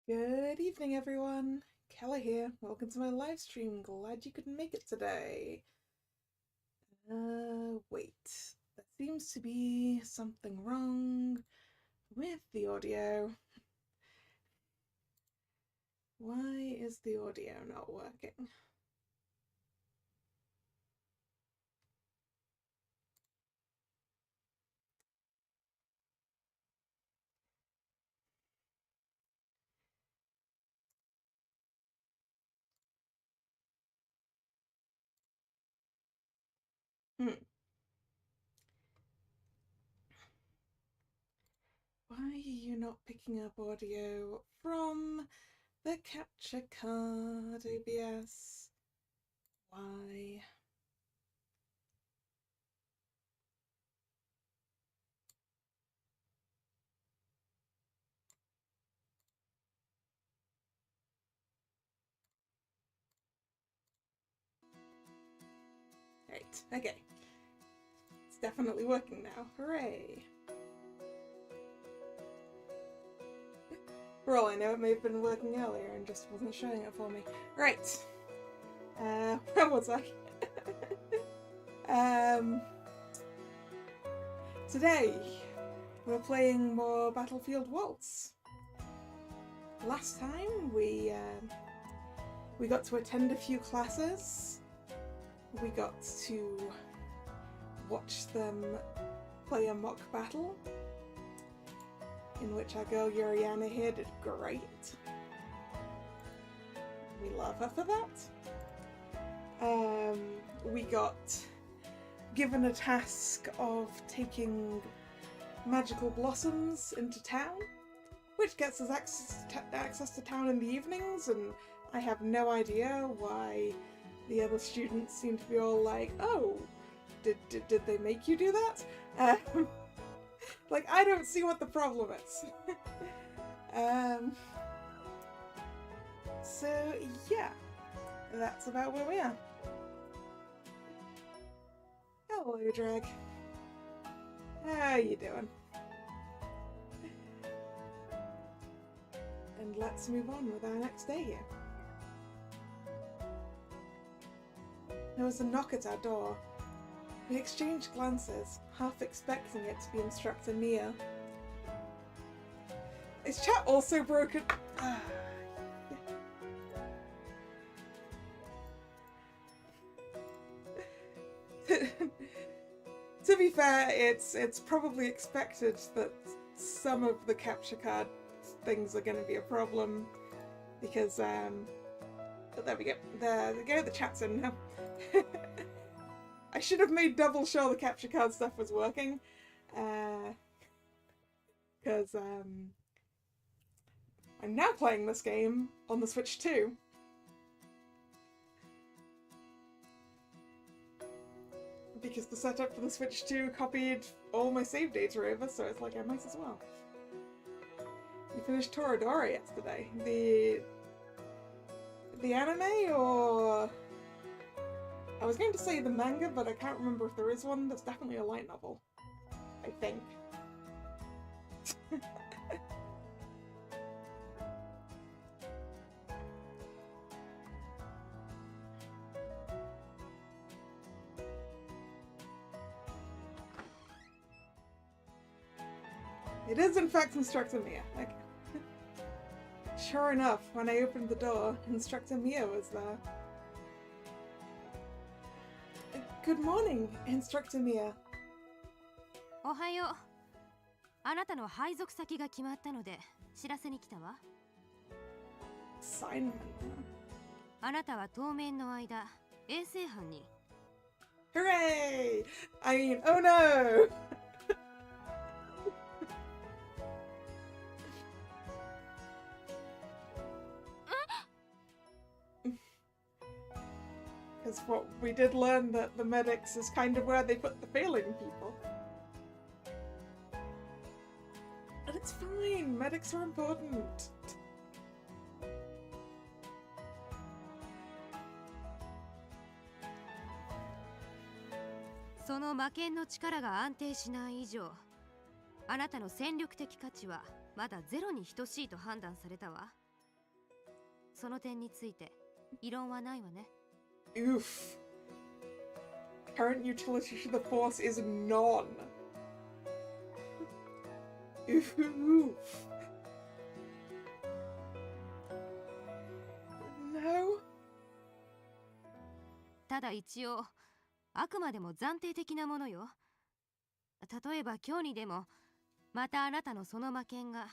Good evening, everyone. Kalla here. Welcome to my live stream. Glad you could make it today. Wait. There seems to be something wrong with the audio. Why is the audio not working? Hmm. Why are you not picking up audio from the capture card, OBS? Why? Right, okay. It's definitely working now. Hooray! For all I know, it may have been working earlier and just wasn't showing it for me. Right. Where was I? Today, we're playing more Battlefield Waltz. Last time, we got to attend a few classes. We got to watch them play a mock battle, in which our girl Yuriana here did great. We love her for that. We got given a task of taking magical blossoms into town, which gets us access to town in the evenings, and I have no idea why the other students seem to be all like, oh, did they make you do that? Like, I don't see what the problem is. So yeah, that's about where we are. Hello, Drag. How you doing? And let's move on with our next day here. There was a knock at our door. We exchanged glances, half expecting it to be Instructor Mia. Is chat also broken? To be fair, it's probably expected that some of the capture card things are going to be a problem because but there we go. There we go. The chat's in now. I should have made double sure the capture card stuff was working, because I'm now playing this game on the Switch 2. Because the setup for the Switch 2 copied all my save data over, so it's like I might as well. You finished Toradora yesterday. The anime, or I was going to say the manga, but I can't remember if there is one. That's definitely a light novel, I think. It is in fact Instructor Mia. Like, sure enough, when I opened the door, Instructor Mia was there. Good morning, Instructor Mia. おはよう。あなたの配属先が決まったので知らせに来たわ。Assignment. あなたは当面の間衛生班に。Hooray! I mean, oh no! Because what we did learn that the medics is kind of where they put the failing people. But it's fine, medics are important. その魔剣の力が安定しない以上、あなたの戦力的価値はまだゼロに等しいと判断されたわ。その点について異論はないわね。Oof. Current utility to the Force is none. Oof. No? ただ一応あくまでも暫定的なものよ。例えば今日にでもまたあなたのその魔剣が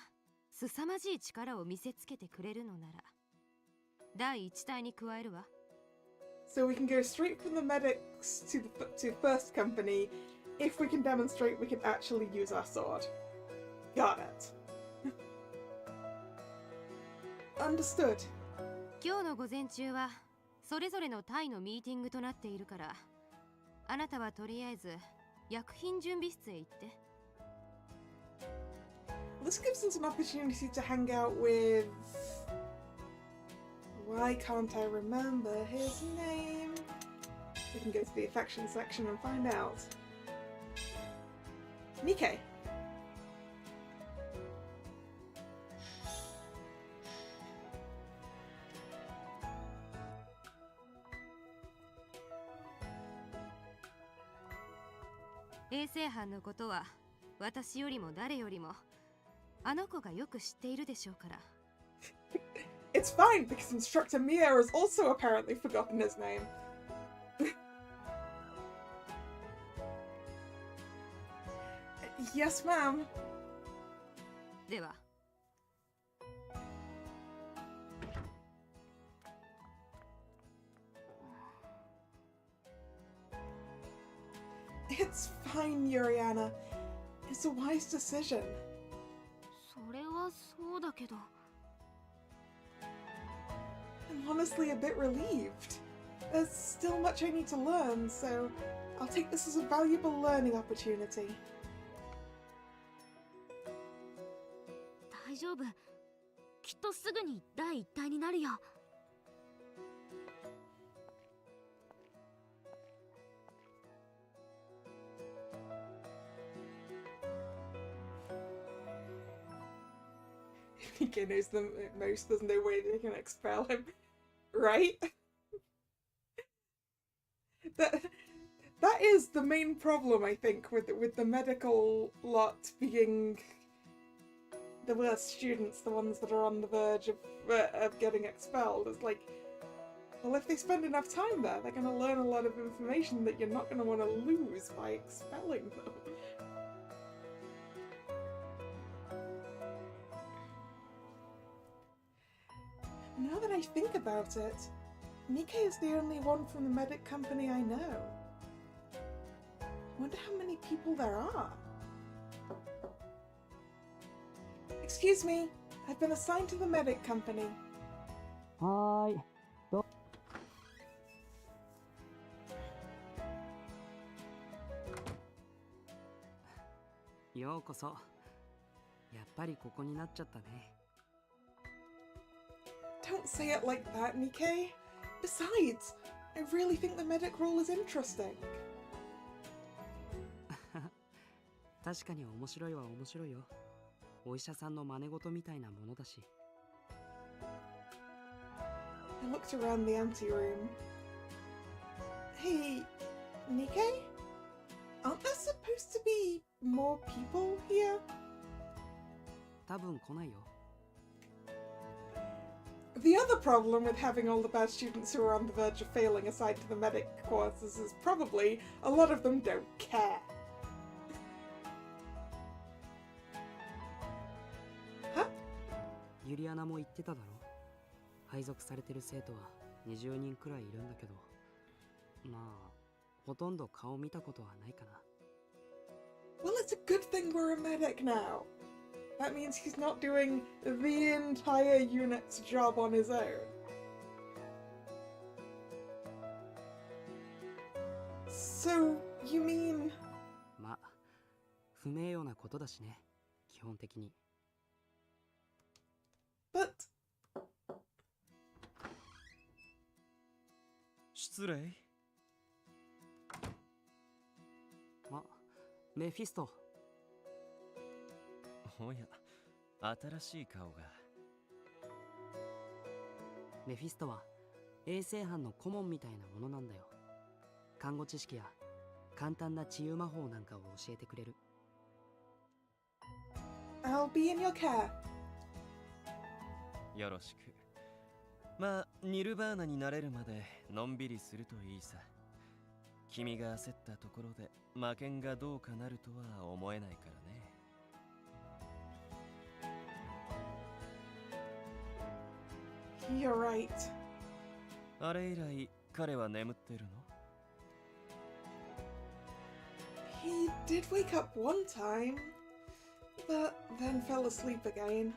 凄まじい力を見せつけてくれるのなら第一隊に加えるわ。So we can go straight from the medics to first company if we can demonstrate we can actually use our sword. Got it. Understood. 今日の午前中はそれぞれの隊のミーティングとなっているから、あなたはとりあえず薬品準備室へ行って。This gives us an opportunity to hang out with... Why can't I remember his name? We can go to the affection section and find out. Nikkei.衛生班のことは私よりも誰よりもあの子がよく知っているでしょうから。It's fine, because Instructor Mia has also apparently forgotten his name. Yes, ma'am. では。It's fine, Yuriana. It's a wise decision. それはそうだけど。I'm honestly a bit relieved. There's still much I need to learn, so I'll take this as a valuable learning opportunity. 大丈夫。きっとすぐに第一隊になるよ。If Nikkei knows them at most, there's no way they can expel him. Right? That is the main problem, I think, with the medical lot being the worst students, the ones that are on the verge of getting expelled. It's like, well, if they spend enough time there, they're going to learn a lot of information that you're not going to want to lose by expelling them. Now that I think about it, Nikkei is the only one from the medic company I know. I wonder how many people there are. Excuse me, I've been assigned to the medic company. はーい。ようこそ。やっぱりここになっちゃったね。Don't say it like that, Nikkei. Besides, I really think the medic role is interesting. 確かに面白いは面白いよ。お医者さんの真似事みたいなものだし。I looked around the anteroom. Hey, Nikkei? Aren't there supposed to be more people here? 多分来ないよ。The other problem with having all the bad students who are on the verge of failing assigned to the medic courses is probably a lot of them don't care. Huh? ユリアナも言ってただろ。配属されてる生徒は20人くらいいるんだけど、まあほとんど顔見たことはないかな。Well, it's a good thing we're a medic now. That means he's not doing the entire unit's job on his own. So, you mean... まあ不名誉なことだしね、基本的に。But... 失礼。あ、メフィスト。おや、新しい顔が。メフィストは衛生班の顧問みたいなものなんだよ。看護知識や簡単な治癒魔法なんかを教えてくれる。 I'll be in your care. よろしく。まあニルバーナになれるまでのんびりするといいさ。君が焦ったところで魔剣がどうかなるとは思えないからね。You're right. あれ以来彼は眠ってるの？ He did wake up one time, but then fell asleep again.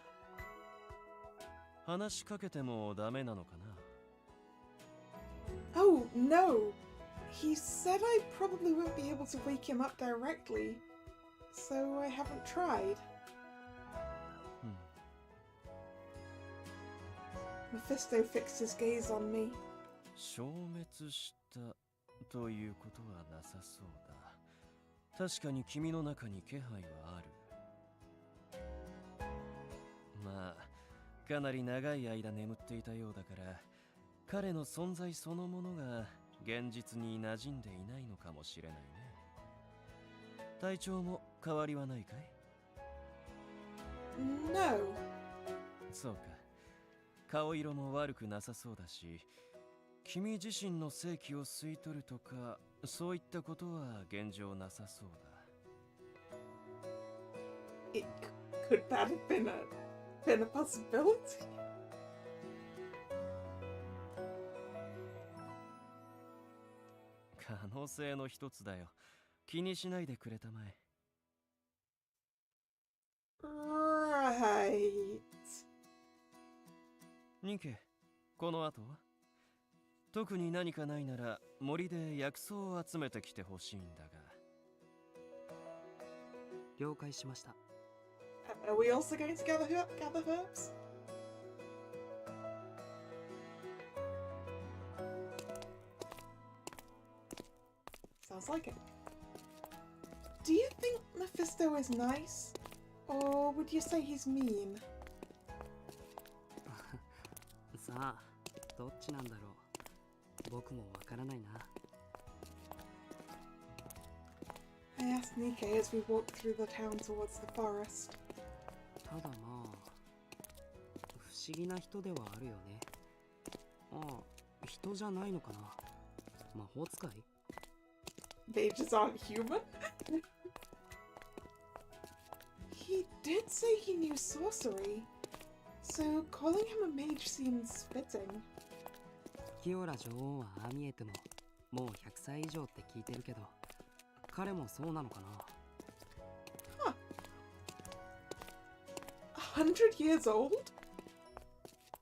話しかけてもダメなのかな？ Oh, no! He said I probably won't be able to wake him up directly, so I haven't tried. Mephisto fixed his gaze on me. 消滅したということはなさそうだ。確かに君の中に気配はある。まあかなり長い間眠っていたようだから、彼の存在そのものが現実に馴染んでいないのかもしれないね。体調も変わりはないかい？ No. そうか。顔色も悪くなさそうだし、君自身の生気を吸い取るとかそういったことは現状なさそうだ。Could that have been a possibility? 可能性の一つだよ。気にしないでくれたまえ。Right. ニケ、この後は？特に何かないなら森で薬草を集めてきてほしいんだが。了解しました。 Are we also going to gather herbs? Sounds like it. Do you think Mephisto is nice? Or would you say he's mean? さあ、どっちなんだろう。僕もわからないな。I asked Nike as we walked through the town towards the forest. ただまあ、不思議な人ではあるよね。ああ、人じゃないのかな。魔法使い？ Mages aren't human? He did say he knew sorcery, so calling him a mage seems fitting. キオラ女王はああ見えてももう100歳以上って聞いてるけど、彼もそうなのかな。Huh. 100 years old?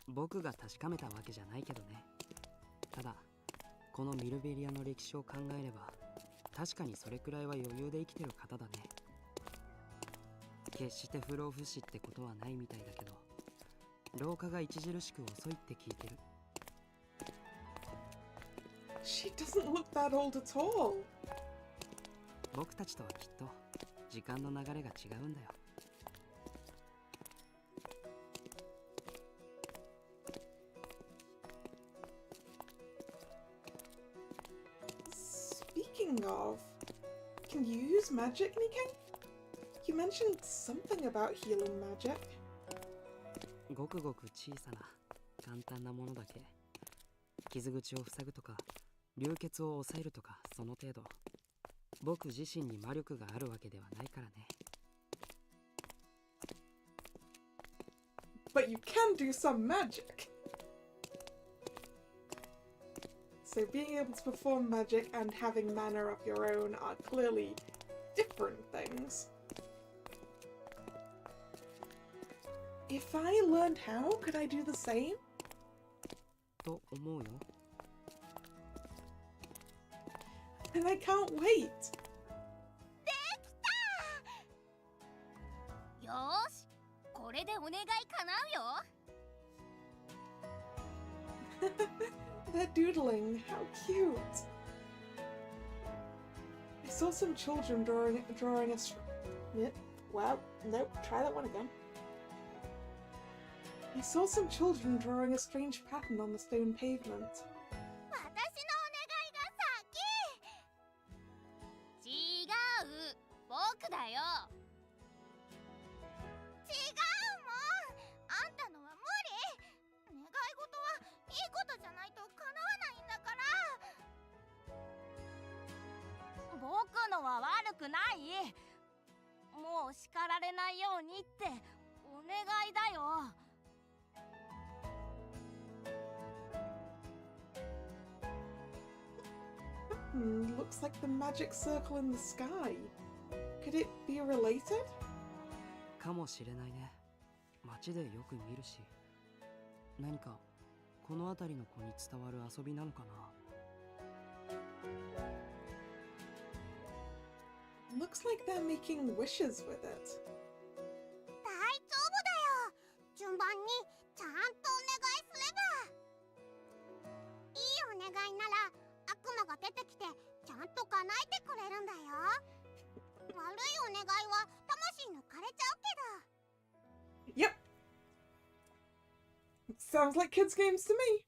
僕が確かめたわけじゃないけどね。ただこのミルベリアの歴史を考えれば確かにそれくらいは余裕で生きてる方だね。決して不老不死ってことはないみたいだけど、老化が著しく遅いって聞いてる。She doesn't look that old at all. 僕たちとはきっと時間の流れが違うんだよ。Speaking of, can you use magic, Niken? You mentioned something about healing magic. ごくごく小さな簡単なものだけ。傷口を塞ぐとか流血を抑えるとかその程度。僕自身に魔力があるわけではないからね。 But you can do some magic. So being able to perform magic and having mana of your own are clearly different things. If I learned how, could I do the same? と思うよ。 And I can't wait. よーし、これでお願い叶うよ。They're doodling. How cute. I saw some children drawing a yeah, well, nope, try that one again. I saw some children drawing a strange pattern on the stone pavement. 私のお願いが先。違う、僕だよ。違うもん。あんたのは無理。願い事はいいことじゃないと叶わないんだから。僕のは悪くない。もう叱られないようにってお願いだよ。Looks like the magic circle in the sky. Could it be related? かもしれないね。街でよく見るし。何かこの辺りの子に伝わる遊びなのかな。Looks like they're making wishes with it. 大丈夫だよ。順番にちゃんとお願いすれば。いいお願いなら悪魔が出てきてちゃんと叶えてくれるんだよ。悪いお願いは魂抜かれちゃうけど。 Yep. Sounds like kids' games to me.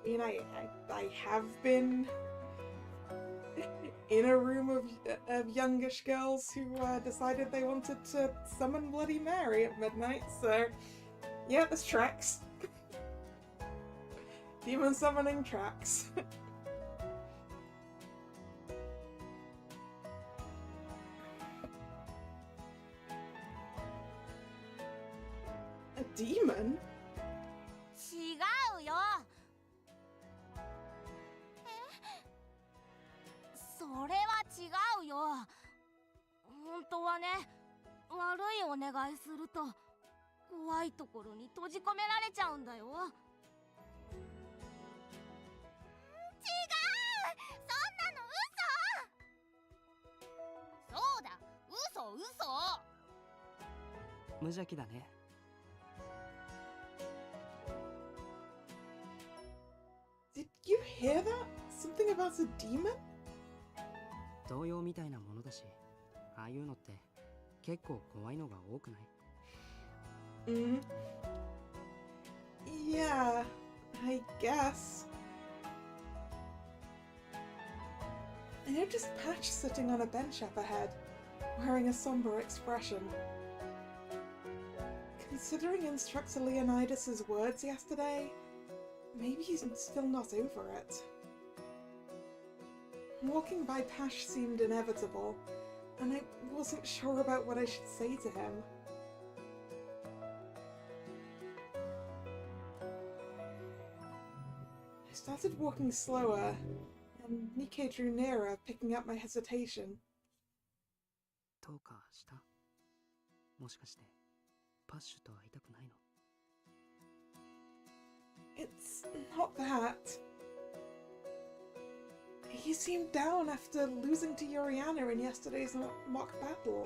I mean, I have been in a room of youngish girls who decided they wanted to summon Bloody Mary at midnight, so yeah, this tracks. Demon summoning tracks. A demon? 違うよ。それは違うよ。本当はね、悪いお願いすると怖いところに閉じ込められちゃうんだよ。違う、そんなの嘘。そうだ、嘘。無邪気だね。Did you hear that? Something about a demon? 童謡みたいなものだし、ああいうのって結構怖いのが多くない？ Yeah, I guess. I noticed Patch sitting on a bench up ahead, wearing a somber expression. Considering Instructor Leonidas's words yesterday, maybe he's still not over it. Walking by Pash seemed inevitable, and I wasn't sure about what I should say to him. I started walking slower, and Nikke drew nearer, picking up my hesitation. どうかした？もしかしてパッシュと会いたくないの？ It's not that. He seemed down after losing to Yoriana in yesterday's mock battle.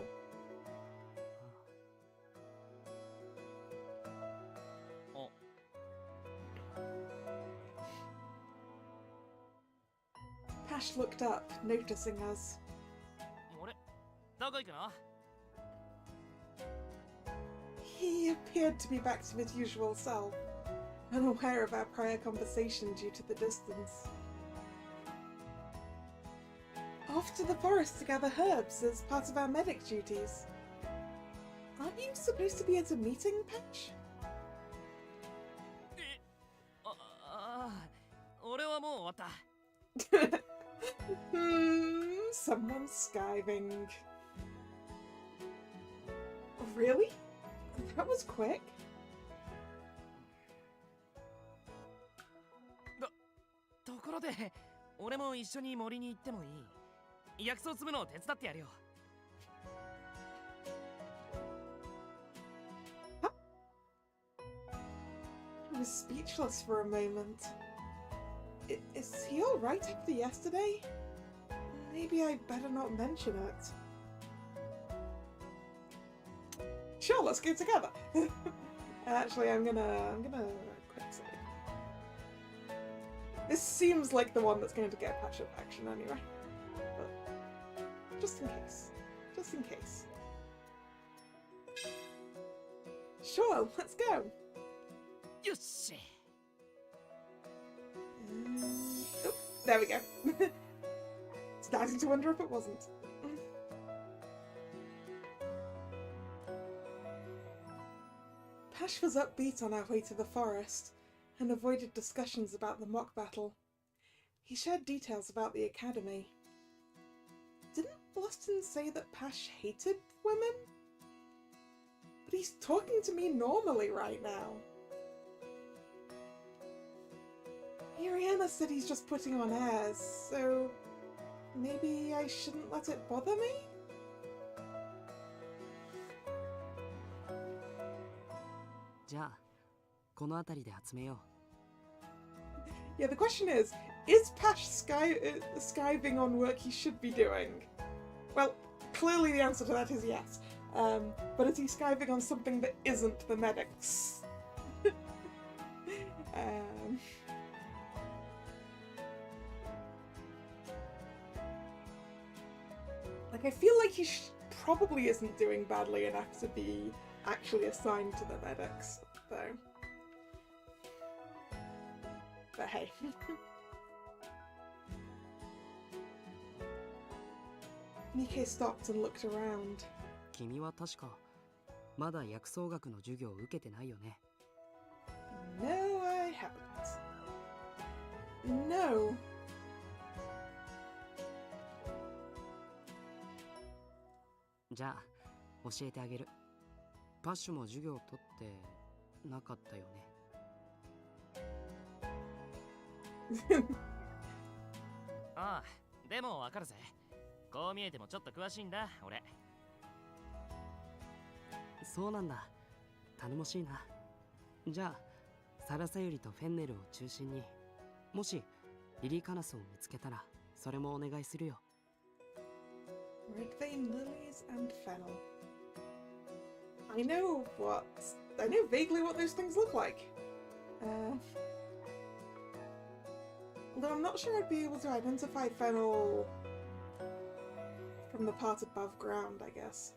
Pash looked up, noticing us. He appeared to be back to his usual self, unaware of our prior conversation due to the distance. Off to the forest to gather herbs as part of our medic duties. Aren't you supposed to be at a meeting, Patch? Someone's skiving. Really? That was quick. ところで、俺も一緒に森に行ってもいい？薬草摘むのを手伝ってやるよ。I was speechless for a moment. Is he alright after yesterday? Maybe I better not mention it. Sure, let's go together. Actually, I'm gonna quick save. This seems like the one that's going to get patch up action anyway. But just in case. Just in case. Sure, let's go. よっしゃ Oh, there we go. Starting to wonder if it wasn't. Pash was upbeat on our way to the forest and avoided discussions about the mock battle. He shared details about the academy. Didn't Boston say that Pash hated women? But he's talking to me normally right now. Ariana said he's just putting on airs, so maybe I shouldn't let it bother me? Yeah, the question is Pash skiving on work he should be doing? Well, clearly the answer to that is yes. But is he skiving on something that isn't the medics? Like, I feel like he probably isn't doing badly enough to be actually assigned to the medics, though. But hey. Nikkei stopped and looked around. 君は確かまだ薬草学の授業を受けてないよね。No, I haven't. No. じゃあ教えてあげる。パッシュも授業を取ってなかったよね。ああ、でもわかるぜ。こう見えてもちょっと詳しいんだ、俺。そうなんだ。頼もしいな。じゃあサラサユリとフェンネルを中心に、もしリリカナスを見つけたらそれもお願いするよ。Red vein lilies and fennel. I know vaguely what those things look like. Although I'm not sure I'd be able to identify fennel from the part above ground, I guess.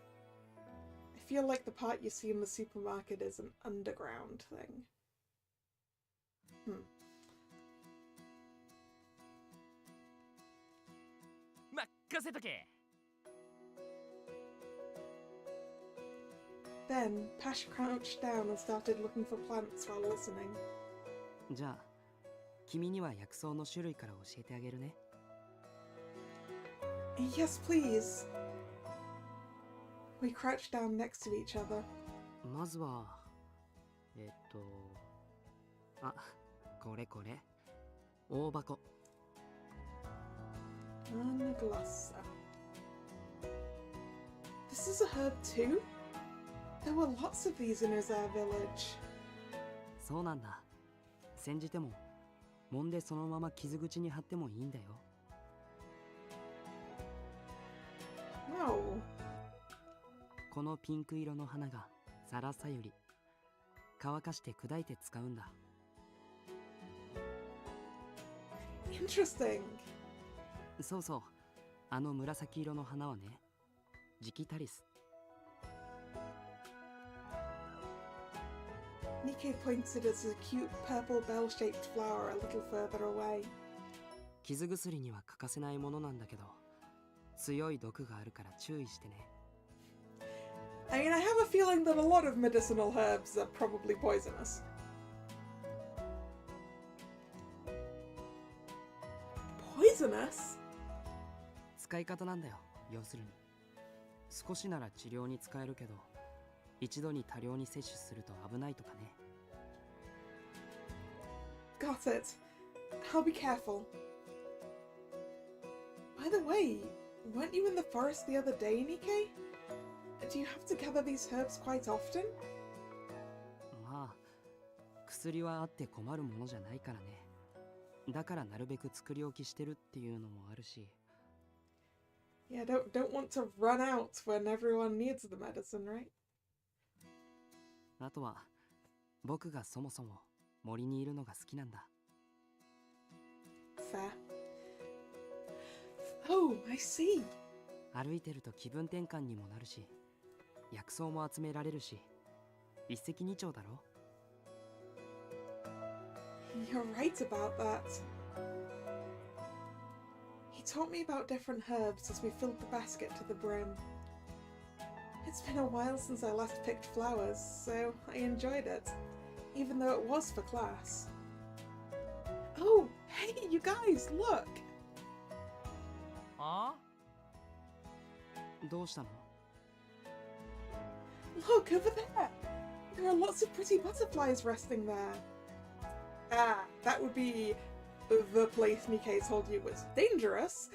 I feel like the part you see in the supermarket is an underground thing. Hmm. 任せとけ。Then, Pash crouched down and started looking for plants while listening. じゃあ君には薬草の種類から教えてあげるね。Yes, please. We crouched down next to each other. まずはあ、これ大箱。Anaglossa. This is a herb too? There were lots of these in Uzair village. そうなんだ。煎じても揉んでそのまま傷口に貼ってもいいんだよ。Wow. このピンク色の花がサラサユリ。乾かして砕いて使うんだ。Interesting. そうそう。あの紫色の花はね、ジキタリス。Nikkei pointed at a cute purple bell-shaped flower a little further away. 傷薬には欠かせないものなんだけど、強い毒があるから注意してね。I mean, I have a feeling that a lot of medicinal herbs are probably poisonous. Poisonous? 使い方なんだよ、要するに。少しなら治療に使えるけど、一度に多量に摂取すると危ないとかね。Got it. I'll be careful. By the way, weren't you in the forest the other day, Nikkei? Do you have to gather these herbs quite often? まあ、薬はあって困るものじゃないからね。だからなるべく作り置きしてるっていうのもあるし。Yeah, don't want to run out when everyone needs the medicine, right? あとは僕がそもそも森にいるのが好きなんだ。 Fair. Oh, I see. 歩いてると気分転換にもなるし、薬草も集められるし、一石二鳥だろ。 You're right about that. He taught me about different herbs as we filled the basket to the brim. It's been a while since I last picked flowers, so I enjoyed it, even though it was for class. Oh, hey, you guys, look! あどうしたの？ Look, over there! There are lots of pretty butterflies resting there. Ah, that would be the place Nikkei told you was dangerous.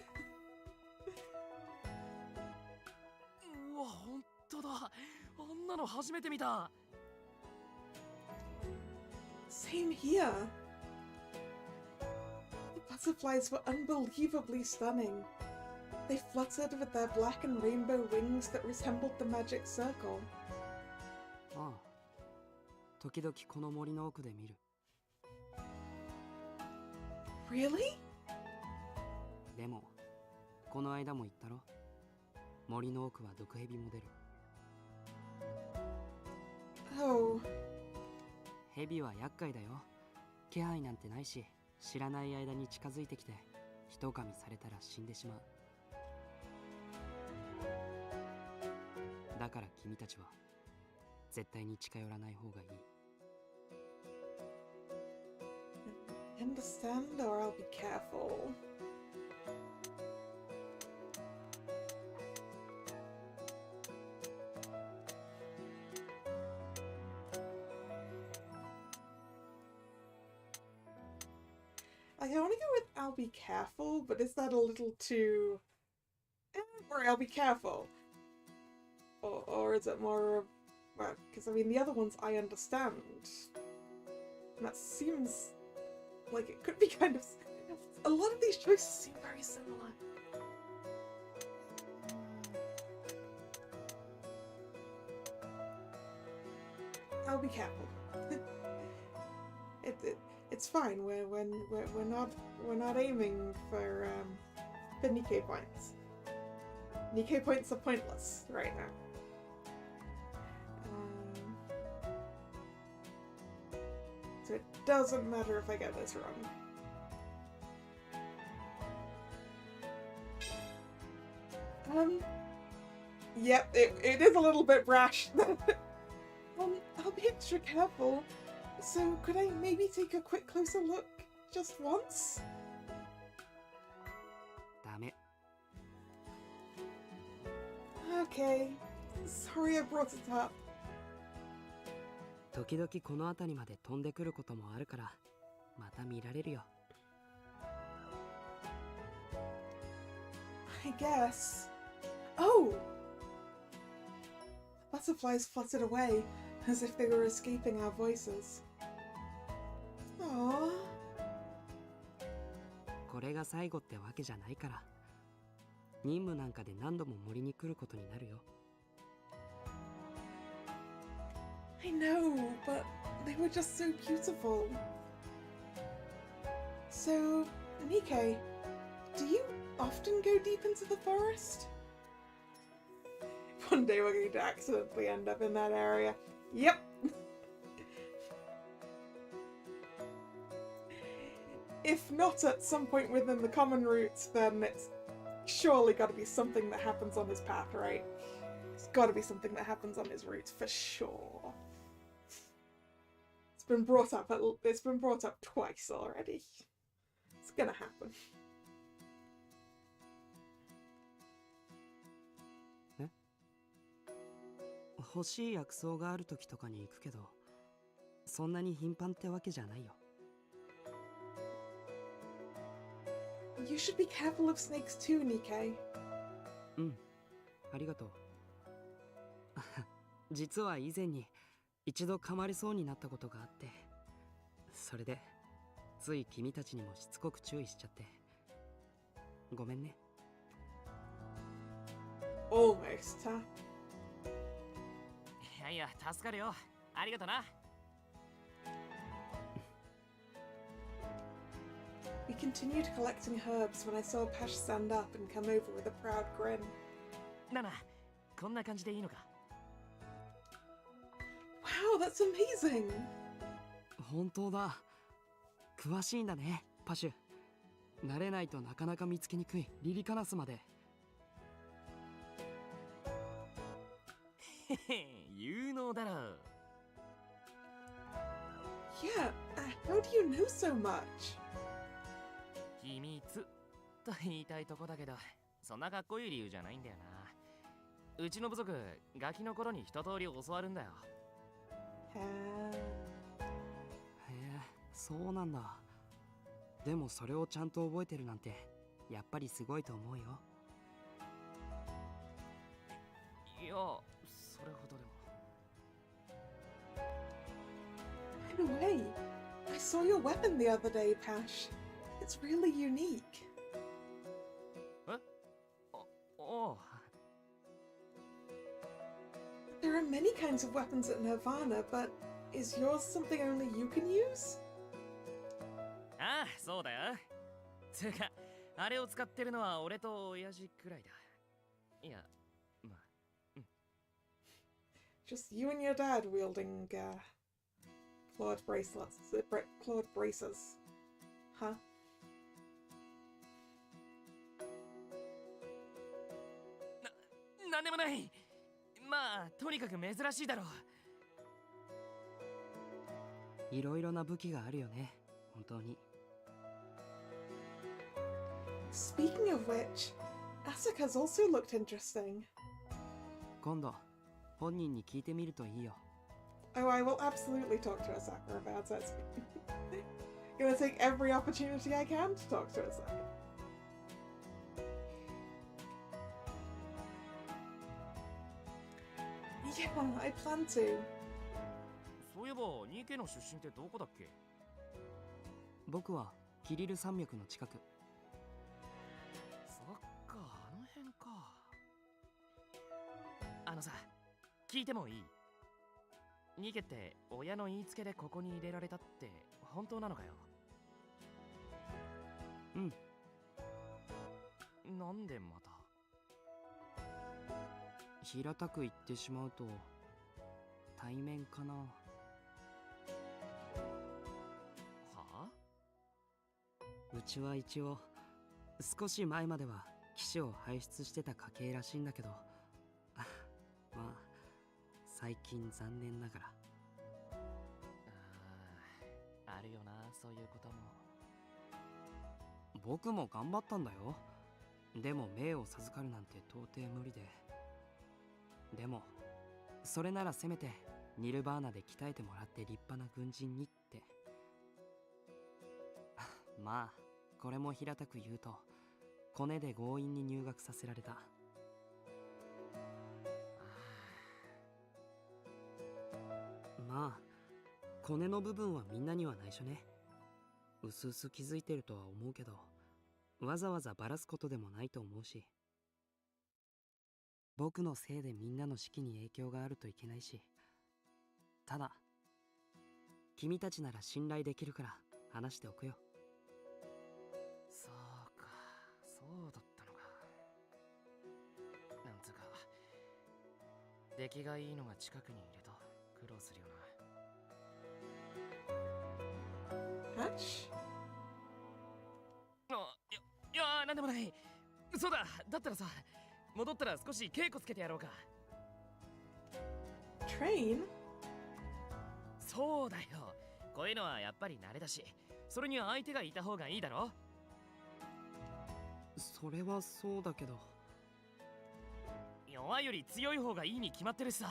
うわ、ほんとだ。あんなの初めて見た。Same here. The butterflies were unbelievably stunning. They fluttered with their black and rainbow wings that resembled the magic circle. ああ、時々この森の奥で見る。 Really? でもこの間も言ったろ、森の奥は毒蛇も出る。 Oh. 蛇は厄介だよ。気配なんてないし、知らない間に近づいてきて一噛みされたら死んでしまう。だから君たちは絶対に近寄らない方がいい。 Understand, or I'll be careful. I want to go with I'll be careful, but is that a little too... Or I'll be careful? Or is it more of... Well, because I mean the other ones I understand. And that seems like it could be kind of... A lot of these choices seem very similar. I'll be careful. It's fine. We're not aiming for Nikkei points. Nikkei points are pointless right now. So it doesn't matter if I get this wrong. Yep, it is a little bit brash. I'll be extra careful. So could I maybe take a quick closer look just once? ダメ。 Okay. Sorry I brought it up. 時々この辺りまで飛んでくることもあるから、また見られるよ。 I guess. Oh! The butterflies fluttered away, as if they were escaping our voices. Aww. これが最後ってわけじゃないから。任務なんかで何度も森に来ることになるよ。 I know, but they were just so beautiful. So, Nikkei, do you often go deep into the forest? One day we're going to accidentally end up in that area. Yep. If not at some point within the common route, then it's surely got to be something that happens on his path, right? It's got to be something that happens on his route for sure. It's been brought up twice already. It's gonna happen. え？欲しい薬草がある時とかに行くけど、そんなに頻繁ってわけじゃないよ。 You should be careful of snakes too, Nikkei. うん、ありがとう。実は以前に一度噛まれそうになったことがあって、それでつい君たちにもしつこく注意しちゃって、ごめんね。 Almost, huh? いやいや、助かるよ。ありがとな。We continued collecting herbs when I saw Pesh stand up and come over with a proud grin. ナナ、こんな感じでいいのか？ Wow, that's amazing! 本当だ。詳しいんだね、パシュ。慣れないとなかなか見つけにくいリリカナスまで。へへ、有能だろう。Yeah, how do you know so much? 秘密と言いたいとこだけど、そんなかっこいい理由じゃないんだよな。うちの部族、ガキの頃に一通り教わるんだよ。へえ、そうなんだ。でもそれをちゃんと覚えてるなんてやっぱりすごいと思うよ。いや、それほどでも。 In a way, I saw your weapon the other day, Pash. It's really unique. え？おう。 There are many kinds of weapons at Nirvana, but is yours something only you can use? ああ、そうだよ。つうか、あれを使ってるのは俺と親父くらいだ。いや、まあ、Just you and your dad wielding, clawed bracelets. Clawed braces. Huh? なんでもない。まあ、とにかく珍しいだろう。いろいろな武器があるよね、本当に。Speaking of which, Asuka's also looked interesting. 今度本人に聞いてみるといいよ。Oh, I will absolutely talk to Asaka about it. Gonna take every opportunity I can to talk to Asaka. Yeah, I plan to. そういえば、ニケの出身ってどこだっけ？僕はキリル山脈の近く。そっか、あの辺か。あのさ、聞いてもいい？ニケって親の言いつけでここに入れられたって本当なのかよ？うん。なんでまた？平たく言ってしまうと対面かな。はあ？うちは一応少し前までは騎士を輩出してた家系らしいんだけど、まあ最近残念ながら。あるよな、そういうことも。僕も頑張ったんだよ。でも命を授かるなんて到底無理で。でもそれならせめてニルバーナで鍛えてもらって立派な軍人にって。まあこれも平たく言うとコネで強引に入学させられた。まあコネの部分はみんなには内緒ね。うすうす気づいてるとは思うけど、わざわざバラすことでもないと思うし。僕のせいでみんなの士気に影響があるといけないし。ただ君たちなら信頼できるから話しておくよ。そうか、そうだったのか。なんつうか、出来がいいのが近くにいると苦労するよな。Hatch? いや、なんでもない。そうだ、だったらさ、戻ったら少し稽古つけてやろうか。Train? そうだよ。こういうのはやっぱり慣れだし、それには相手がいた方がいいだろ。それはそうだけど。弱いより強い方がいいに決まってるしさ。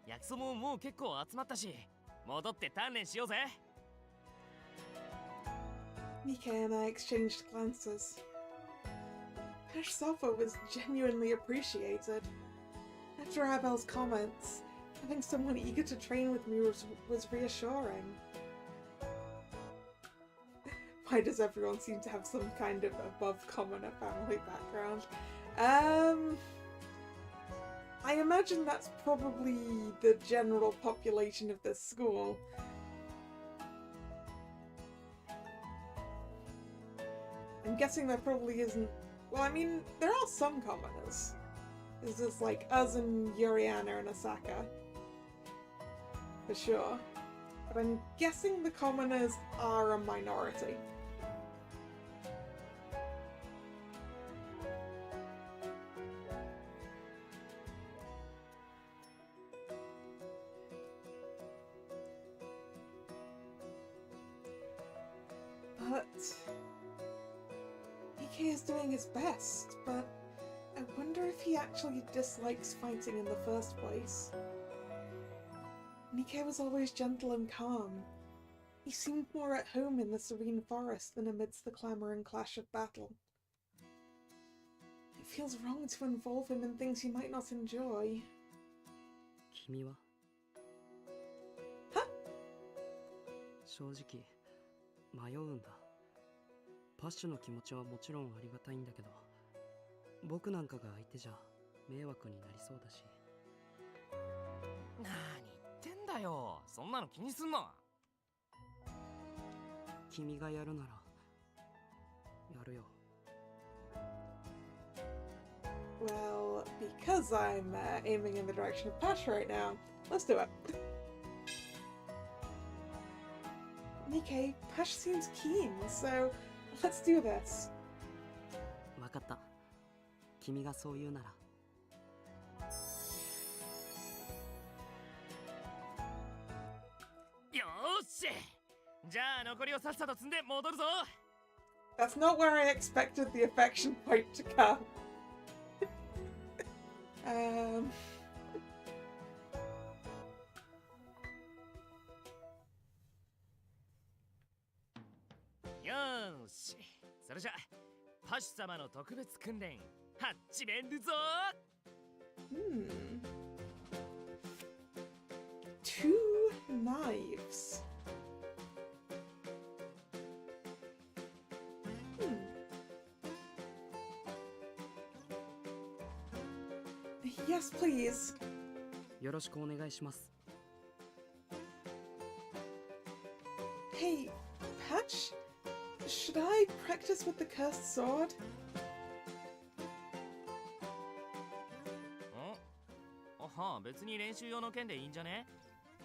薬草ももう結構集まったし、戻って鍛錬しようぜ。Nika and I exchanged glances. Pesh's offer was genuinely appreciated. After Abel's comments, having someone eager to train with me was reassuring. Why does everyone seem to have some kind of above commoner family background? I imagine that's probably the general population of this school. I'm guessing there probably isn't... Well, I mean, there are some commoners. There's just like us and Yuriana and Asaka. For sure. But I'm guessing the commoners are a minority. But Nikkei is doing his best, but I wonder if he actually dislikes fighting in the first place. Nikkei was always gentle and calm. He seemed more at home in the serene forest than amidst the clamour and clash of battle. It feels wrong to involve him in things he might not enjoy. 君は Huh? 正直迷うんだ。パッシュの気持ちはもちろんありがたいんだけど、僕なんかが相手じゃ迷惑になりそうだし。何言ってんだよ。そんなの気にすんな。君がやるならやるよ。Well, because I'm aiming in the direction of Pash right now, let's do it. Nikkei, Pash seems keen, so let's do this. わかった。君がそう言うなら。よーし。じゃあ残りをさっさと積んで戻るぞ。That's not where I expected the affection point to come.よーし。それじゃパッシュ様の特別訓練始めるぞ。Two knives. Yes, please. よろしくお願いします。 Hey, Patch? Should I practice with the cursed sword? あは、別に練習用の剣でいいんじゃね？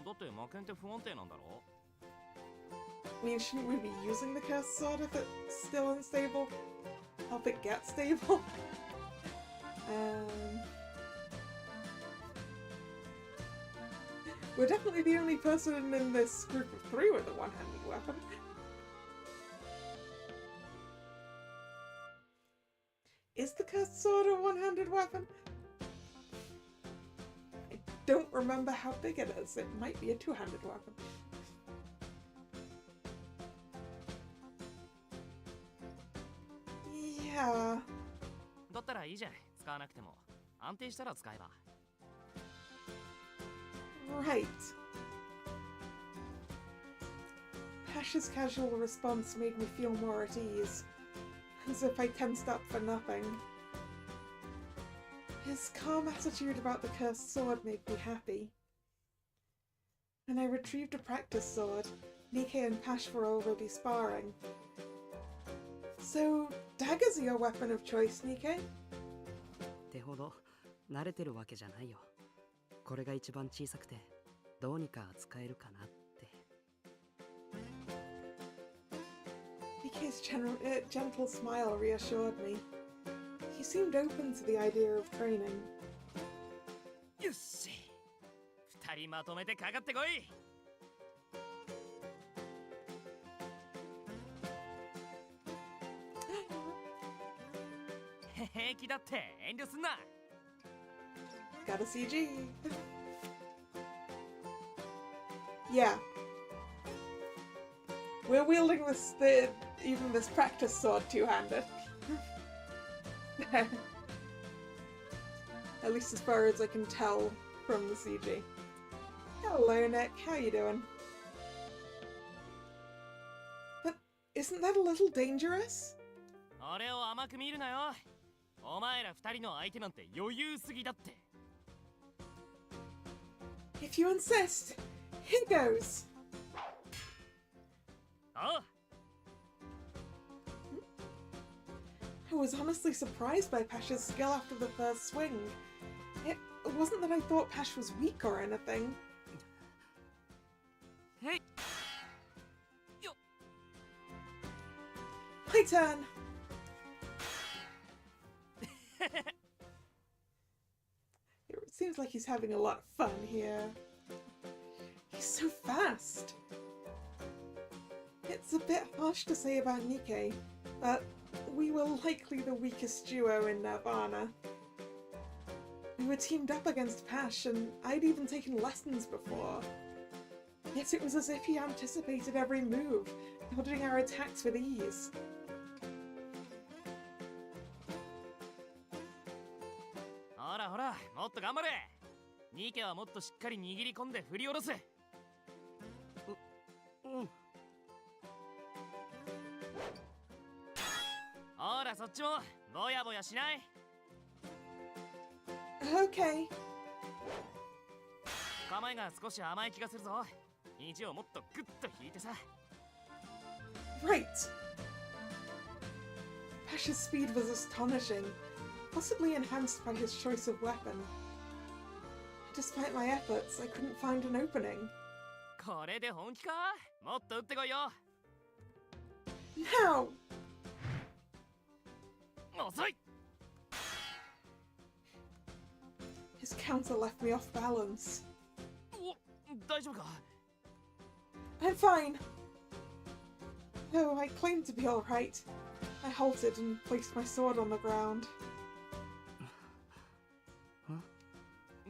だって魔剣って不安定なんだろ？ I mean, shouldn't we be using the cursed sword if it's still unstable? Help it get stable? We're definitely the only person in this group of three with a one-handed weapon. Is the cursed sword a one-handed weapon? I don't remember how big it is. It might be a two-handed weapon. Yeah. だったらいいじゃん。使わなくても。安定したら使えば。Right. Pash's casual response made me feel more at ease, as if I tensed up for nothing. His calm attitude about the cursed sword made me happy. When I retrieved a practice sword, Nikkei and Pash were already sparring. So, daggers are your weapon of choice, Nikkei? ってほど慣れてるわけじゃないよ。これが一番小さくてどうにか使えるかなって。Nikkei's gentle smile reassured me. He seemed open to the idea of training. よし。二人まとめてかかってこい。平気だって遠慮すんな。Got a CG. Yeah. We're wielding even this practice sword two-handed. At least as far as I can tell from the CG. Hello, Nick. How you doing? But isn't that a little dangerous? 俺を甘く見るなよ。お前ら二人の相手なんて余裕すぎだって。If you insist. Here goes. Oh, I was honestly surprised by Pash's skill after the first swing. It wasn't that I thought Pash was weak or anything. hey. Yo. My turn. It seems like he's having a lot of fun here. He's so fast. It's a bit harsh to say about Nikkei, but we were likely the weakest duo in Nirvana. We were teamed up against Pash, and I'd even taken lessons before. Yet it was as if he anticipated every move, dodging our attacks with ease. Hora hora, もっと頑張れ。ニケはもっとしっかり握り込んで振り下ろせ。ほらそっちもぼやぼやしない。Okay. 構えが少し甘い気がするぞ。肘をもっとグッと引いてさ。Right. Pash's speed was astonishing, possibly enhanced by his choice of weapon. Despite my efforts, I couldn't find an opening. これで本気か？もっと打ってこいよ。Now! 遅い。His counter left me off balance. お、大丈夫か？ I'm fine. Though I claimed to be alright, I halted and placed my sword on the ground.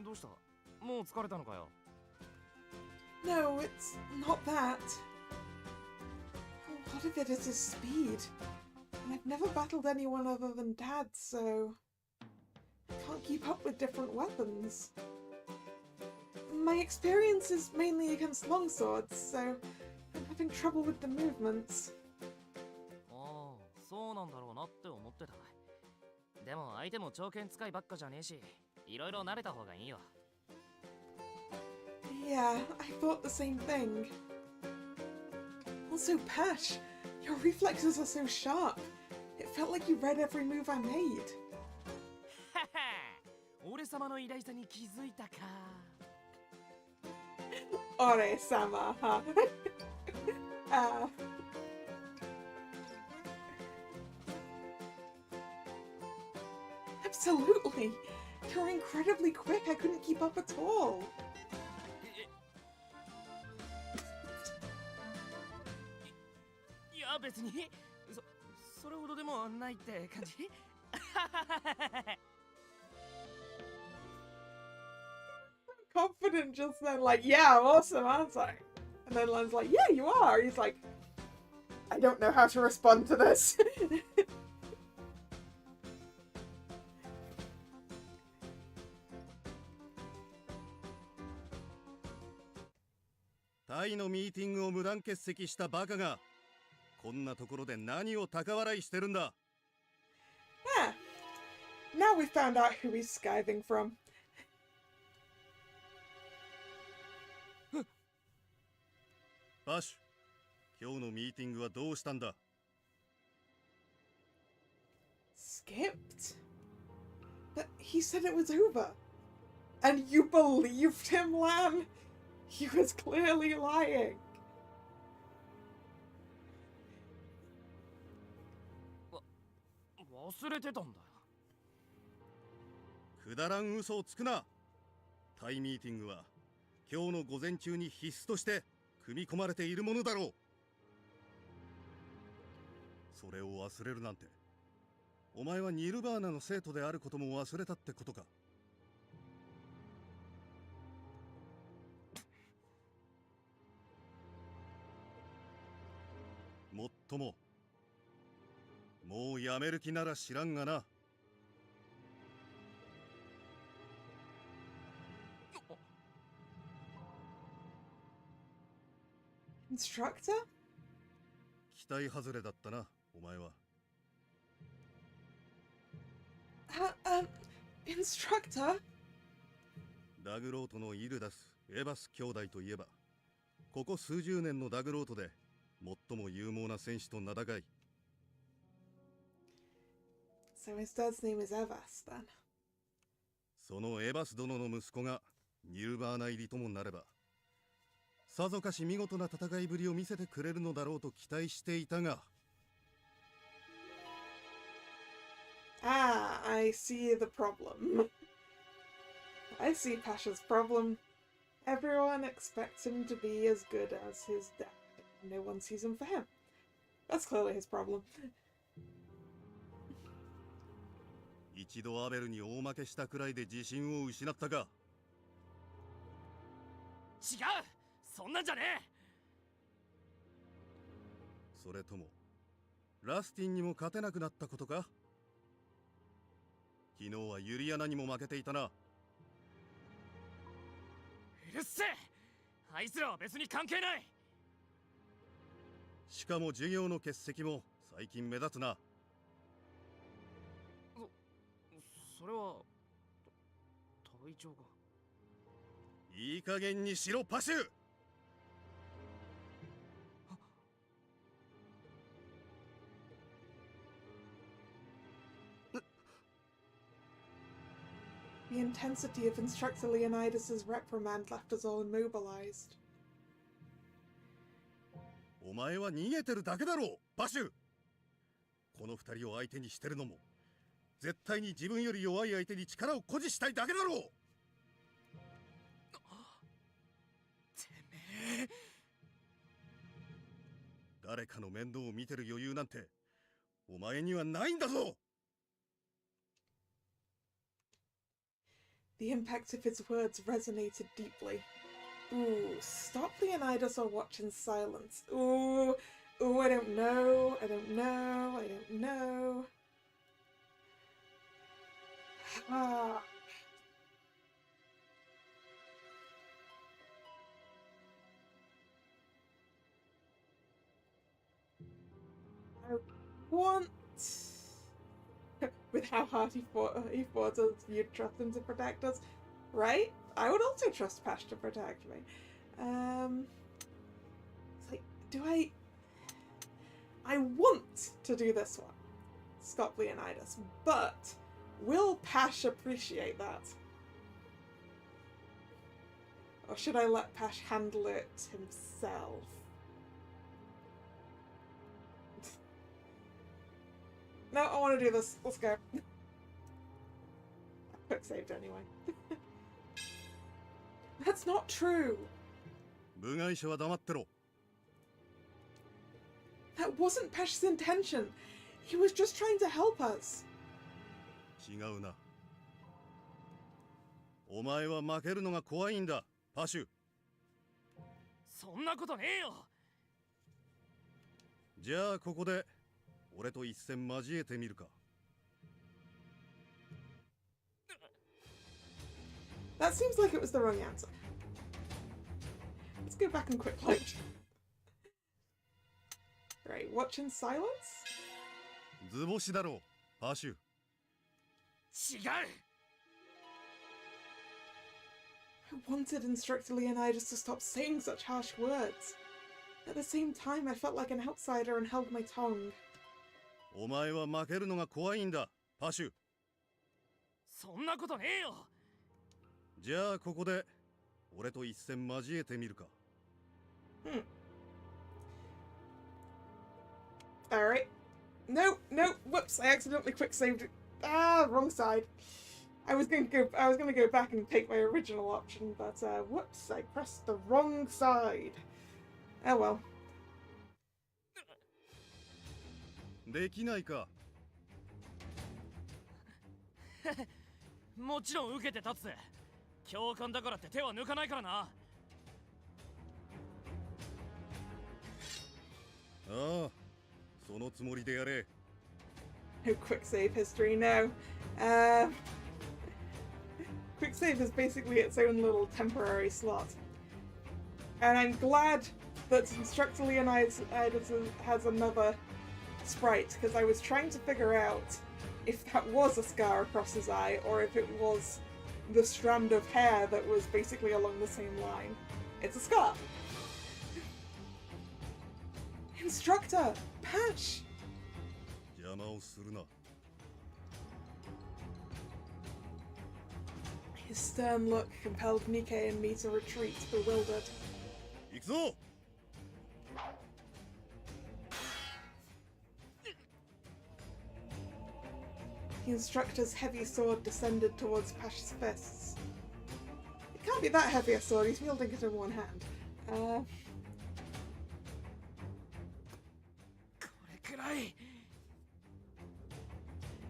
どうした？もう疲れたのかよ。No, it's not that. A lot of it is his speed. And I've never battled anyone other than Dad, so I can't keep up with different weapons. My experience is mainly against longswords, so I'm having trouble with the movements. ああ、そうなんだろうなって思ってた。でも相手も長剣使いばっかじゃねえし、いろいろ慣れた方がいいよ。Yeah, I thought the same thing. Also, Pash, your reflexes are so sharp. It felt like you read every move I made. はは、俺様の偉大さに気づいたか。Ore-sama, huh? Absolutely! You're incredibly quick, I couldn't keep up at all! いや別にそれほどでもないって感じ。Confident just then, like, yeah, I'm awesome, aren't I? And then Len's like, yeah, you are! He's like, I don't know how to respond to this. タイのミーティングを無断欠席したバカがこんなところで何を高笑いしてるんだ。 Ah, now we found out who he's skiving from. バシュ、今日のミーティングはどうしたんだ？ Skipped? But he said it was over. And you believed him, Lan? He was clearly lying. 忘れてたんだよ。くだらん嘘をつくな。タイミーティングは今日の午前中に必須として組み込まれているものだろう。それを忘れるなんて、お前はニルバーナの生徒であることも忘れたってことか。もっとも、もうやめる気なら知らんがな。Instructor? 期待外れだったな、お前は。Instructor? ダグロートのイルダス、エバス兄弟といえば、ここ数十年のダグロートで最も勇猛な戦士と名高い。So his dad's name is Evas, then. そのエバス殿の息子がニルバーナ入りともなれば、さぞかし見事な戦いぶりを見せてくれるのだろうと期待していたが。Ah, I see the problem. I see Pasha's problem. Everyone expects him to be as good as his dad. No one sees him for him. That's clearly his problem. 一度アベルに大負けしたくらいで自信を失ったか。違う、そんなんじゃねえ。それともラスティンにも勝てなくなったことか。昨日はユリアナにも負けていたな。うるせえ、あいつらは別に関係ない。しかも授業の欠席も最近目立つな。それは隊長が。いい加減にしろパシュ。The intensity of Instructor Leonidas's reprimand left us all immobilized. お前は逃げてるだけだろう、パシュ。この二人を相手にしてるのも絶対に自分より弱い相手に力を誇示したいだけだろう。てめえ。誰かの面倒を見てる余裕なんてお前にはないんだぞ。The impact of his words resonated deeply. Ooh, stop Leonidas or watch in silence. Ooh, I don't know, I don't know. Ah. I want... With how hard he fought us, you'd trust him to protect us, right? I would also trust Pash to protect me. It's like, do I want to do this one, stop Leonidas, but will Pash appreciate that? Or should I let Pash handle it himself? No, I want to do this. Let's go. I quick saved anyway. That's not true. 部外者は黙ってろ。 That wasn't Pesh's intention. He was just trying to help us. 違うな。お前は負けるのが怖いんだ、パシュ。そんなことねえよ。じゃあここで俺と一戦交えてみるか。That seems like it was the wrong answer. Let's go back and quick load. Right, watch in silence? 図星だろう、パシュ。違う。I wanted Instructor Leonidas to stop saying such harsh words. At the same time, I felt like an outsider and held my tongue. お前は負けるのが怖いんだ、パシュ。そんなことねえよ。じゃあここで俺と一戦交えてみるか。Alright. No, whoops, I accidentally quick saved it. Ah, wrong side. I was gonna go back and take my original option, but whoops, I pressed the wrong side. Oh well. できないか。もちろん受けて立つぜ。教官だからって手は抜かないからな。ああ、そのつもりでやれ。No quick save history, no. Quick save is basically its own little temporary slot. And I'm glad that Instructor Leonidas has another sprite, because I was trying to figure out if that was a scar across his eye or if it was the strand of hair that was basically along the same line. It's a scarf. Instructor! Pash! 邪魔をするな。 His stern look compelled Nikkei and me to retreat, bewildered. 行くぞ。 The instructor's heavy sword descended towards Pash's fists. It can't be that heavy a sword, he's wielding it in one hand. これくらい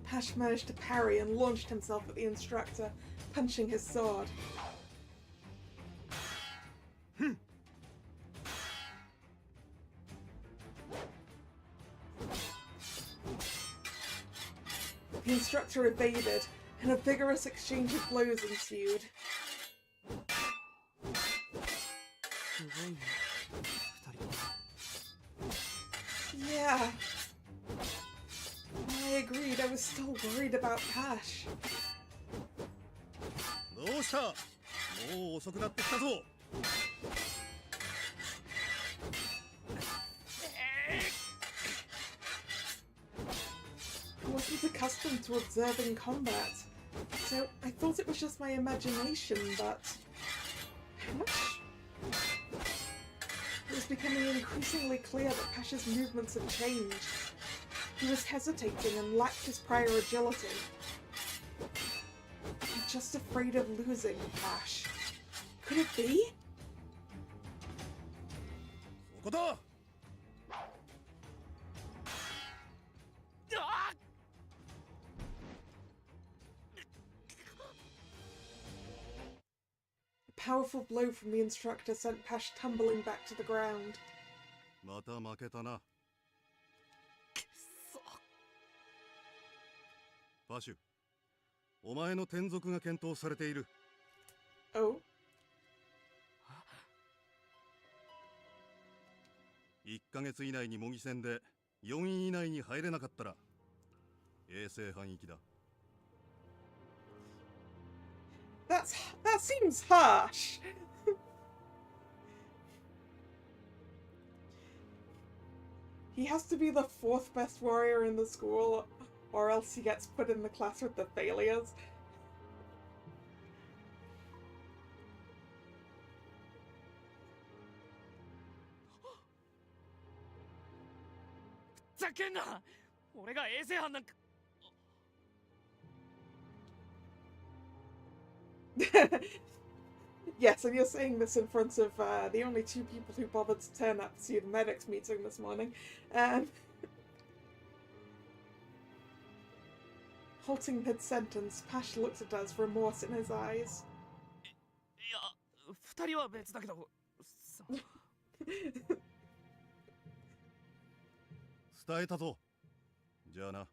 Pash managed to parry and launched himself at the instructor, punching his sword. The instructor evaded, and a vigorous exchange of blows ensued. すごいね、二人とも。 Yeah. I agreed, I was still worried about Pash. どうした。もう遅くなってきたぞ。 I wasn't accustomed to observing combat, so I thought it was just my imagination, but... Pash? It was becoming increasingly clear that Pash's movements had changed. He was hesitating and lacked his prior agility. I'm just afraid of losing Pash. Could it be? そこだ。 A powerful blow from the instructor sent Pash tumbling back to the ground. また負けたな。パシュ、お前の転属が検討されている。 Oh? 1ヶ月以内に模擬戦で4位以内に入れなかったら衛星範域だ。 That seems harsh. He has to be the 4th best warrior in the school, or else he gets put in the class with the failures. ふざけんな。俺が衛生班なんか。 Yes, and you're saying this in front of the only 2 people who bothered to turn up to see the medics meeting this morning. Halting mid-sentence, Pash looked at us, remorse in his eyes. いや、二人は別だけど。伝えたぞ。じゃあな。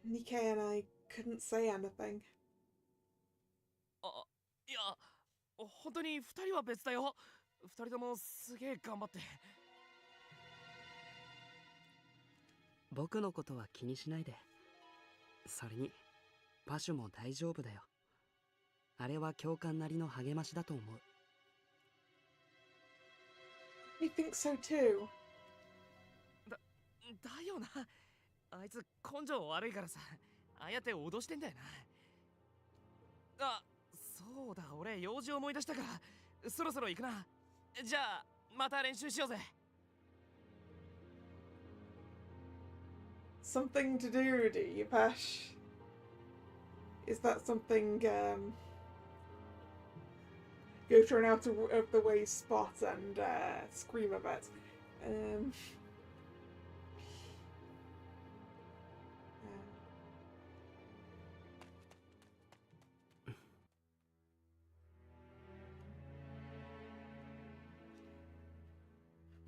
Nikkei and I couldn't say anything. あ、いや、本当に二人は別だよ。二人ともすげえ頑張って。僕のことは気にしないで。それにパシュも大丈夫だよ。あれは教官なりの励ましだと思う。 I think so too. だよな。あいつ根性悪いからさ、ああやって脅してんだよな。あ、そうだ、俺用事思い出したから、そろそろ行くな。じゃあ、また練習しようぜ。Something to do, do you, Pash? Is that something, go thrown out of the way spot and scream a bit?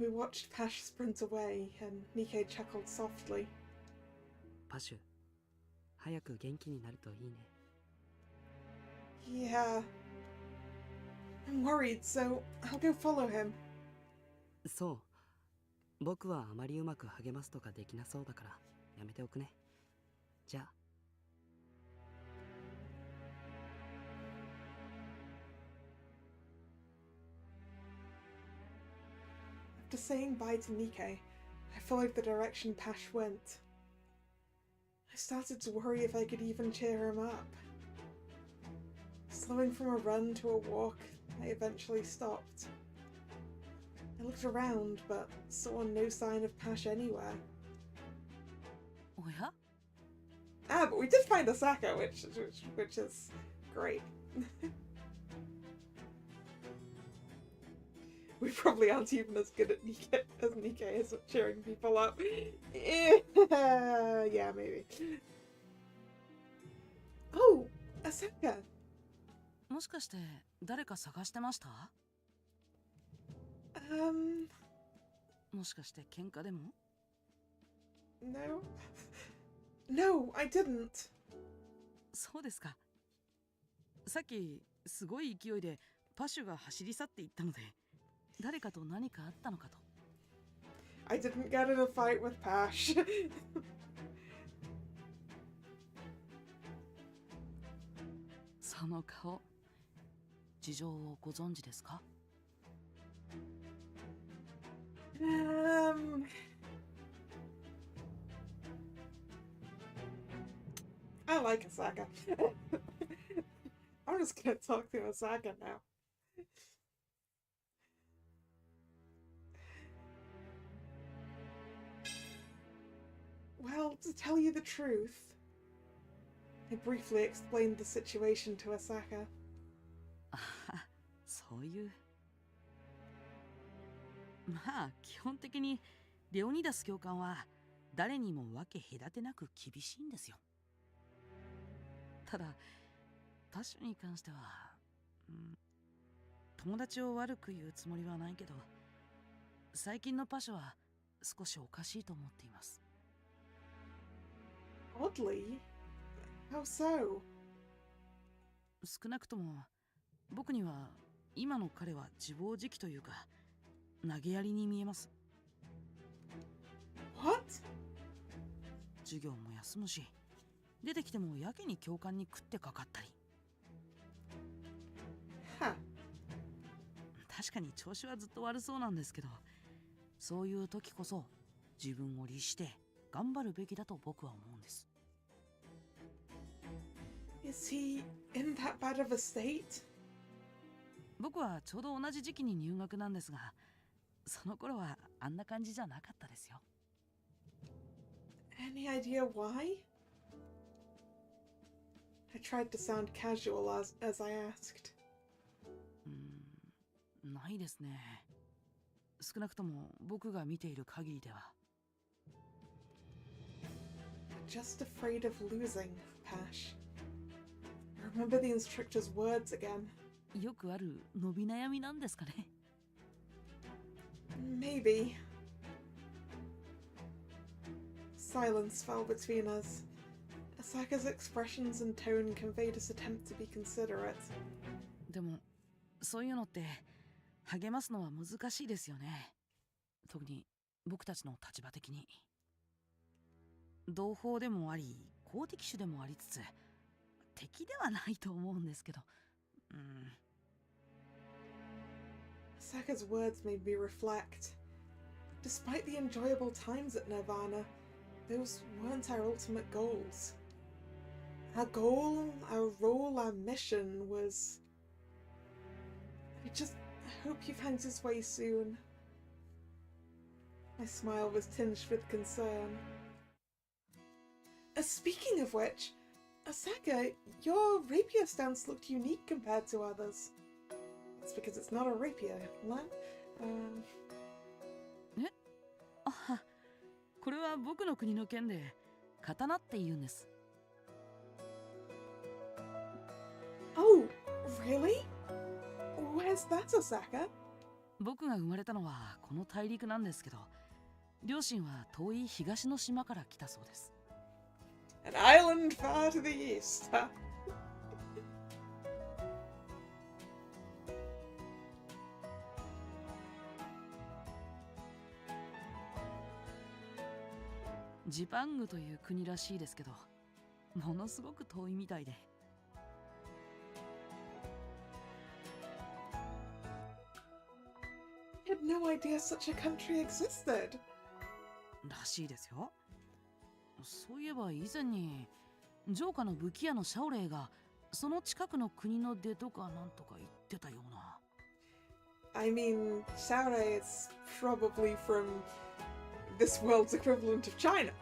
We watched Pash sprint away, and Nikkei chuckled softly. パシュ、早く元気になるといいね。 Yeah. I'm worried, so I'll go follow him. そう。僕はあまりうまく励ますとかできなそうだからやめておくね。じゃあ。After saying bye to Nike, I followed the direction Pash went. I started to worry if I could even cheer him up. Slowing from a run to a walk, I eventually stopped. I looked around, but saw no sign of Pash anywhere. おや Ah, but we did find Osaka, which is great. We probably aren't even as good at Nike is at cheering people up. Yeah, maybe. Oh, Osaka. もしかして誰か探してました？もしかして喧嘩でも？ No. No, I didn't. そうですか。さっきすごい勢いでパシュが走り去っていったので、誰かと何かあったのかと。I didn't get in a fight with Pash. その顔、事情をご存知ですか？ I like Osaka. I'm just gonna talk to Osaka now. Well, to tell you the truth, I briefly explained the situation to Osaka. あは、そういう。まあ基本的にレオニダス教官は誰にも分け隔てなく厳しいんですよ。ただパシュに関しては、友達を悪く言うつもりはないけど、最近のパシュは少しおかしいと思っています。Oddly? How so? 少なくとも僕には今の彼は自暴自棄というか投げやりに見えます。 What? 授業も休むし、出てきてもやけに教官に食ってかかったり。Huh. 確かに調子はずっと悪そうなんですけど、そういう時こそ自分を律して頑張るべきだと僕は思うんです。 Is he in that bad of a state? 僕はちょうど同じ時期に入学なんですが、その頃はあんな感じじゃなかったですよ。 Any idea why? I tried to sound casual as I asked. ないですね。少なくとも僕が見ている限りでは。 Just afraid of losing, Pash. Remember the instructor's words again. よくある伸び悩みなんですかね。 Maybe. Silence fell between us. Osaka's expressions and tone conveyed his attempt to be considerate. でもそういうのって励ますのは難しいですよね。特に僕たちの立場的に。同胞でもあり好敵手でもありつつ敵ではないと思うんですけど。Osaka's words made me reflect. Despite the enjoyable times at Nirvana, those weren't our ultimate goals. Our goal, our role, our mission was... I just hope he finds his way soon. My smile was tinged with concern. Speaking of which, Osaka, your rapier stance looked unique compared to others. It's because it's not a rapier, what? あ、これは僕の国の剣で刀って言うんです。 Oh, really? Where's that, Osaka? 僕が生まれたのはこの大陸なんですけど、両親は遠い東の島から来たそうです。 An island far to the east, huh? ジパングという国らしいですけど、ものすごく遠いみたいで。I had no idea such a country existed. らしいですよ。そういえば以前に城下の武器屋のシャオレイがその近くの国の出とかなんとか言ってたような。I mean, Shaorei is probably from this world's equivalent of China.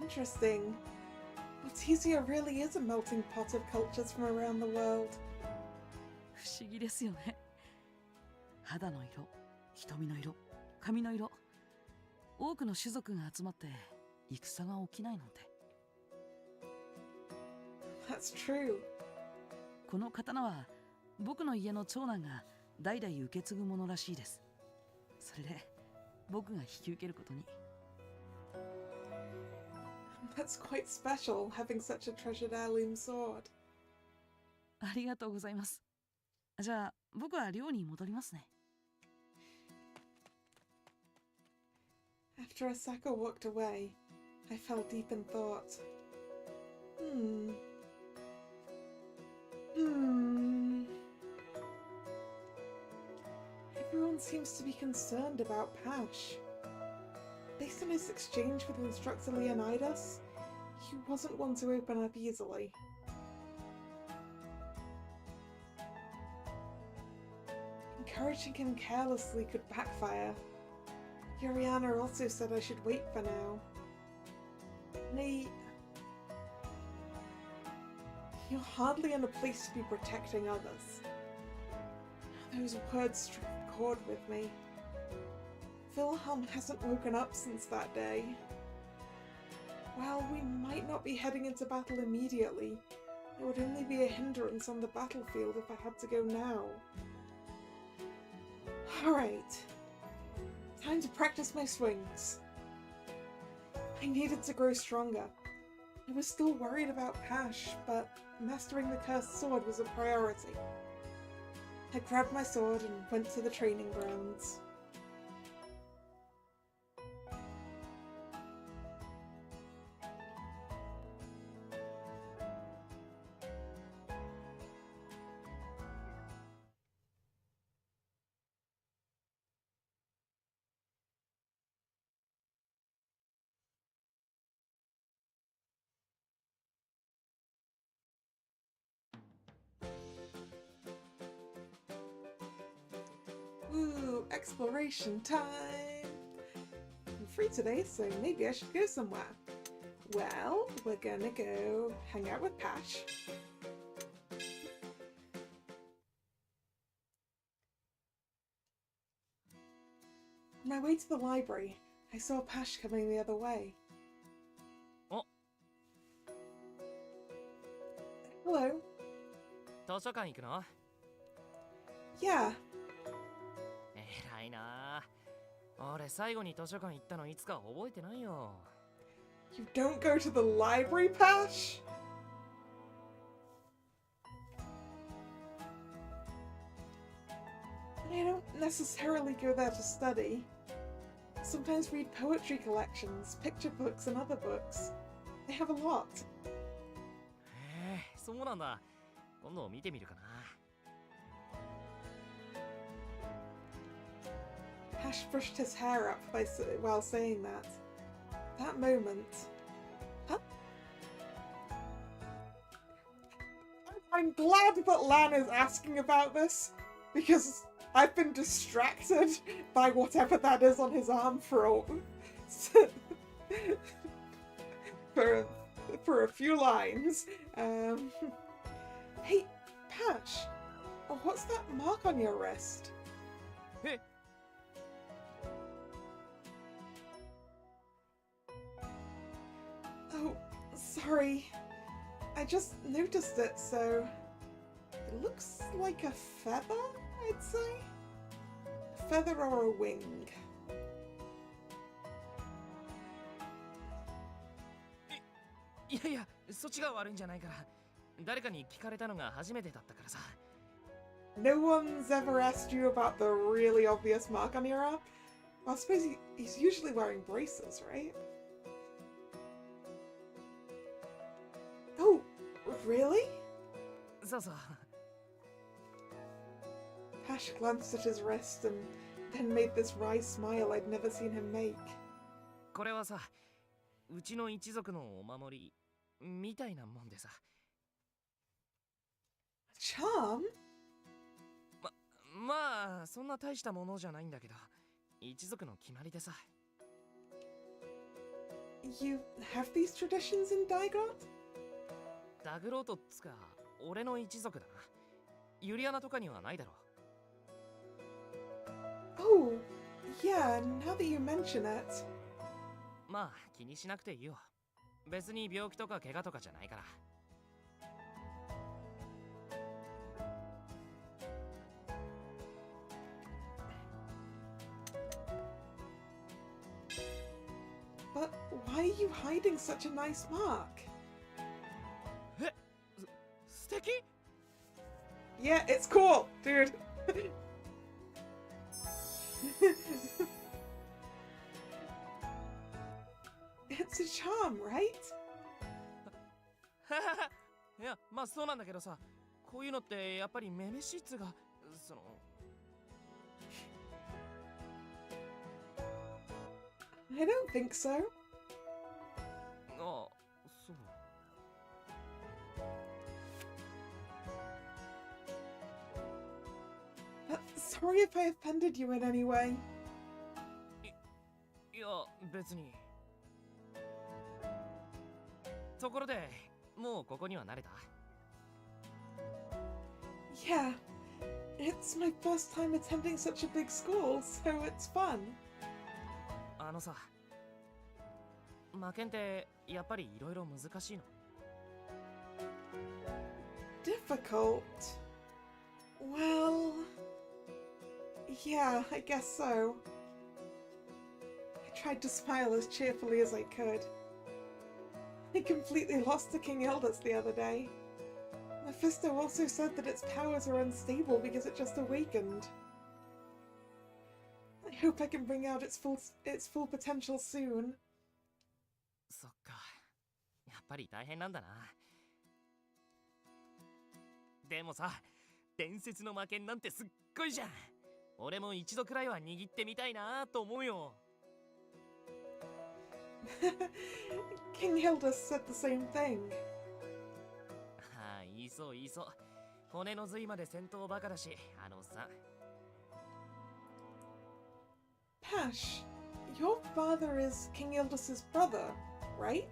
Interesting. Waltz really is a melting pot of cultures from around the world. 不思議ですよね。肌の色、瞳の色、髪の色、多くの種族が集まって戦が起きないなんて。That's true. この刀は僕の家の長男が代々受け継ぐものらしいです。それで僕が引き受けることに。That's quite special, having such a treasured heirloom sword. ありがとうございます。じゃあ僕は寮に戻りますね。After Asako walked away, I fell deep in thought. Everyone seems to be concerned about Pash. Based on his exchange with Instructor Leonidas, he wasn't one to open up easily. Encouraging him carelessly could backfire. Yuriana also said I should wait for now. You're hardly in a place to be protecting others. Those words struck a chord with me. Wilhelm hasn't woken up since that day. While we might not be heading into battle immediately, it would only be a hindrance on the battlefield if I had to go now. Alright. Time to practice my swings. I needed to grow stronger. I was still worried about Pash, but mastering the cursed sword was a priority. I grabbed my sword and went to the training grounds. Ooh, exploration time! I'm free today, so maybe I should go somewhere. Well, we're gonna go hang out with Pash. On my way to the library, I saw Pash coming the other way. Oh. Hello. 図書館行くの? Yeah. 偉いな。俺最後に図書館行ったのいつか覚えてないよ。You don't go to the library, Pash? I don't necessarily go there to study. I sometimes read poetry collections, picture books, and other books. They have a lot. へえ、そうなんだ。今度見てみるかな。Pash brushed his hair up while saying that. That moment. Huh? I'm glad that Lan is asking about this, because I've been distracted by whatever that is on his arm for a few lines. Hey, Pash, what's that mark on your wrist? Hey. Oh, sorry. I just noticed it, so... It looks like a feather, I'd say? A feather or a wing. いやいや、そっちが悪いんじゃないから。誰かに聞かれたのが初めてだったからさ。No one's ever asked you about the really obvious mark on your arm? Well, I suppose he's usually wearing braces, right? Oh, really? そうそう。Pash glanced at his wrist and then made this wry smile I'd never seen him make. これはさ、うちの一族のお守りみたいなもんでさ。Charm? まあ、そんな大したものじゃないんだけど、一族の決まりでさ。You have these traditions in Dagrot? ダグロートっつか、俺の一族だな。ユリアナとかにはないだろ。Oh, yeah, now that you mention it. まあ、気にしなくていいよ。別に病気とか怪我とかじゃないから。But why are you hiding such a nice mark? え、素敵? Yeah, it's cool, dude. It's a charm, right? いや、まあそうなんだけどさ、こういうのってやっぱりめめしいっつうが、その。I don't think so. あ、そう。Sorry if I offended you in any way. いや、別に。ところで、もうここには慣れた？ Yeah, it's my first time attending such a big school, so it's fun. あのさ、魔剣ってやっぱりいろいろ難しいの？ Difficult? Well, yeah, I guess so. I tried to smile as cheerfully as I could. I completely lost to King Eldest the other day. Mephisto also said that its powers are unstable because it just awakened. I hope I can bring out its full potential soon. そっか、やっぱり大変なんだな。でもさ、伝説の魔剣なんてすっごいじゃん。俺も一度くらいは握ってみたいなと思うよ。King Eldest said the same thing. はあ、言いそう言いそう。骨の髄まで戦闘バカだし、あのさ。Pash, your father is King Eldest's brother, right?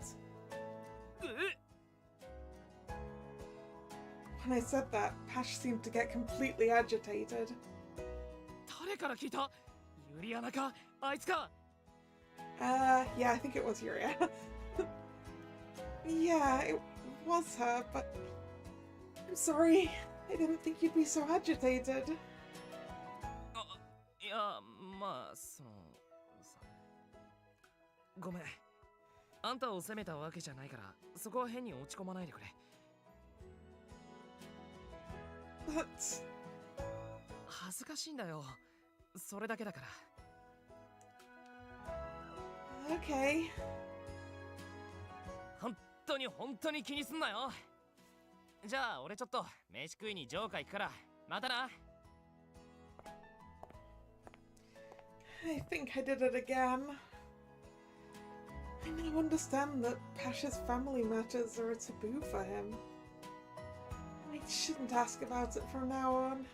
When I said that, Pash seemed to get completely agitated. 誰から聞いた？ユリアナか？あいつか？ Yeah, I think it was Yuria. Yeah, it was her, but I'm sorry. I didn't think you'd be so agitated. いや、まあ、そのさ。ごめん。あんたを責めたわけじゃないから、そこは変に落ち込まないでくれ。But 恥ずかしいんだよ。それだけだから。okay. 本当に気にすんなよ。じゃあ俺ちょっと飯食いに城下行くからまたな。I think I did it again. I now understand that Pash's family matters are a taboo for him. I shouldn't ask about it from now on.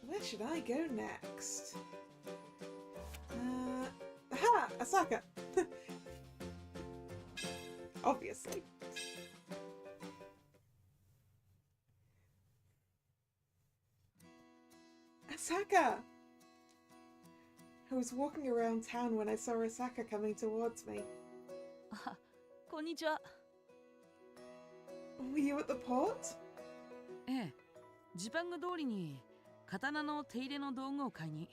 Where should I go next? Aha! Asaka! Obviously. Asaka! I was walking around town when I saw Asaka coming towards me. あ、こんにちは。Were you at the port? ええ、ジパング通りに刀の手入れの道具を買いに。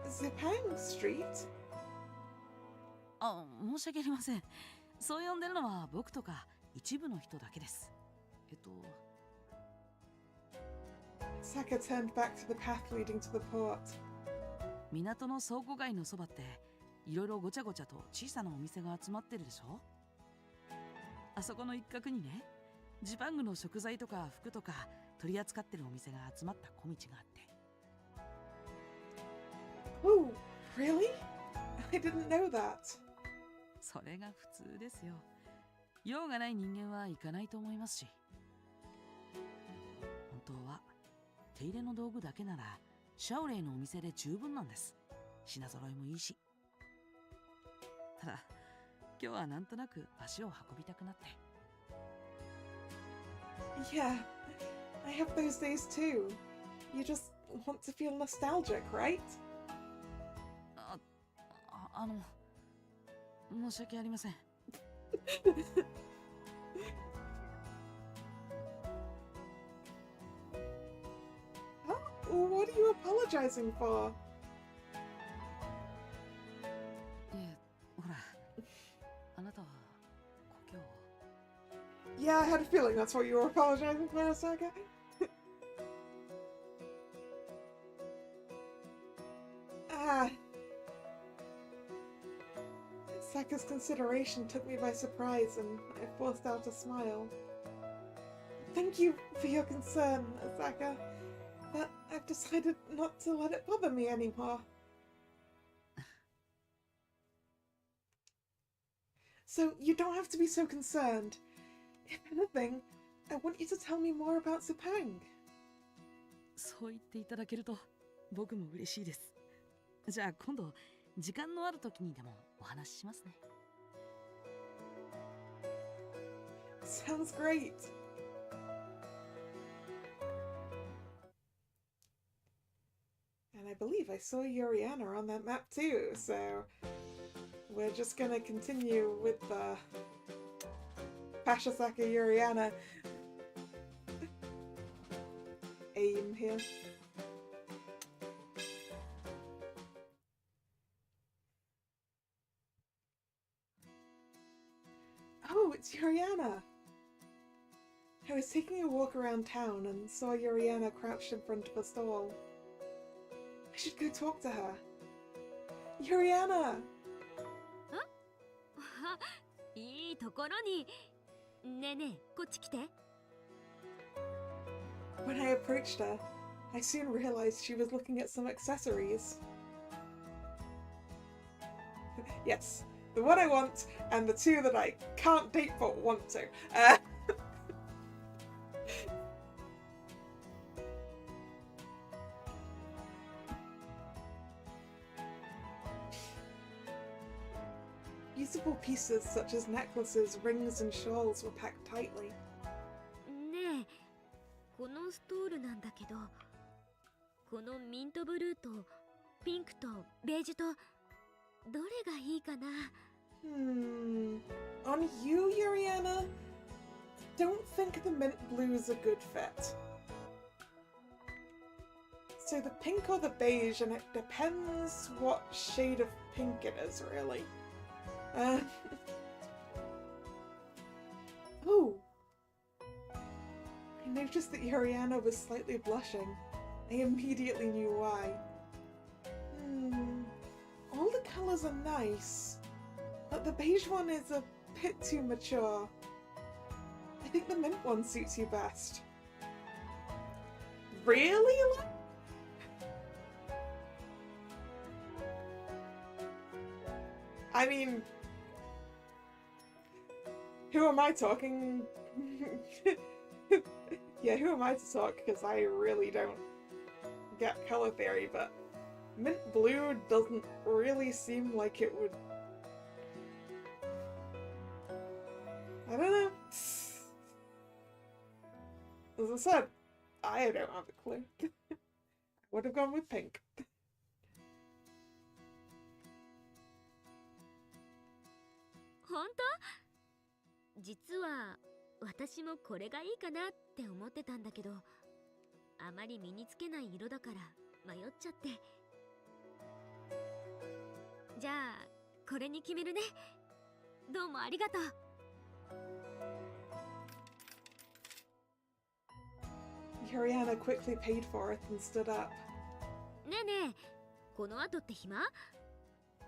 Zipang Street? あ、申し訳ありません。そう呼んでるのは僕とか一部の人だけです。Saka turned back to the path leading to the port. 港の倉庫街のそばっていろいろごちゃごちゃと小さなお店が集まってるでしょ。あそこの一角にね、ジパングの食材とか服とか取り扱ってるお店が集まった小道があって。Oh, really? I didn't know that. それが普通ですよ。用がない人間は行かないと思いますし。本当は手入れの道具だけならシャオレイのお店で十分なんです。品揃えもいいし。ただ今日はなんとなく足を運びたくなって。Yeah, I have those days too. You just want to feel nostalgic, right? 申し訳ありません。What are you apologizing for? ほら、あなたは故郷を。Yeah, I had a feeling that's what you were apologizing for, Saka. Saka's consideration took me by surprise and I forced out a smile. Thank you for your concern, Saka, but I've decided not to let it bother me anymore. So you don't have to be so concerned. If anything, I want you to tell me more about Zipang. そう言っていただけると僕も嬉しいです。じゃあ今度時間のある時にでもお話ししますね。Sounds great. And I believe I saw Yuriana on that map too, so we're just gonna continue with the Pashasaka Yuriana aim here. Oh, it's Yuriana! I was taking a walk around town and saw Yuriana crouched in front of a stall. I should go talk to her. Yuriana! いいところに。ねえねえ、こっち来て。When I approached her, I soon realized she was looking at some accessories. Yes, the one I want and the two that I can't date but want to. Usable pieces such as necklaces, rings, and shawls were packed tightly. ねえ、このストールなんだけど、このミントブルーとピンクとベージュとどれがいいかな。On you, Yuriana? Don't think the mint blue's a good fit. So the pink or the beige, and it depends what shade of pink it is, really. Oh! I noticed that Yuriana was slightly blushing. I immediately knew why. All the colours are nice, but the beige one is a bit too mature. I think the mint one suits you best. Really? I mean, who am I talking? Yeah, who am I to talk? Because I really don't get colour theory, but mint blue doesn't really seem like it would. I don't know. As I said, I don't have a clue. I would have gone with pink. 本当？実は私もこれがいいかなって思ってたんだけど、あまり身につけない色だから迷っちゃって。じゃあこれに決めるね。どうもありがとう。Yuriana quickly paid for it and stood up. ねえねえ、この後って暇？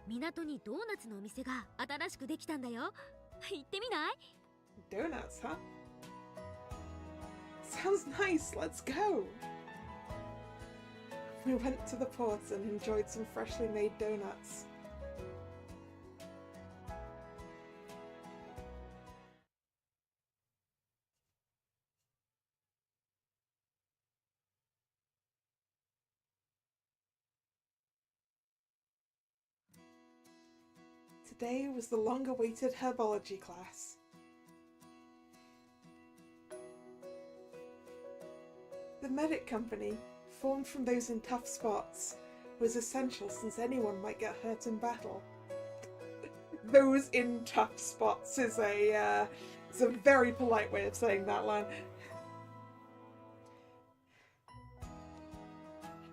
港にドーナツのお店が新しくできたんだよ。行ってみない？ Donuts, huh? Sounds nice, let's go! We went to the port and enjoyed some freshly made donuts. Today was the long-awaited herbology class. The medic company, formed from those in tough spots, was essential since anyone might get hurt in battle. Those in tough spots is a very polite way of saying that line.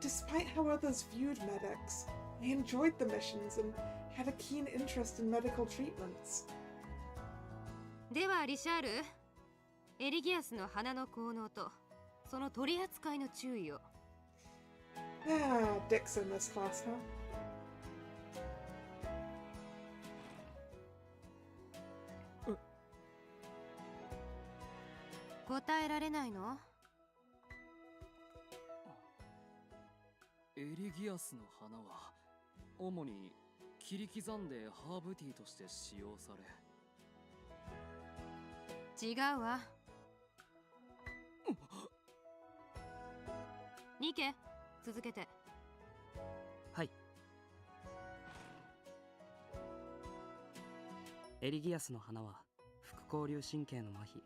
Despite how others viewed medics, I enjoyed the missions and had a keen interest in medical treatments. ではリシャール、エリギアスの花の効能とその取り扱いの注意を。Ah, dicks in this class, huh? 答えられないの？エリギアスの花は主に切り刻んでハーブティーとして使用され。違うわ。ニケ、続けて。はい。エリギアスの花は副交流神経の麻痺、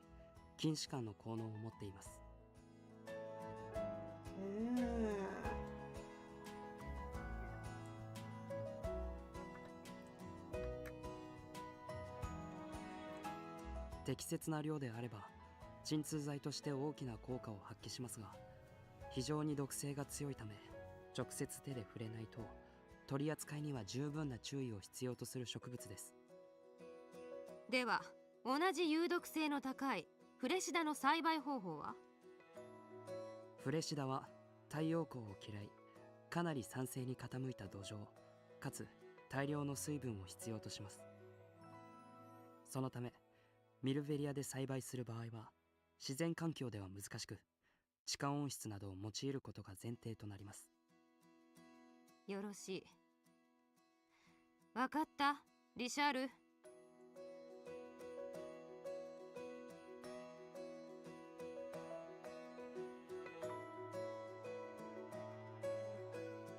筋弛緩の効能を持っています。適切な量であれば鎮痛剤として大きな効果を発揮しますが、非常に毒性が強いため直接手で触れないと取り扱いには十分な注意を必要とする植物です。では同じ有毒性の高いフレシダの栽培方法は？フレシダは太陽光を嫌い、かなり酸性に傾いた土壌かつ大量の水分を必要とします。そのためミルベリアで栽培する場合は自然環境では難しく、地下温室などを用いることが前提となります。よろしい。わかった、リシャール。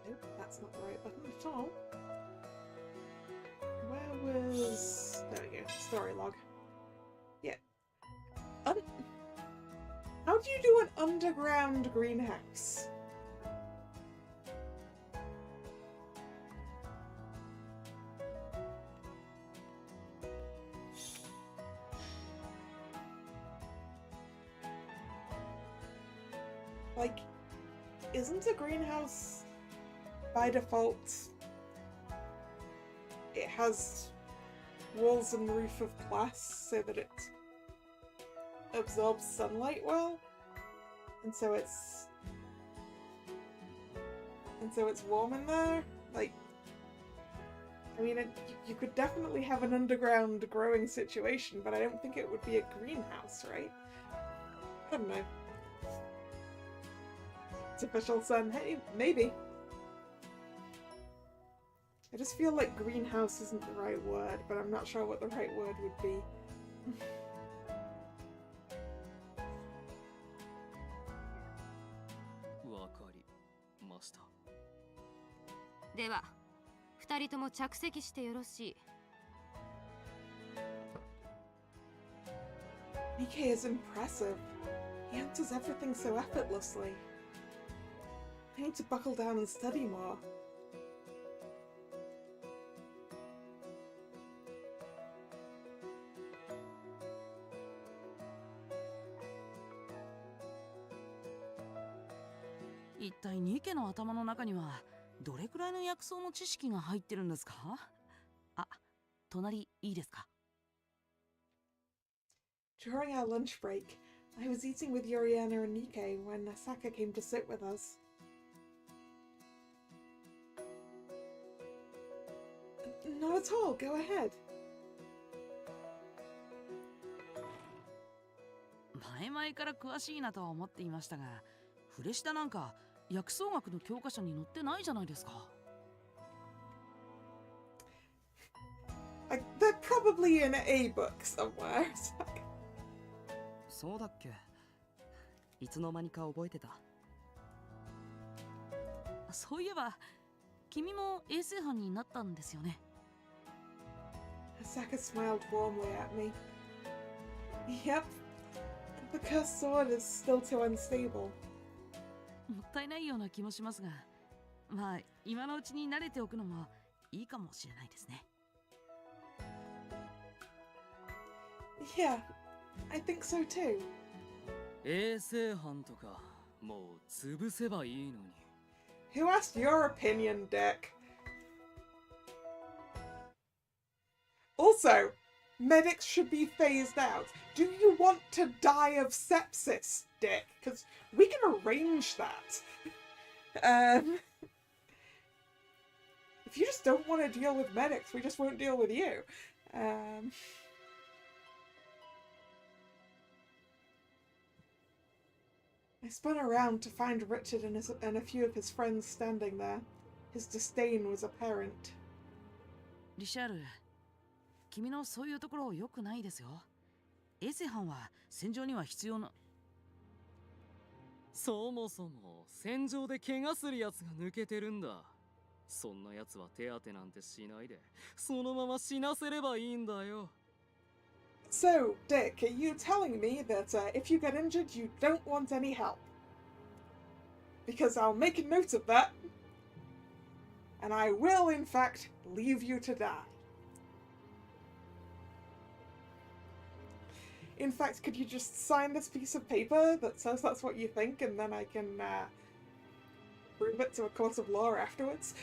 Nope, that's not the right button at all. Where was... There we go, story log. Yeah. How do you do an underground greenhouse? Like, isn't a greenhouse by default, it has walls and roof of glass so that it absorbs sunlight well, and so it's warm in there. Like, I mean, you could definitely have an underground growing situation, but I don't think it would be a greenhouse, right? I don't know. Artificial sun, hey, maybe. I just feel like greenhouse isn't the right word, but I'm not sure what the right word would be. わかりました。では二人とも着席してよろしい。Nikkei is impressive. He answers everything so effortlessly. I need to buckle down and study more. 一体ニケの頭の中にはどれくらいの薬草の知識が入ってるんですか？あ、隣いいですか？ During our lunch break, I was eating with Yuriana and Nike when Asaka came to sit with us. Not at all, go ahead. 前々から詳しいなとは思っていましたが、フレシダなんか薬草学の教科書に載ってないじゃないですか。They're probably in a book somewhere. そうだっけ？いつの間にか覚えてた。そういえば、君も衛生班になったんですよね。Asaka smiled warmly at me. Yep. The cursed sword is still too unstable. もったいないような気もしますが、まあ今のうちに慣れておくのもいいかもしれないですね。Yeah, I think so too. 衛生班とかもう潰せばいいのに。 Who asked your opinion, Dick? Also, medics should be phased out. Do you want to die of sepsis, Dick? Because we can arrange that. If you just don't want to deal with medics, we just won't deal with you. I spun around to find Richard and a few of his friends standing there. His disdain was apparent. リシャール、君のそういうところ良くないですよ。衛生班は戦場には必要な。そもそも戦場で怪我するやつが抜けてるんだ。そんなやつは手当てなんてしないで、そのまま死なせればいいんだよ。So, Dick, are you telling me that if you get injured, you don't want any help? Because I'll make a note of that. And I will, in fact, leave you to die. In fact, could you just sign this piece of paper that says that's what you think, and then I can prove it to a court of law afterwards?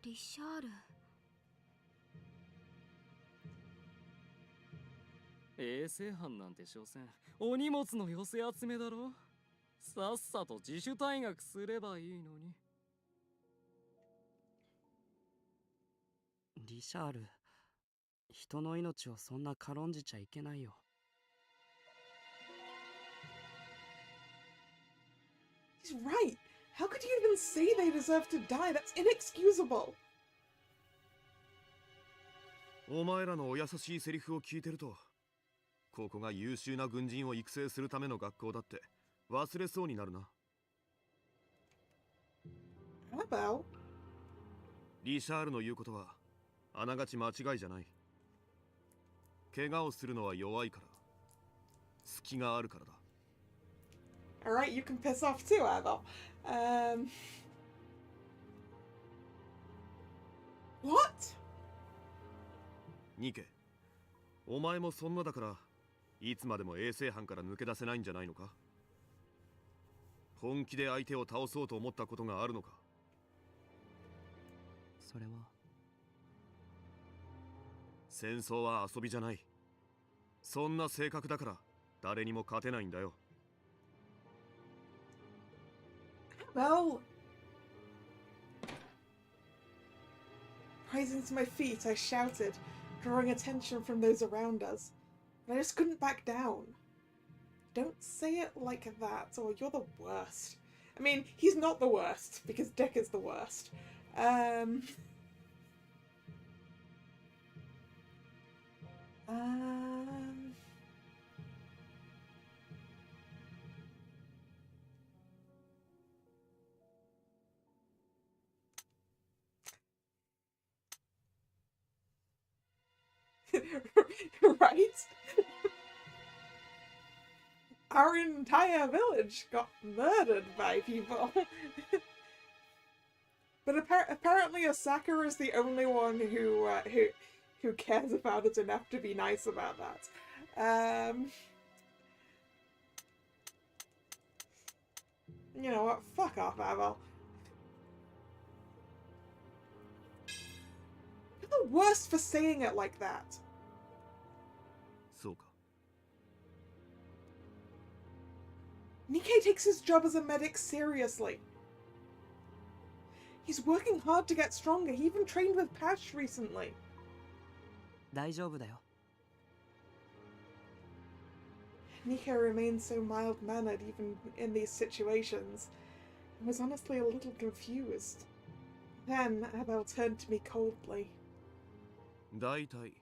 Richard. 衛生班なんて所詮お荷物の寄せ集めだろ。さっさと自主退学すればいいのに。リシャール、人の命をそんな軽んじちゃいけないよ。He's right. How could you even say they deserve to die? That's inexcusable. お前らのお優しいセリフを聞いてると、ここが優秀な軍人を育成するための学校だって忘れそうになるな。About? リシャールの言うことはあながち間違いじゃない。怪我をするのは弱いから、隙があるからだ。Alright, you can piss off too, Adol. What? ニケ、お前もそんなだからいつまでも衛生班から抜け出せないんじゃないのか？本気で相手を倒そうと思ったことがあるのか？それは戦争は遊びじゃない。そんな性格だから誰にも勝てないんだよ。Well, rising to my feet, I shouted, drawing attention from those around us. But I just couldn't back down. Don't say it like that, or you're the worst. I mean, he's not the worst, because Dick is the worst. Right? Our entire village got murdered by people. But apparently Osaka is the only one who cares about it enough to be nice about that. You know what? Fuck off, Abel. You're the worst for saying it like that. そうか。 Nikkei takes his job as a medic seriously. He's working hard to get stronger. He even trained with Pash recently. 大丈夫だよ。 Nikkei remains so mild-mannered even in these situations. I was honestly a little confused. Then Abel turned to me coldly. だいたい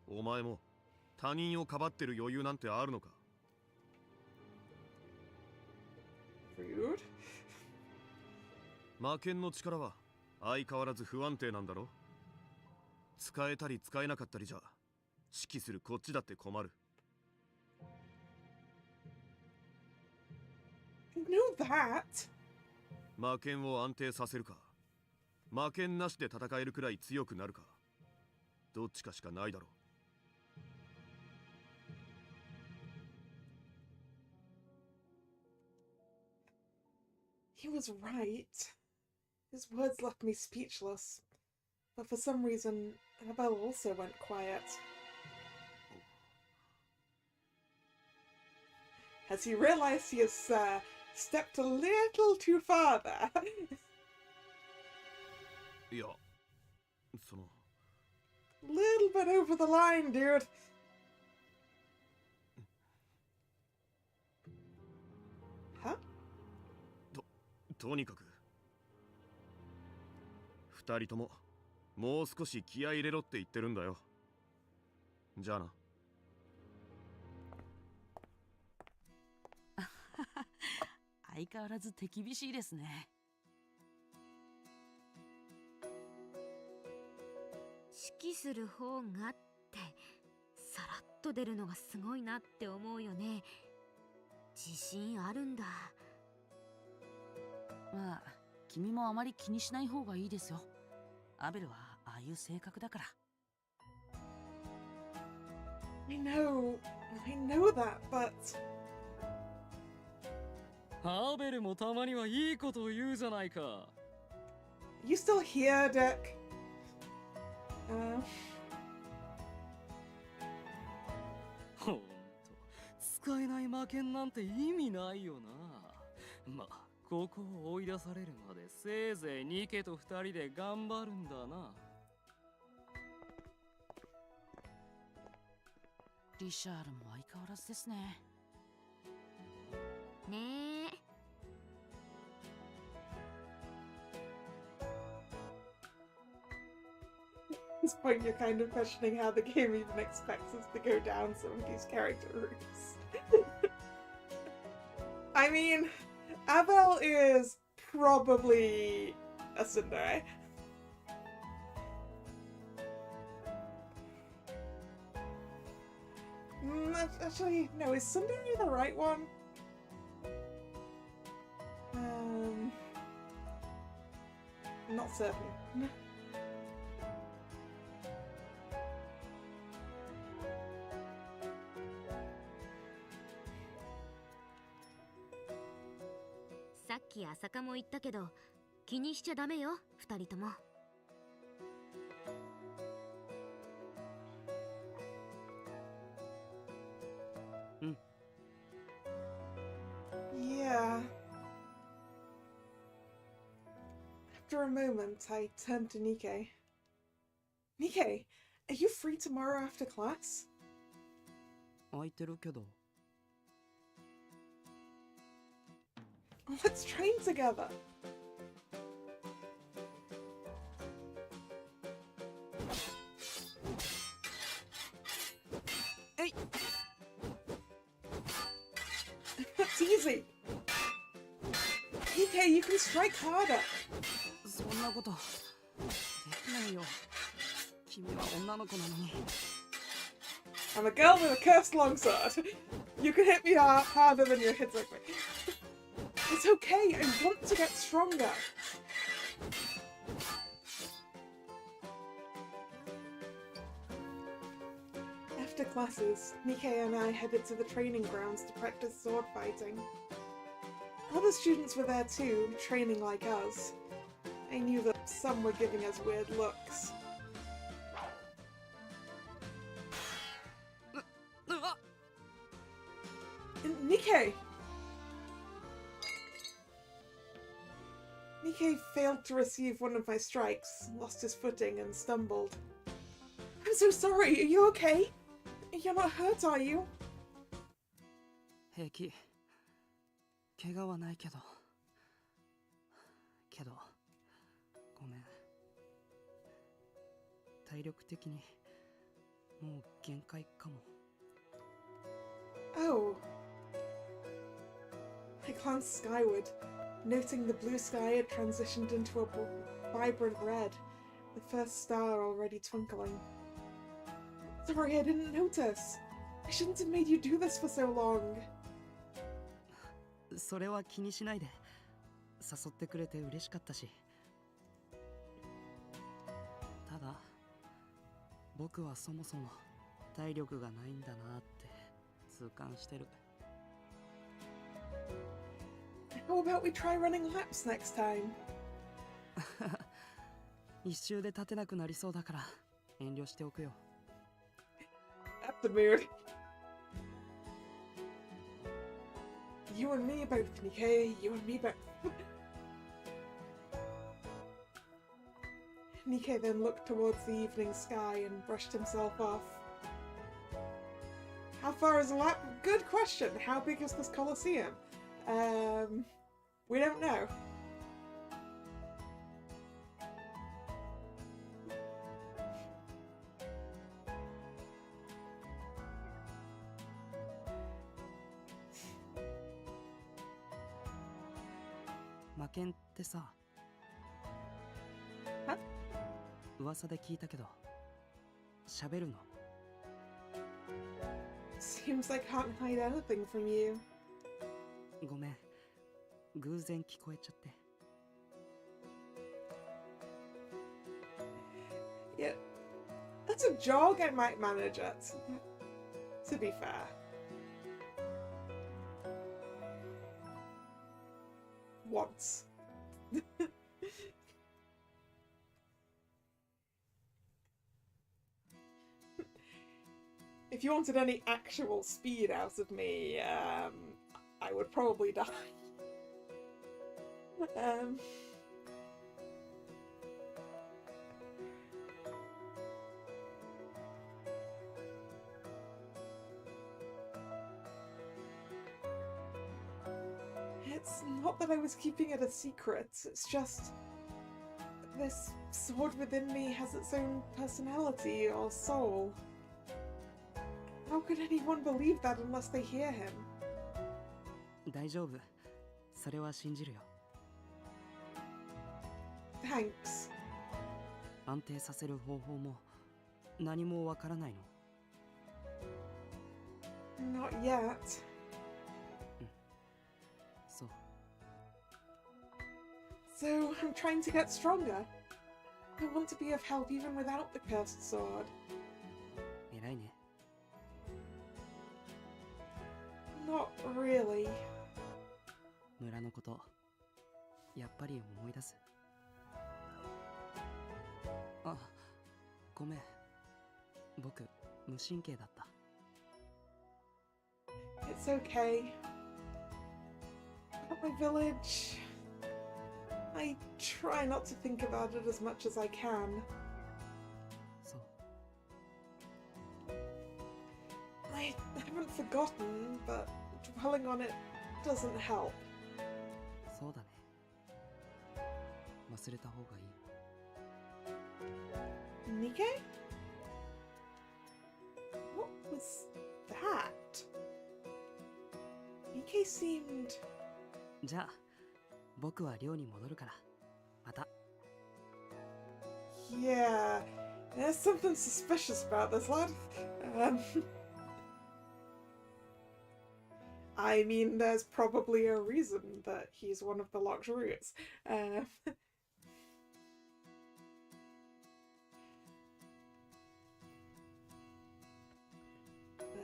お前も他人をかばってる余裕なんてあるのか。 Rude? 魔剣の力は相変わらず不安定なんだろ。使えたり使えなかったりじゃ指揮するこっちだって困る。 I know that. 魔剣を安定させるか、魔剣なしで戦えるくらい強くなるか、どっちかしかないだろう。 He was right. His words left me speechless. But for some reason, Abel also went quiet. Has he realized he has stepped a little too far there? いや、その Little bit over the line, dude. とにかく二人とももう少し気合い入れろって言ってるんだよ。じゃあな。相変わらず手厳しいですね。指揮する方がってさらっと出るのがすごいなって思うよね。自信あるんだ。まあ君もあまり気にしない方がいいですよ。アベルはああいう性格だから。I know that, but ハーベルもたまにはいいことを言うじゃないか。 you still here, Dick? ほんと使えない魔剣なんて意味ないよな。まあここを追い出されるまでせいぜいニケと二人で頑張るんだな。リシャールも相変わらずですね。ねえ。At this point, you're kind of questioning how the game even expects us to go down some of these character routes. I mean, Abel is probably a tsundere. Actually, no, is tsundere the right one? Not certain.さっき朝香も言ったけど気にしちゃダメよ二人とも。うん。Yeah. After a moment, I turned to Nikkei. Nikkei, are you free tomorrow after class? 空いてるけど。 Let's train together. Hey. That's easy. Nikkei, you can strike harder. そんなことできないよ。君は女の子なのに。 I'm a girl with a cursed longsword. You can hit me harder than you're hitting me. It's okay, I want to get stronger. After classes, Nikkei and I headed to the training grounds to practice sword fighting. Other students were there too, training like us. I knew that some were giving us weird looks. Nikkei! Nikkei failed to receive one of my strikes, lost his footing and stumbled. I'm so sorry, are you okay? You're not hurt, are you? 平気。怪我はないけど。ごめん。体力的にもう限界かも。Oh. I glanced skyward, noting the blue sky had transitioned into a vibrant red, the first star already twinkling. Sorry, I didn't notice. I shouldn't have made you do this for so long. それは気にしないで。誘ってくれて嬉しかったし。ただ、僕はそもそも体力がないんだなって痛感してる。How about we try running laps next time? 一周で立てなくなりそうだから遠慮しておくよ。At the mood. You and me both, Nikkei. You and me both. Nikkei then looked towards the evening sky and brushed himself off. How far is a lap? Good question. How big is this Colosseum? We don't know. Maken ってさ。は？噂で聞いたけど、喋るの？ Seems I can't hide anything from you. ごめん。偶然聞こえちゃって。Yeah, that's a jog I might manage it, to be fair. Once. If you wanted any actual speed out of me, I would probably die. It's not that I was keeping it a secret, it's just this sword within me has its own personality or soul. How could anyone believe that unless they hear him? 大丈夫。それは信じるよ。Thanks. 安定させる方法も何もわからないの？ Not yet. そう。So, I'm trying to get stronger. I want to be of help even without the cursed sword. 偉いね。Not really. 村のこと、やっぱり思い出す。あ、ごめん。僕、無神経だった。It's okay. At my village, I try not to think about it as much as I can. そう。I haven't forgotten, but dwelling on it doesn't help. そうだね。忘れた方がいい。Nikkei? What was that? Nikkei seemed... じゃあ、僕は寮に戻るから。また。Yeah, there's something suspicious about this lad. I mean, there's probably a reason that he's one of the locked routes.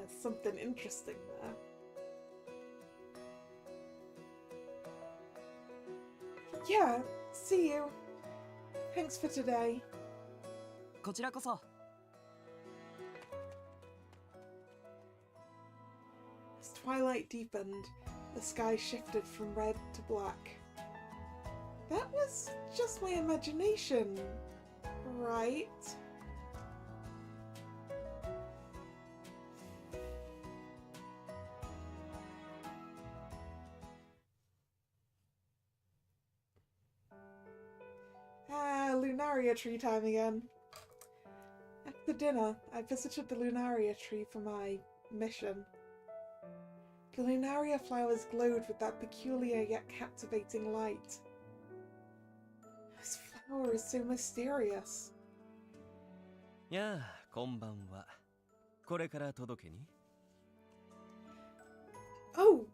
There's something interesting there. Yeah, see you. Thanks for today. こちらこそ。 As twilight deepened, the sky shifted from red to black. That was just my imagination, right? Lunaria tree time again. After dinner, I visited the Lunaria tree for my mission. The Lunaria flowers glowed with that peculiar yet captivating light. This flower is so mysterious. やあ、こんばんは。これから届けに Oh,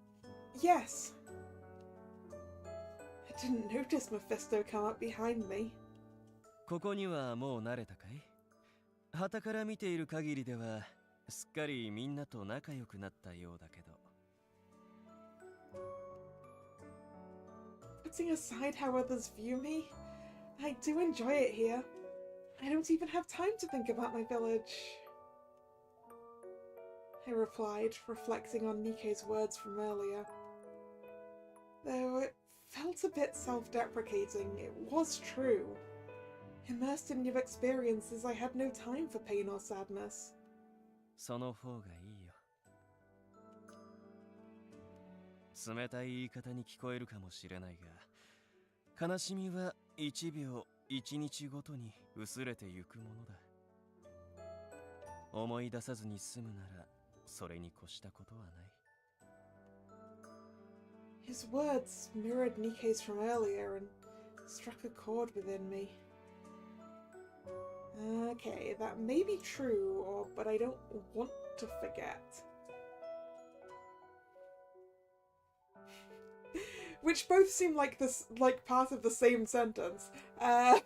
yes. I didn't notice Mephisto come up behind me. ここにはもう慣れたかい？傍から見ている限りではすっかりみんなと仲良くなったようだけど。Putting aside how others view me, I do enjoy it here. I don't even have time to think about my village. I replied, reflecting on Nike's words from earlier. Though it felt a bit self-deprecating, it was true. Immersed in new experiences, I had no time for pain or sadness. その方がいいよ。冷たい言い方に聞こえるかもしれないが、悲しみは1秒1日ごとに薄れてゆくものだ。思い出さずに済むなら、それに越したことはない。His words mirrored Nike's from earlier and struck a chord within me. Okay, that may be true, but I don't want to forget. Which both seem like this, like part of the same sentence. I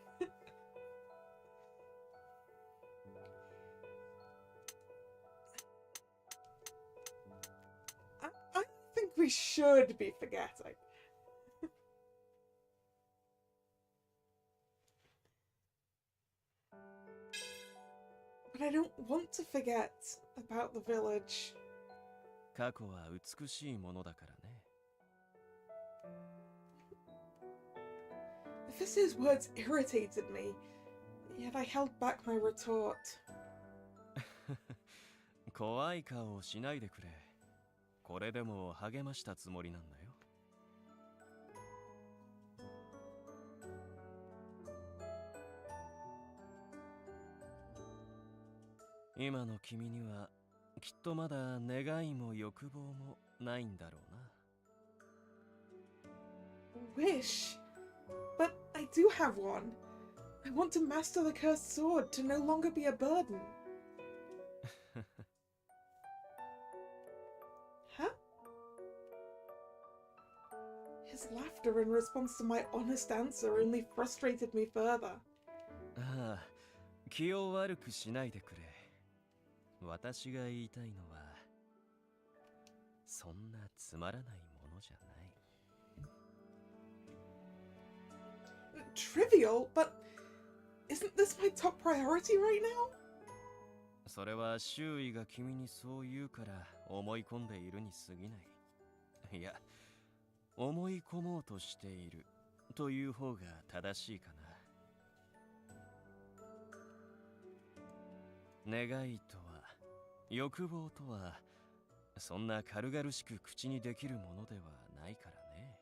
think we should be forgetting. But I don't want to forget about the village. 過去は美しいものだからね。Mephisto's words irritated me, yet I held back my retort. 怖い顔をしないでくれ。これでも励ましたつもりなんだよ。今の君にはきっとまだ願いも欲望もないんだろうな。Wish? But I do have one. I want to master the cursed sword to no longer be a burden. Huh? His laughter in response to my honest answer only frustrated me further. ああ、気を悪くしないでくれ。私が言いたいのは、そんなつまらないものじゃない。Trivial, but isn't this my top priority right now? それは周囲が君にそう言うから思い込んでいるに過ぎない。いや、思い込もうとしているという方が正しいかな。願いとは、欲望とは、そんな軽々しく口にできるものではないからね。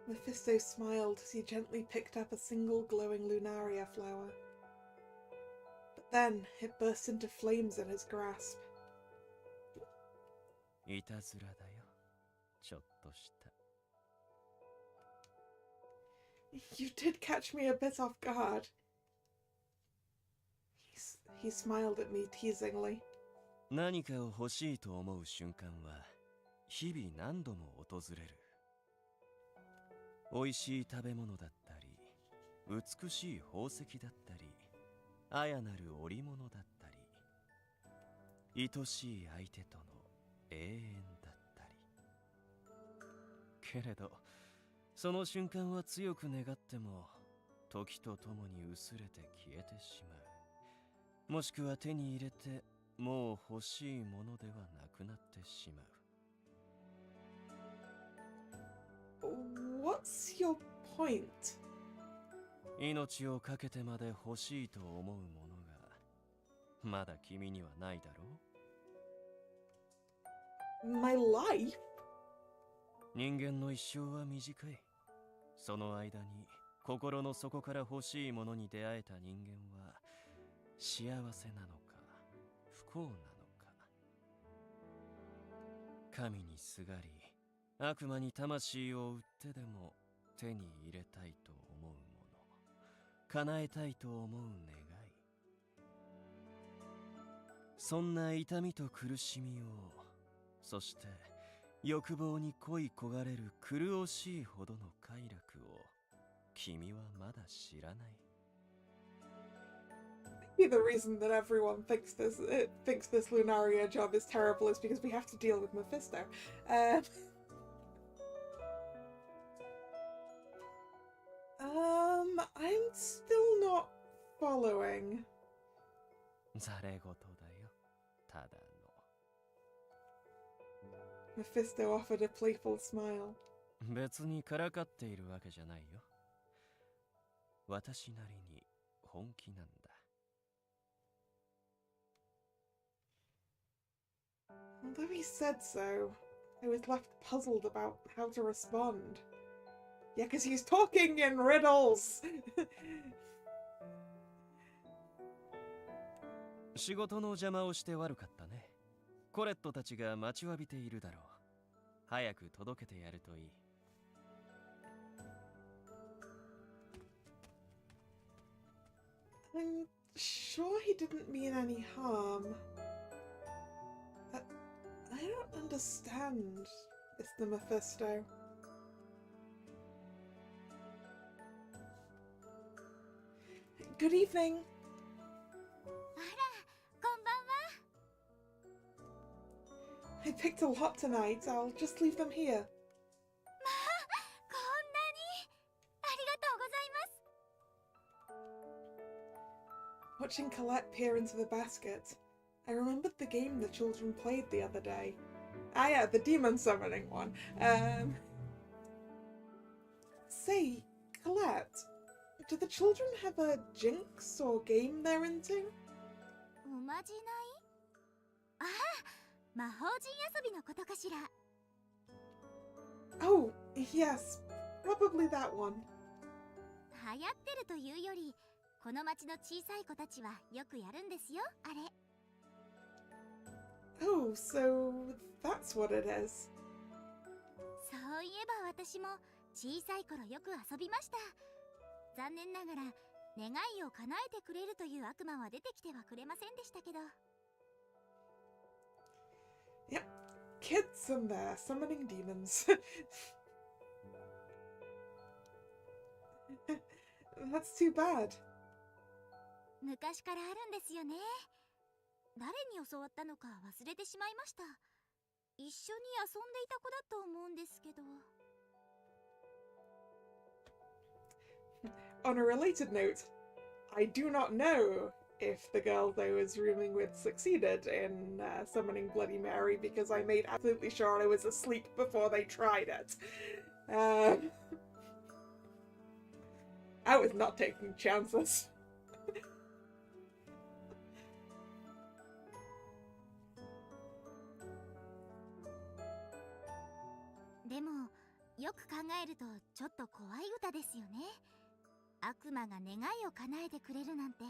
Mephisto smiled as he gently picked up a single glowing lunaria flower. But then it burst into flames in his grasp. いたずらだよ。ちょっとした。You did catch me a bit off guard. He smiled at me teasingly. 何かを欲しいと思う瞬間は日々何度も訪れる。美味しい食べ物だったり、美しい宝石だったり、綾なる織物だったり、愛しい相手との永遠だったり。けれどその瞬間は強く願っても時とともに薄れて消えてしまう。もしくは手に入れてもう欲しいものではなくなってしまう。 What's your point? 命を懸けてまで欲しいと思うものがまだ君にはないだろう。 My life? 人間の一生は短い。その間に心の底から欲しいものに出会えた人間は幸せなのか不幸なのか。神にすがり悪魔に魂を売ってでも手に入れたいと思うもの、叶えたいと思う願い。そんな痛みと苦しみを、そして欲望に恋焦がれる苦しいほどの快楽を君はまだ知らない。Maybe the reason that everyone thinks this Lunaria job is terrible is because we have to deal with Mephisto. I'm still not following. ざれ言だよ、ただの。 Mephisto offered a playful smile. 別にからかっているわけじゃないよ。私なりに本気なんだ。Although he said so, I was left puzzled about how to respond. Yeah, because he's talking in riddles! 仕事の邪魔をして悪かったね。コレットたちが待ちわびているだろう。早く届けてやるといい。I'm sure he didn't mean any harm. I don't understand, Mr. Mephisto. Good evening. あら、こんばんは。 I picked a lot tonight. I'll just leave them here. まあ、こんなに。ありがとうございます。 Watching Colette peer into the basket, I remembered the game the children played the other day. Ah yeah, the demon summoning one. Say, Colette, do the children have a jinx or game they're into? おまじない？ああ、魔法陣遊びのことかしら。 Oh, yes, probably that one. 流行ってるというより、この町の小さい子たちはよくやるんですよ、あれ。 Oh, so that's what it is. そういえば私も小さい頃よく遊びました。残念ながら願いを叶えてくれるという悪魔は出てきてはくれませんでしたけど。 Yep, kids and their summoning demons. That's too bad. 昔からあるんですよね。誰に教わったのか忘れてしまいました。一緒に遊んでいた子だと思うんですけど。 On a related note, I do not know if the girl I was rooming with succeeded in summoning Bloody Mary because I made absolutely sure I was asleep before they tried it. I was not taking chances. でもよく考えるとちょっと怖い歌ですよね。悪魔が願いを叶えてくれるなんて。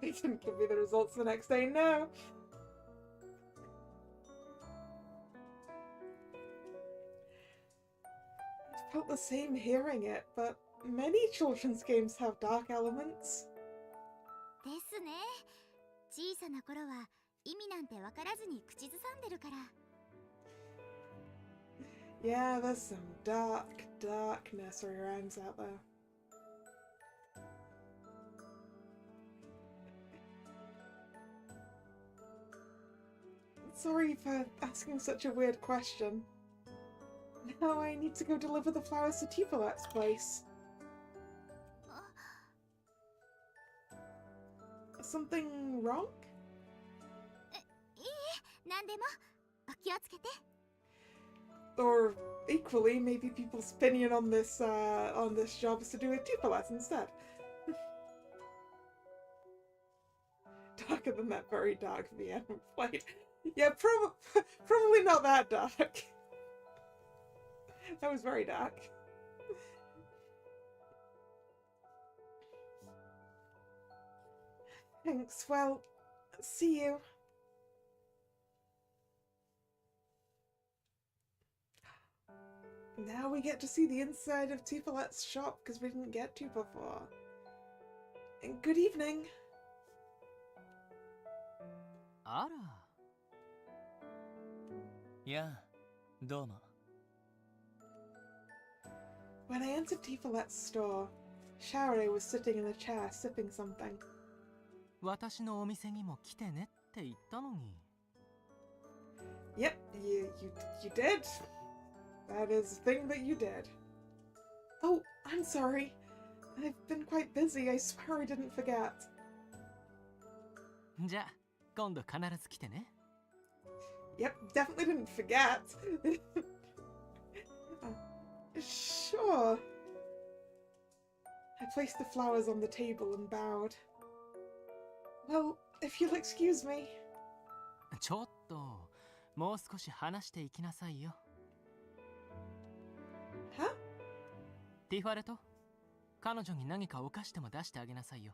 They didn't give me the results the next day, no. I felt the same hearing it, but many children's games have dark elements. ですね。小さな頃は意味なんてわからずに口ずさんでるから。 Yeah, there's some dark nursery rhymes out there. Sorry for asking such a weird question. Now I need to go deliver the flowers to Tifalet's place. Something wrong? いいえ、なんでも。お気をつけて。 Or equally, maybe people's opinion on this job is to do with Tifalet instead. Darker than that very dark VM played. Yeah, probably not that dark. That was very dark. Thanks, well, see you. Now we get to see the inside of Tifalet's shop because we didn't get to before. And good evening. あら。いや、どうも。When I entered Tifalet's store, Shaore was sitting in a chair sipping something. 私のお店にも来てねって言ったのに。Yep, you did. That is the thing that you did. Oh, I'm sorry. I've been quite busy. I swear I didn't forget. じゃあ、今度必ず来てね。Yep, definitely didn't forget. Sure. I placed the flowers on the table and bowed. Well, if you'll excuse me. ちょっと、もう少し話していきなさいよ。Huh? ティファレト、彼女に何かお菓子でも出してあげなさいよ。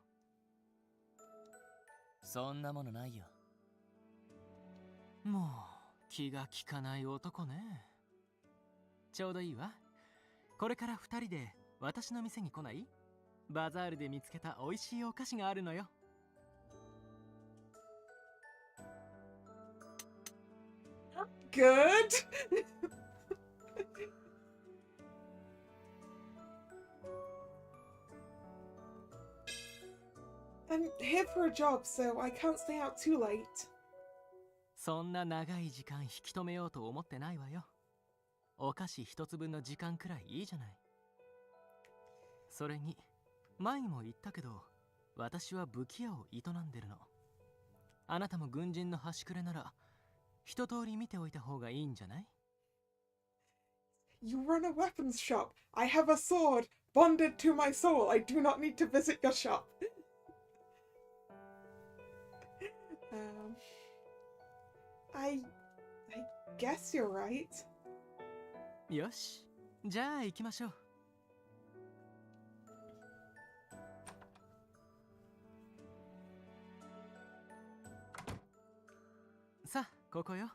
そんなものないよ。もう気が利かない男ね。ちょうどいいわ。これから2人で私の店に来ない？バザールで見つけた美味しいお菓子があるのよ。Good. I'm here for a job, so I can't stay out too late. そんな長い時間引き止めようと思ってないわよ。お菓子一つ分の時間くらいいいじゃない。それに、前にも言ったけど、私は武器屋を営んでるの。あなたも軍人の端くれなら、一通り見ておいた方がいいんじゃない？ You run a weapons shop. I have a sword bonded to my soul. I do not need to visit your shop. I guess you're right. よし、じゃあ行きましょう。さあ、ここよ。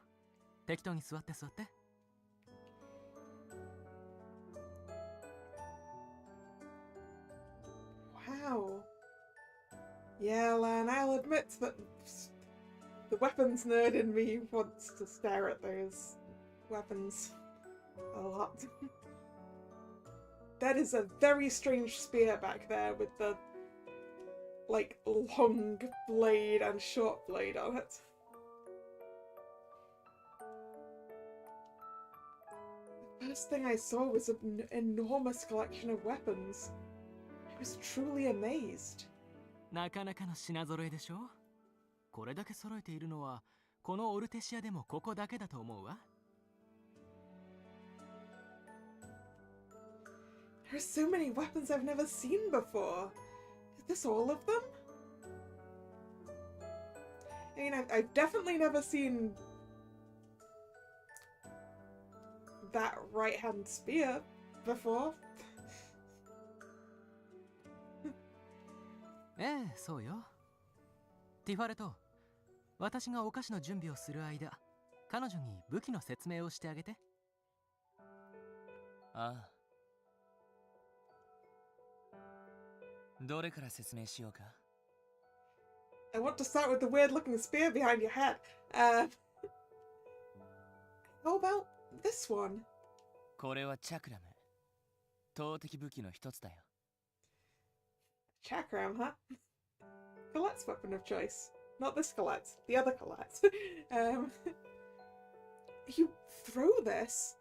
適当に座って座って。Wow. Yeah, Lan, I'll admit that the weapons nerd in me wants to stare at those weapons a lot. That is a very strange spear back there with the, like, long blade and short blade on it. The first thing I saw was an enormous collection of weapons. I was truly amazed. なかなかの品揃えでしょ？これだけ揃えているのは、このオルテシアでもここだけだと思うわ。There are so many weapons I've never seen before. Is this all of them? I mean, I've definitely never seen that right-hand spear before. ええ、そうよ。ティファレト、私がお菓子の準備をする間、彼女に武器の説明をしてあげて。ああ。どれから説明しようか？ I want to start with the weird-looking spear behind your head. How about this one? これはチャクラム。投擲武器の一つだよ。Chakram, huh? Colette's weapon of choice. Not this Colette, the other Colette. You throw this?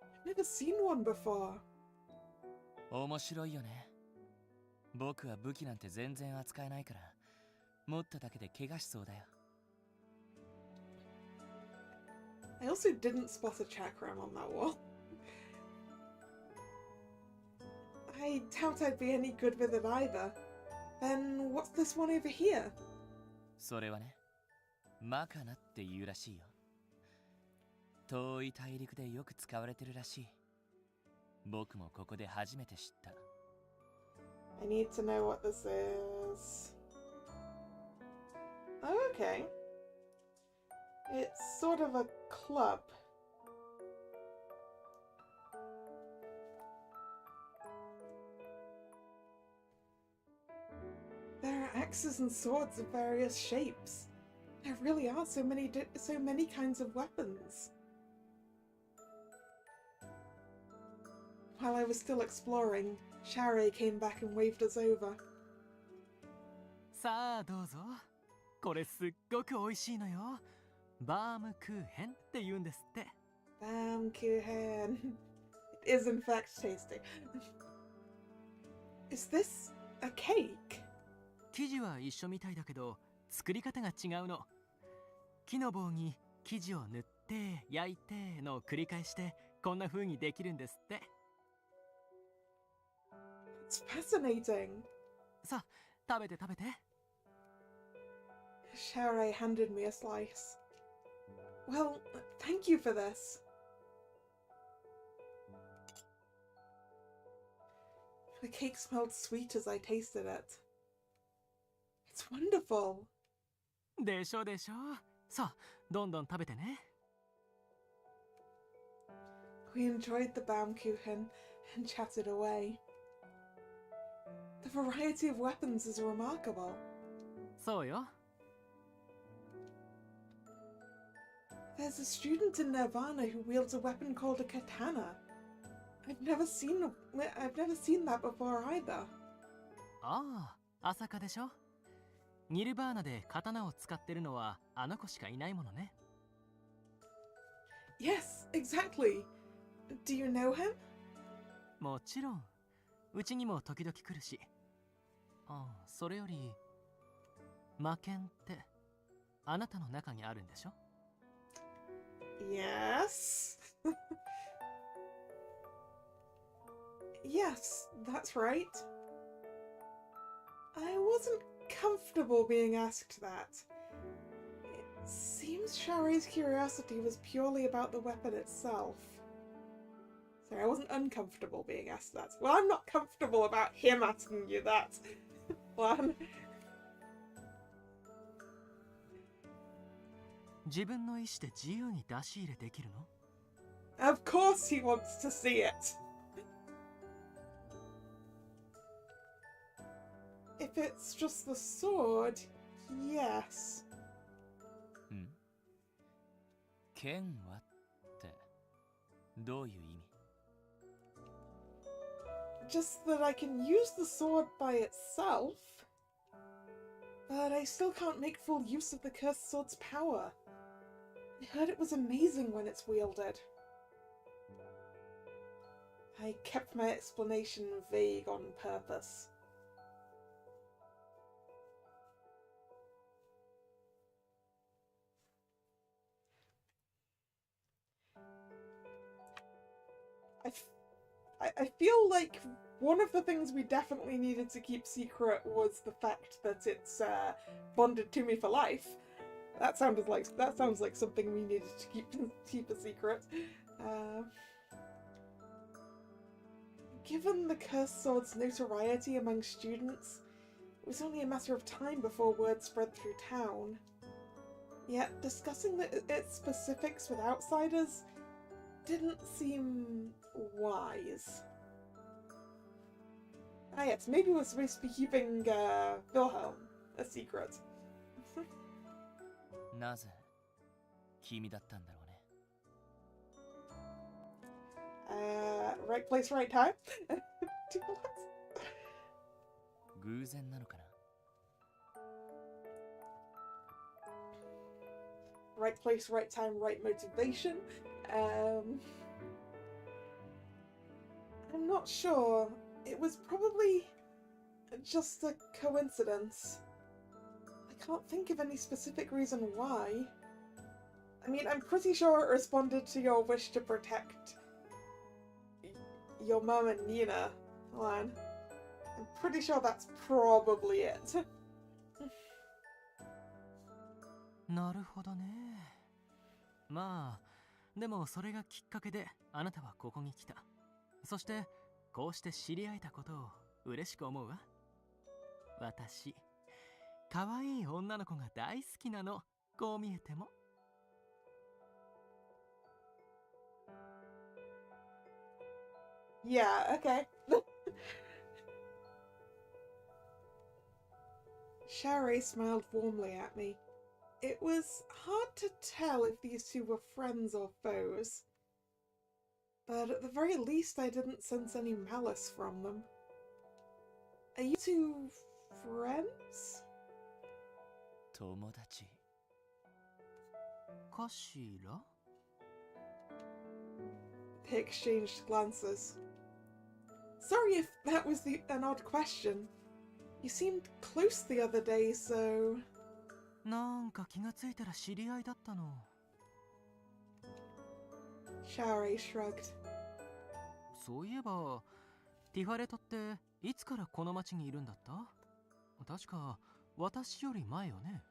I've never seen one before. 面白いよね。僕は武器なんて全然扱えないから、持っただけで怪我しそうだよ。I also didn't spot a chakram on that wall. I doubt I'd be any good with it either. Then what's this one over here? それはね、マカナっていうらしいよ。遠い大陸でよく使われてるらしい。僕もここで初めて知った。I need to know what this is. Oh, okay. It's sort of a club. There are axes and swords of various shapes. There really are so many kinds of weapons. While I was still exploring, Share came back and waved us over. さあどうぞ。これすっごく美味しいのよ。バームクーヘンって言うんですって。Baumkuchen. It is in fact tasty. Is this a cake? 生地は一緒みたいだけど、作り方が違うの。木の棒に生地を塗って焼いての繰り返してこんな風にできるんですって。It's fascinating. さあ、食べて食べて。Share handed me a slice. Well, thank you for this. The cake smelled sweet as I tasted it. It's wonderful. でしょでしょ。さあ、どんどん食べてね。We enjoyed the Baumkuchen and chatted away. The variety of weapons is remarkable. そうよ。There's a student in Nirvana who wields a weapon called a katana. I've never seen that before either. ああ、朝霞でしょ。ニルバーナで刀を使ってるのはあの子しかいないものね。Yes, exactly. Do you know him? もちろん。うちにも時々来るし。ああ、それより魔剣ってあなたの中にあるんでしょ？ Yes. Yes, that's right. I wasn't comfortable being asked that. It seems Share's curiosity was purely about the weapon itself. Sorry, I wasn't uncomfortable being asked that. Well, I'm not comfortable about him asking you that. One. 自分の意思で自由に出し入れできるの？ Of course he wants to see it. If it's just the sword, yes. ん？剣はってどういう意味？ Just that I can use the sword by itself, but I still can't make full use of the cursed sword's power. I heard it was amazing when it's wielded. I kept my explanation vague on purpose. I feel like one of the things we definitely needed to keep secret was the fact that it's bonded to me for life. That sounds like something we needed to keep a secret. Given the cursed sword's notoriety among students, it was only a matter of time before word spread through town. Yet discussing its specifics with outsiders didn't seem wise. Ah yes, maybe we're supposed to be keeping Wilhelm a secret. なぜ君だったんだろうね。Right place, right time? Do what? 偶然なのかな。right place, right time, right motivation. I'm not sure. It was probably just a coincidence. I can't think of any specific reason why. I mean, I'm pretty sure it responded to your wish to protect your mum and Nina. Hold on. I'm pretty sure that's probably it. なるほどね。まあ、でもそれがきっかけであなたはここに来た。そしてこうして知り合えたことを嬉しく思うわ。私、可愛い女の子が大好きなの。こう見えても。Yeah, okay. Shari smiled warmly at me. It was hard to tell if these two were friends or foes, but at the very least I didn't sense any malice from them. Are you two friends? 友達。かしら？ They exchanged glances. Sorry if that was an odd question. You seemed close the other day, so... なんか気がついたら知り合いだったの。Shari shrugged. そういえば、ティファレトっていつからこの町にいるんだった？確か私より前よね。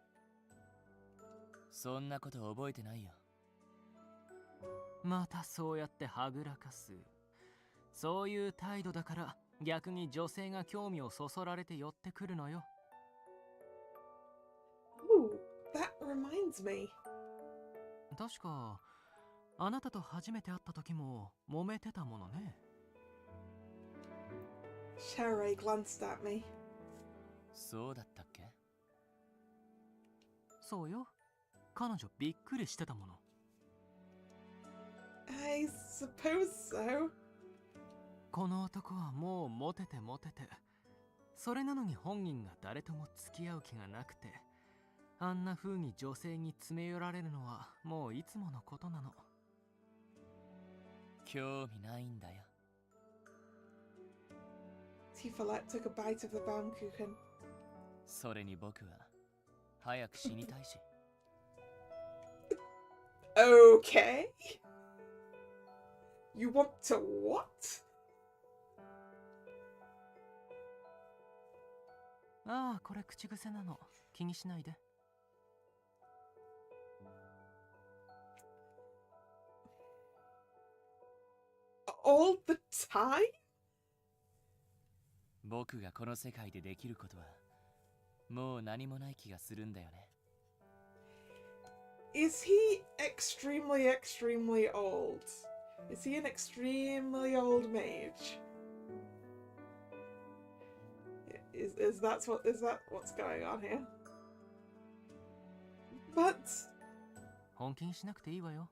そんなこと覚えてないよ。またそうやってはぐらかす。そういう態度だから逆に女性が興味をそそられて寄ってくるのよ。Ooh, that reminds me. 確かあなたと初めて会った時も揉めてたものね。Shari glanced at me. そうだったっけ？そうよ。彼女びっくりしてたもの。I suppose so. この男はもうモテてモテて、それなのに本人が誰とも付き合う気がなくて、あんな風に女性に詰め寄られるのはもういつものことなの。興味ないんだよ。Tifalet took a bite of the Baumkuchen. それに僕は早く死にたいし。Okay. You want to what? ああ、これ口癖なの。気にしないで。All the time? 僕がこの世界でできることはもう何もない気がするんだよね。Is he extremely old? Is he an extremely old mage? Is that what's going on here? But 本気にしなくていいわよ。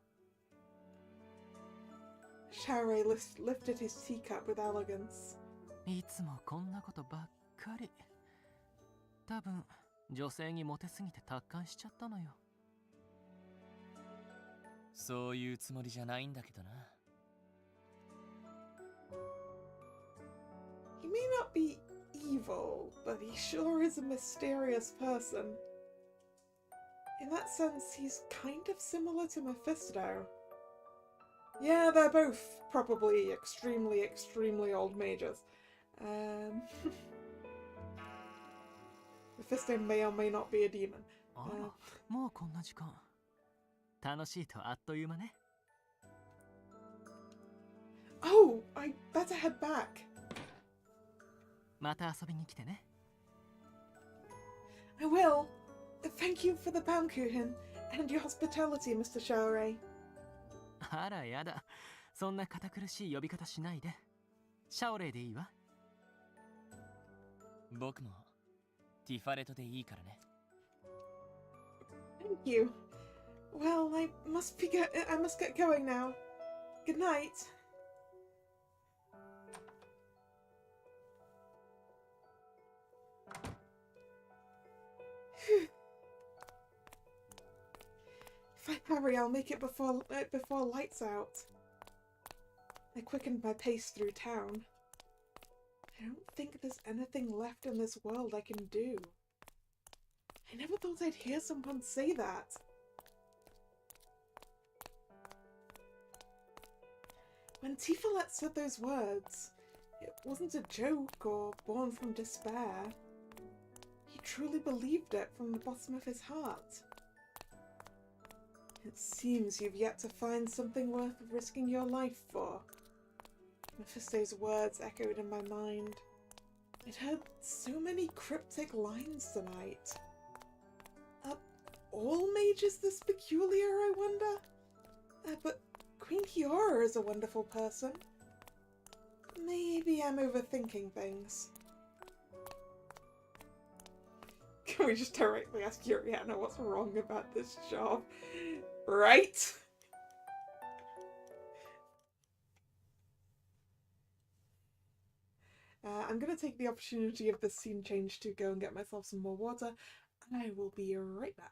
Shari lifted his teacup with elegance. いつもこんなことばっかり。多分女性にモテすぎて達観しちゃったのよ。そういうつもりじゃないんだけどな。He may not be evil, but he sure is a mysterious person. In that sense, he's kind of similar to Mephisto. Yeah, they're both probably extremely old mages. Mephisto may or may not be a demon. あら、もうこんな時間。楽しいとあっという間ね。Oh, I better head back. また遊びに来てね。I will. Thank you for the Baumkuchen and your hospitality, Mr. Shari. あらやだ。そんな堅苦しい呼び方しないで。シャオレイでいいわ。僕もティファレトでいいからね。Thank you. Well, I must get going now. Good night. If I Hurry, I'll make it before lights out. I quickened my pace through town. I don't think there's anything left in this world I can do. I never thought I'd hear someone say that. When Tifalet said those words, it wasn't a joke or born from despair. He truly believed it from the bottom of his heart. It seems you've yet to find something worth risking your life for. Mephisto's words echoed in my mind. I'd heard so many cryptic lines tonight. Are all mages this peculiar, I wonder? But Queen Kiora is a wonderful person. Maybe I'm overthinking things. Can we just directly ask Yuriana what's wrong about this job? Right? I'm going to take the opportunity of this scene change to go and get myself some more water, and I will be right back.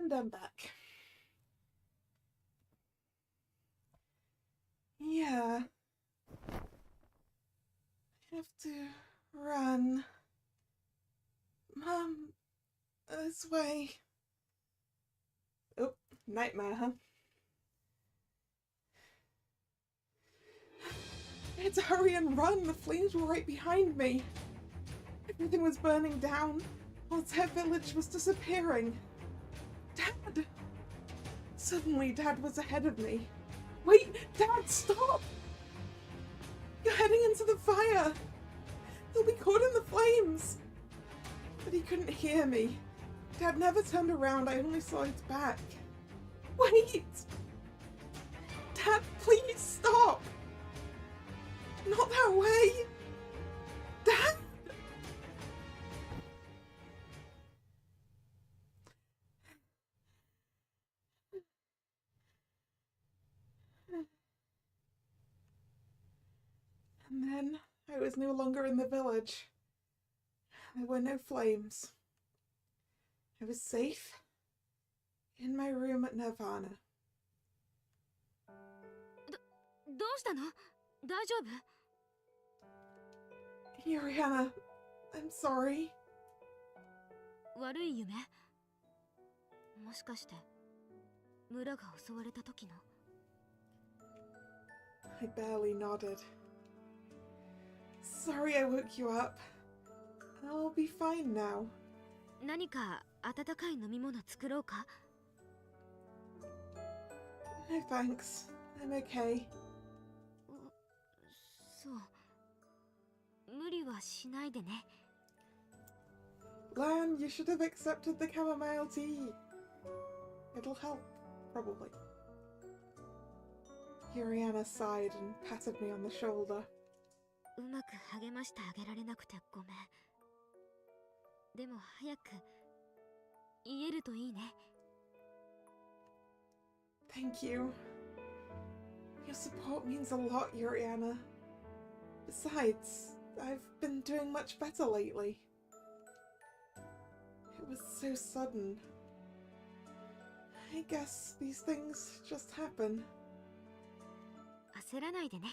And I'm back. Yeah. I have to run. Mom, this way. Oh, nightmare, huh? I had to hurry and run. The flames were right behind me. Everything was burning down. Altair village was disappearing. Dad! Suddenly, Dad was ahead of me. Wait, Dad, stop! You're heading into the fire! You'll be caught in the flames! But he couldn't hear me. Dad never turned around, I only saw his back. Wait! Dad, please stop! Not that way! Dad! And then I was no longer in the village. There were no flames. I was safe in my room at Nirvana. どうしたの？大丈夫？ Yuriana, I'm sorry. 悪い夢？もしかして村が襲われた時の？ I barely nodded. Sorry I woke you up. I'll be fine now. 何か温かい飲み物作ろうか？ No thanks. I'm okay. そう。無理はしないでね。Lan, you should have accepted the chamomile tea. It'll help, probably. Yuriana sighed and patted me on the shoulder. うまく励ましてあげられなくてごめん。でも早く言えるといいね。Thank you. Your support means a lot, Yuriana. Besides, I've been doing much better lately. It was so sudden. I guess these things just happen. 焦らないでね。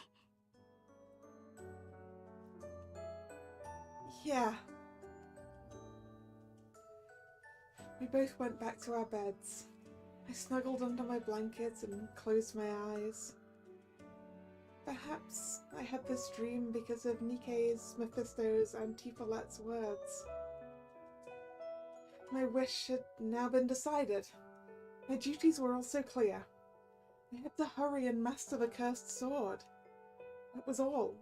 Yeah. We both went back to our beds. I snuggled under my blankets and closed my eyes. Perhaps I had this dream because of Nike's, Mephisto's, and Tifolet's words. My wish had now been decided. My duties were also clear. I had to hurry and master the cursed sword. That was all.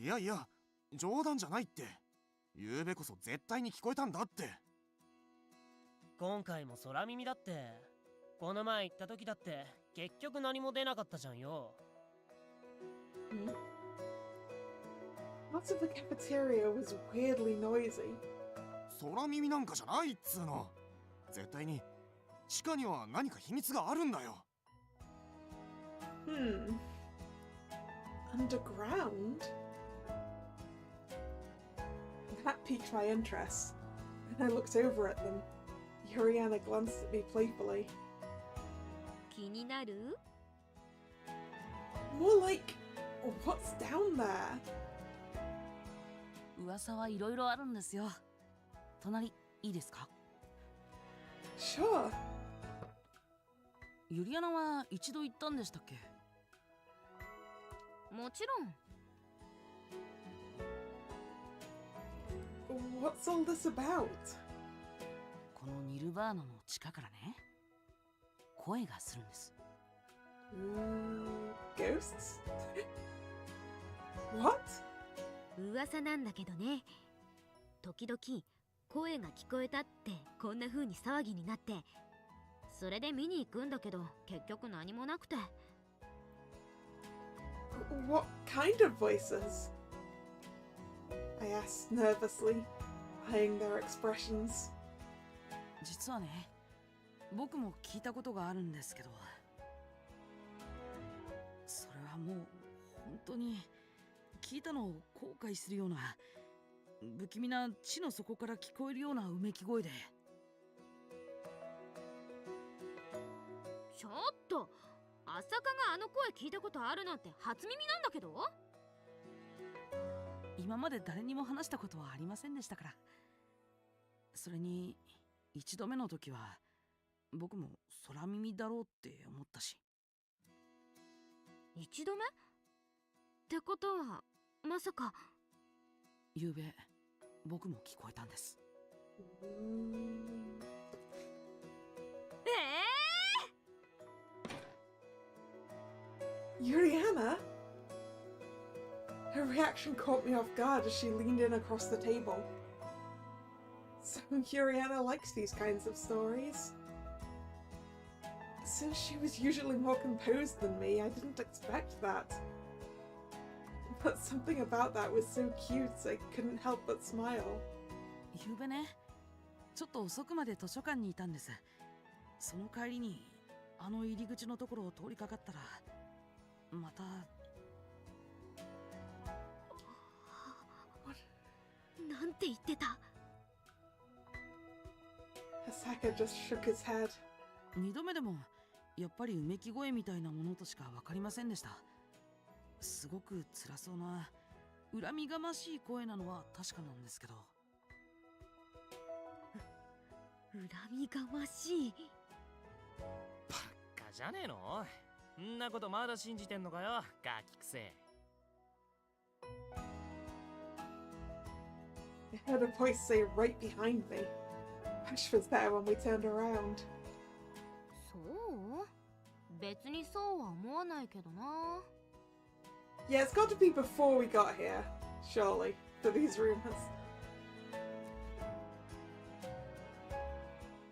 Yeah, 冗談じゃないって。昨べこそ絶対に聞こえたんだって。今回も空耳だって。この前行った時だって結局何も出なかったじゃんよ。Lots of the cafeteria was weirdly noisy. 空耳なんかじゃないっつーの。絶対に地下には何か秘密があるんだよ。Underground? That piqued my interest, and I looked over at them. Yuriana glanced at me playfully. 気になる？ More like, what's down there? 噂はいろいろあるんですよ。隣いいですか？ Sure. ユリアナは一度行ったんでしたっけ？もちろん。What's all this about? このニルバーナの地下からね、声がするんです。Ghosts? What? 噂なんだけどね。時々声が聞こえたってこんな風に騒ぎになって、それで見に行くんだけど結局何もなくて。What kind of voices? I asked nervously, eyeing their expressions. 実はね、僕も聞いたことがあるんですけど、それはもう本当に聞いたのを後悔するような不気味な地の底から聞こえるようなうめき声で。ちょっと、朝香があの声聞いたことあるなんて初耳なんだけど。今まで誰にも話したことはありませんでしたから。それに一度目の時は僕も空耳だろうって思ったし。一度目？ってことはまさか。昨べ僕も聞こえたんです。Yuriana? Her reaction caught me off guard as she leaned in across the table. So Yuriana likes these kinds of stories. Since she was usually more composed than me, I didn't expect that. But something about that was so cute, I couldn't help but smile. 昨べね、ちょっと遅くまで図書館にいたんです。その帰りにあの入り口のところを通りかかったら、また。なんて言ってた？ Hasaka just shook his head. 二度目でもやっぱりうめき声みたいなものとしかわかりませんでした。すごく辛そうな恨みがましい声なのは確かなんですけど。恨みがましい。バカじゃねえの。んなことまだ信じてんのかよ、ガキくせ。I heard a voice say right behind me. Hush was there when we turned around. そう？別にそうは思わないけどな。Yeah, it's got to be before we got here, surely, for these rumors.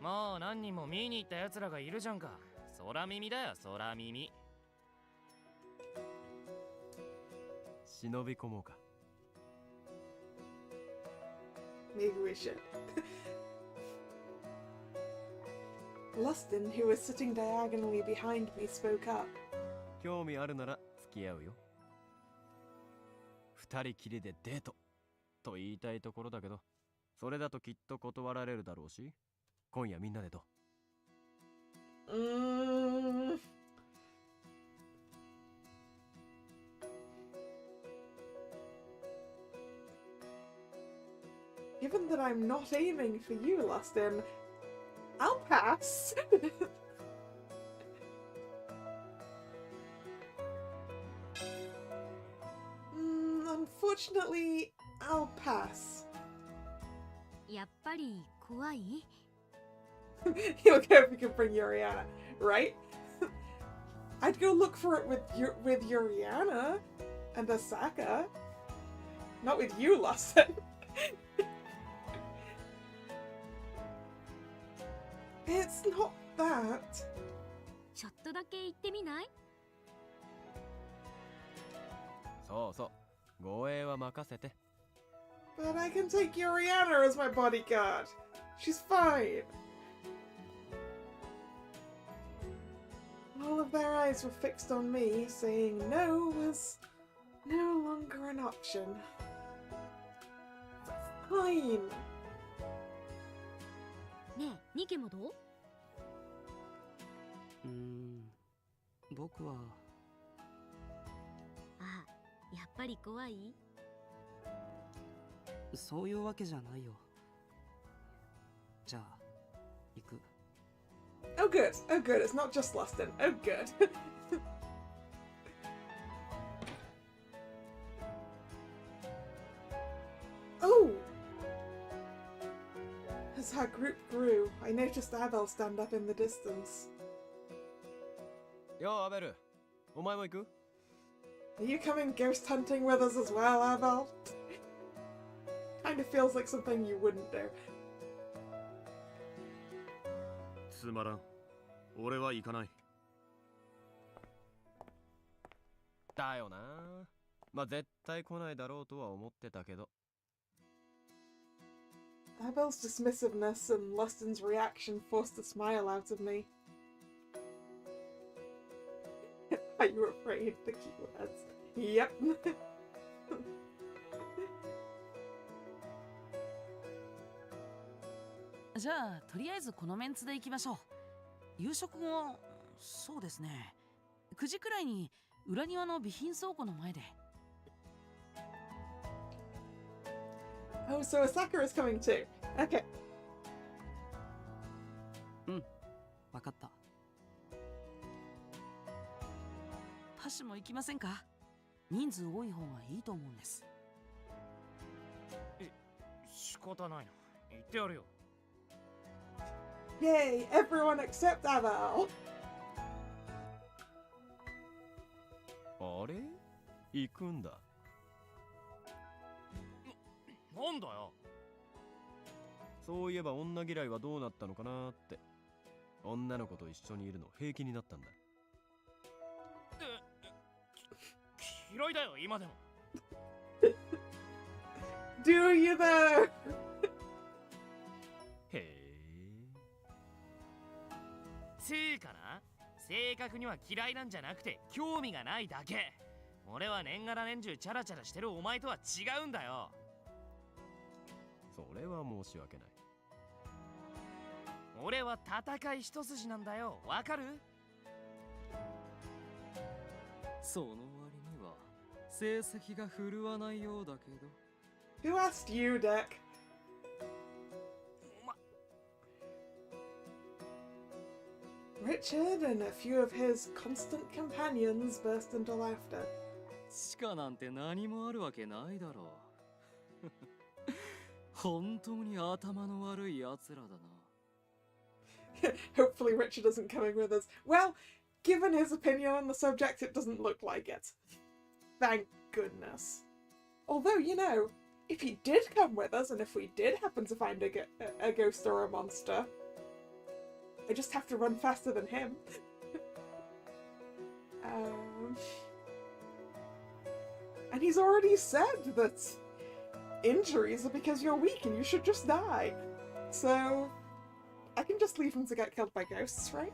もう何人も見に行った奴らがいるじゃんか。空耳だよ、空耳。忍び込もうか。Maybe we should. Lustin, who was sitting diagonally behind me, spoke up. 興味あるなら付き合うよ。二人きりでデートと言いたいところだけど、それだときっと断られるだろうし、今夜みんなでどう？Given that I'm not aiming for you, Lustin, I'll pass. Unfortunately, I'll pass. やっぱり怖い？ You'll go if you can bring Yuriana, right? I'd go look for it with Yuriana and Asaka. Not with you, Lustin. It's not that. ちょっとだけ行ってみない？そうそう、護衛は任せて。But I can take Yuriana as my bodyguard. She's fine. All of their eyes were fixed on me, saying no was no longer an option. Fine. ねえ、ニケもどう？僕は。あ、やっぱり怖い？そういうわけじゃないよ。じゃあ、行く。Oh good, oh good, it's not just Lustin. Oh good. Oh! As our group grew, I noticed Abel stand up in the distance. よう、アベル。お前も行く？ Are you coming ghost hunting with us as well, Abel? Kind of feels like something you wouldn't do. つまらん。俺は行かない。だよな。まあ絶対来ないだろうとは思ってたけど。Abel's dismissiveness and Lustin's reaction forced a smile out of me. Are you afraid? The keywords. Yep. じゃあとりあえずこのメンツで行きましょう。夕食後、そうですね、9時くらいに裏庭の備品倉庫の前で。Oh, so Asaka is coming too. Okay. わかった。ハシも行きませんか？人数多い方がいいと思うんです。仕方ないな。言ってやるよ。Yay! Everyone except Abel. あれ？行くんだ。なんだよ。そういえば女嫌いはどうなったのかなって。女の子と一緒にいるの平気になったんだ。嫌いだよ、今でも。Do you though? へえ。つーかな、正確には嫌いなんじゃなくて興味がないだけ。俺は年がら年中チャラチャラしてるお前とは違うんだよ。それは申し訳ない。俺は戦い一筋なんだよ、わかる？その割には成績が振るわないようだけど。 Who asked you, Dick? Richard and a few of his constant companions burst into laughter. 地下なんて何もあるわけないだろう。本当に頭の悪い奴らだな。Hopefully Richard isn't coming with us. Well, given his opinion on the subject, it doesn't look like it. Thank goodness. Although, you know, if he did come with us, and if we did happen to find a ghost or a monster, I just have to run faster than him. And he's already said that injuries are because you're weak and you should just die. So I can just leave him to get killed by ghosts, right?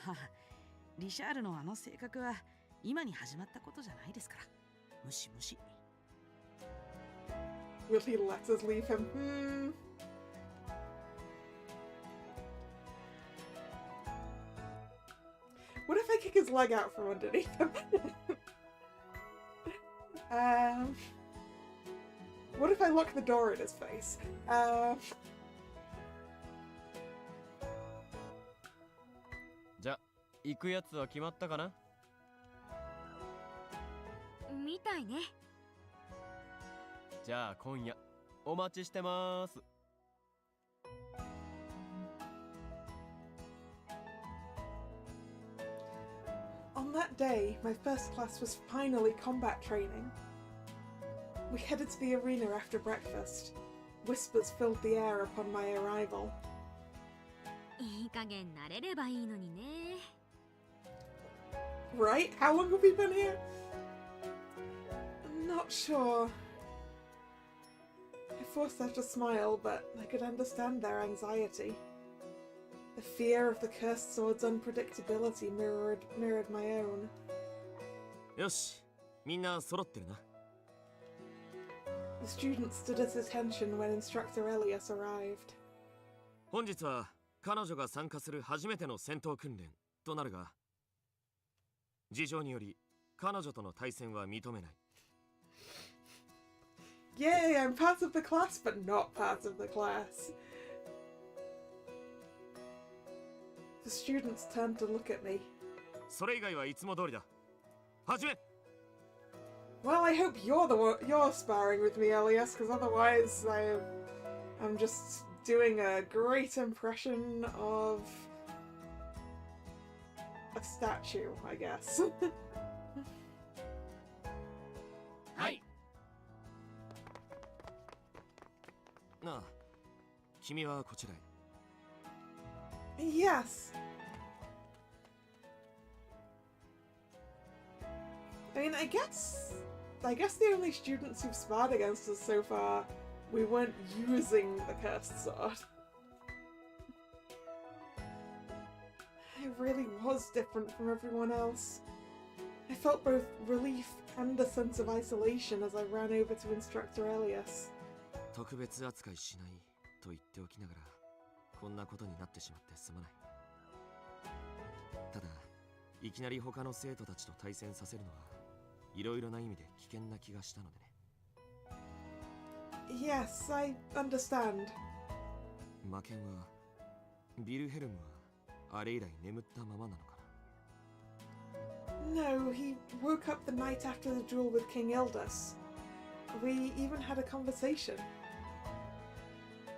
Kalla Shearwaterのあの性格は今に始まったことじゃないですから。無視無視。Will he let us leave him? What if I kick his leg out from underneath him? What if I lock the door in his face? じゃ、行くやつは決まったかな？みたいね。じゃあ今夜お待ちしてます。On that day, my first class was finally combat training. We headed to the arena after breakfast. Whispers filled the air upon my arrival. いい加減慣れればいいのにね。Right? How long have we been here? I'm not sure. I forced her to smile, but I could understand their anxiety. The fear of the cursed sword's unpredictability mirrored my own. よし、みんな揃ってるな。The students stood at attention when Instructor Elias arrived. 本日は彼女が参加する初めての戦闘訓練となるが、事情により彼女との対戦は認めない。Yay, I'm part of the class, but not part of the class. The students turned to look at me. それ以外はいつも通りだ。始め。Well, I hope you're sparring with me, Elias, because otherwise I'm just doing a great impression of a statue, I guess. はい。なあ、君はこちらへ。Yes. I mean, I guess the only students who've sparred against us so far, we weren't using the cursed sword. I really was different from everyone else. I felt both relief and a sense of isolation as I ran over to Instructor Elias. 特別扱いしないと言っておきながら、こんなことになってしまってすまない。ただ、いきなり他の生徒たちと対戦させるのはいろいろな意味で危険な気がしたのでね。Yes, I understand. 魔剣は、ビルヘルムはあれ以来眠ったままなのかな。 No, he woke up the night after the duel with King Ildas. We even had a conversation.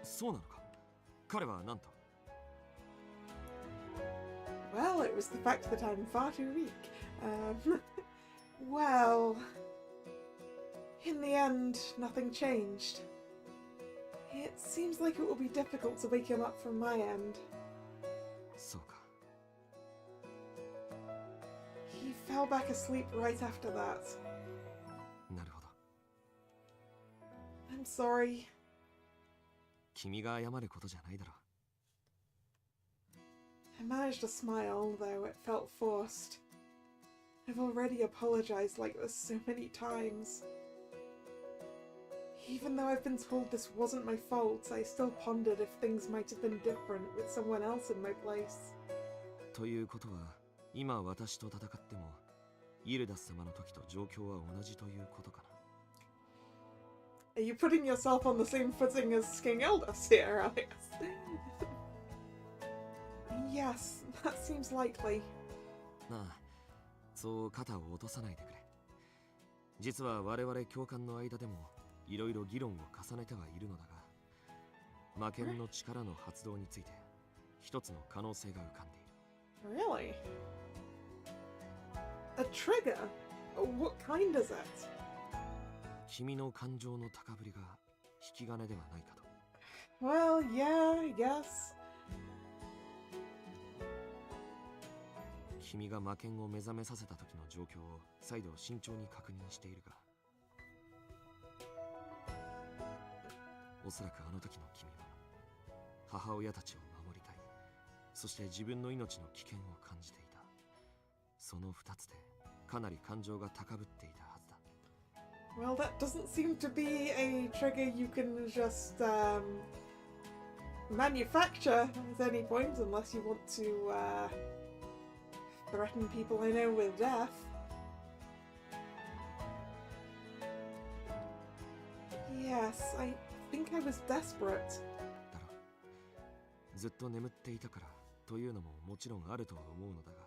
そうなのか。彼は何と。 Well, it was the fact that I'm far too weak. Well, in the end, nothing changed. It seems like it will be difficult to wake him up from my end. そうか。 He fell back asleep right after that. なるほど。 I'm sorry. 君が謝ることじゃないだろう。 I managed to smile, though it felt forced. I've already apologized like this so many times. Even though I've been told this wasn't my fault, I still pondered if things might have been different with someone else in my place. ということは、今私と戦ってもイルダス様の時と状況は同じということかな。 Are you putting yourself on the same footing as King Eldest here, Alex? Yes, that seems likely. なあ、そう肩を落とさないでくれ。実は我々教官の間でもいろいろ議論を重ねてはいるのだが、魔剣の力の発動について一つの可能性が浮かんでいる。 Really? A trigger? What kind is it? 君の感情の高ぶりが引き金ではないかと。 Well, yeah, I guess. 君が魔剣を目覚めさせた時の状況を再度慎重に確認しているが、おそらくあの時の君は母親たちを守りたい、そして自分の命の危険を感じていた。その二つでかなり感情が高ぶっていたはずだ。 Well, that doesn't seem to be a trigger you can just manufacture at any point unless you want to threaten people I know with death. Yes, I think I was desperate. だろう。ずっと眠っていたからというのももちろんあるとは思うのだが、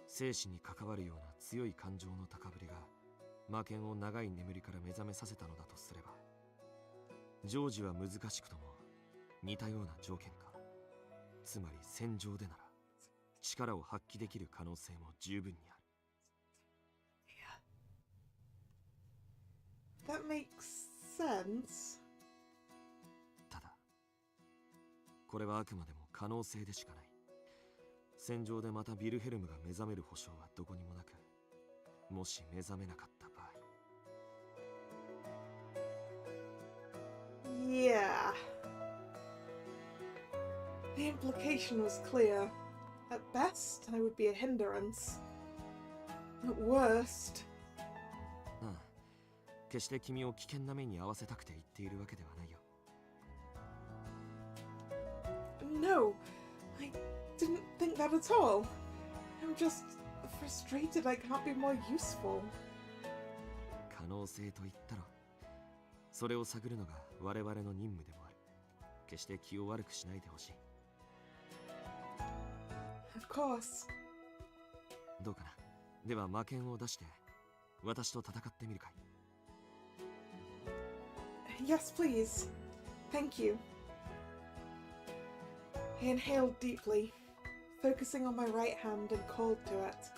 生死に関わるような強い感情の高ぶりが魔剣を長い眠りから目覚めさせたのだとすれば、常時は難しくとも似たような条件か、つまり戦場でなら力を発揮できる可能性も十分にある。 That makes sense. ただこれはあくまでも可能性でしかない。戦場でまたビルヘルムが目覚める保証はどこにもなく、もし目覚めなかった場合。 Yeah. The implication was clear. At best, I would be a hindrance. At worst... ああ、決して君を危険な目に遭わせたくて言っているわけではないよ。 No, I didn't think that at all. I'm just frustrated I can't be more useful. 可能性と言ったろ。それを探るのが我々の任務でもある。決して気を悪くしないでほしい。 Of course. どうかな。では魔剣を出して私と戦ってみるかい。 Yes, please. Thank you. I inhaled deeply, focusing on my right hand, and called to it.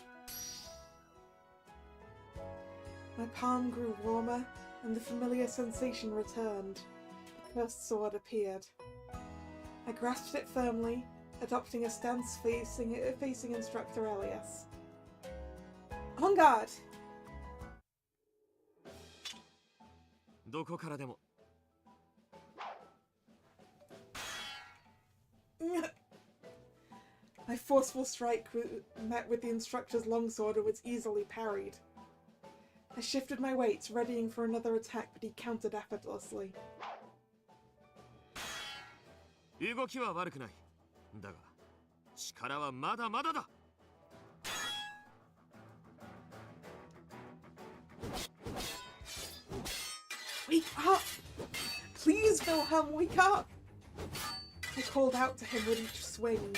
My palm grew warmer, and the familiar sensation returned. The cursed sword appeared. I grasped it firmly, adopting a stance facing Instructor Elias. On guard! どこからでも。 My forceful strike met with the instructor's longsword and was easily parried. I shifted my weight, readying for another attack, but he countered effortlessly. 動きは悪くない。だが力はまだまだだ。 Wake up! Please, Wilhelm, wake up! I called out to him with each swing.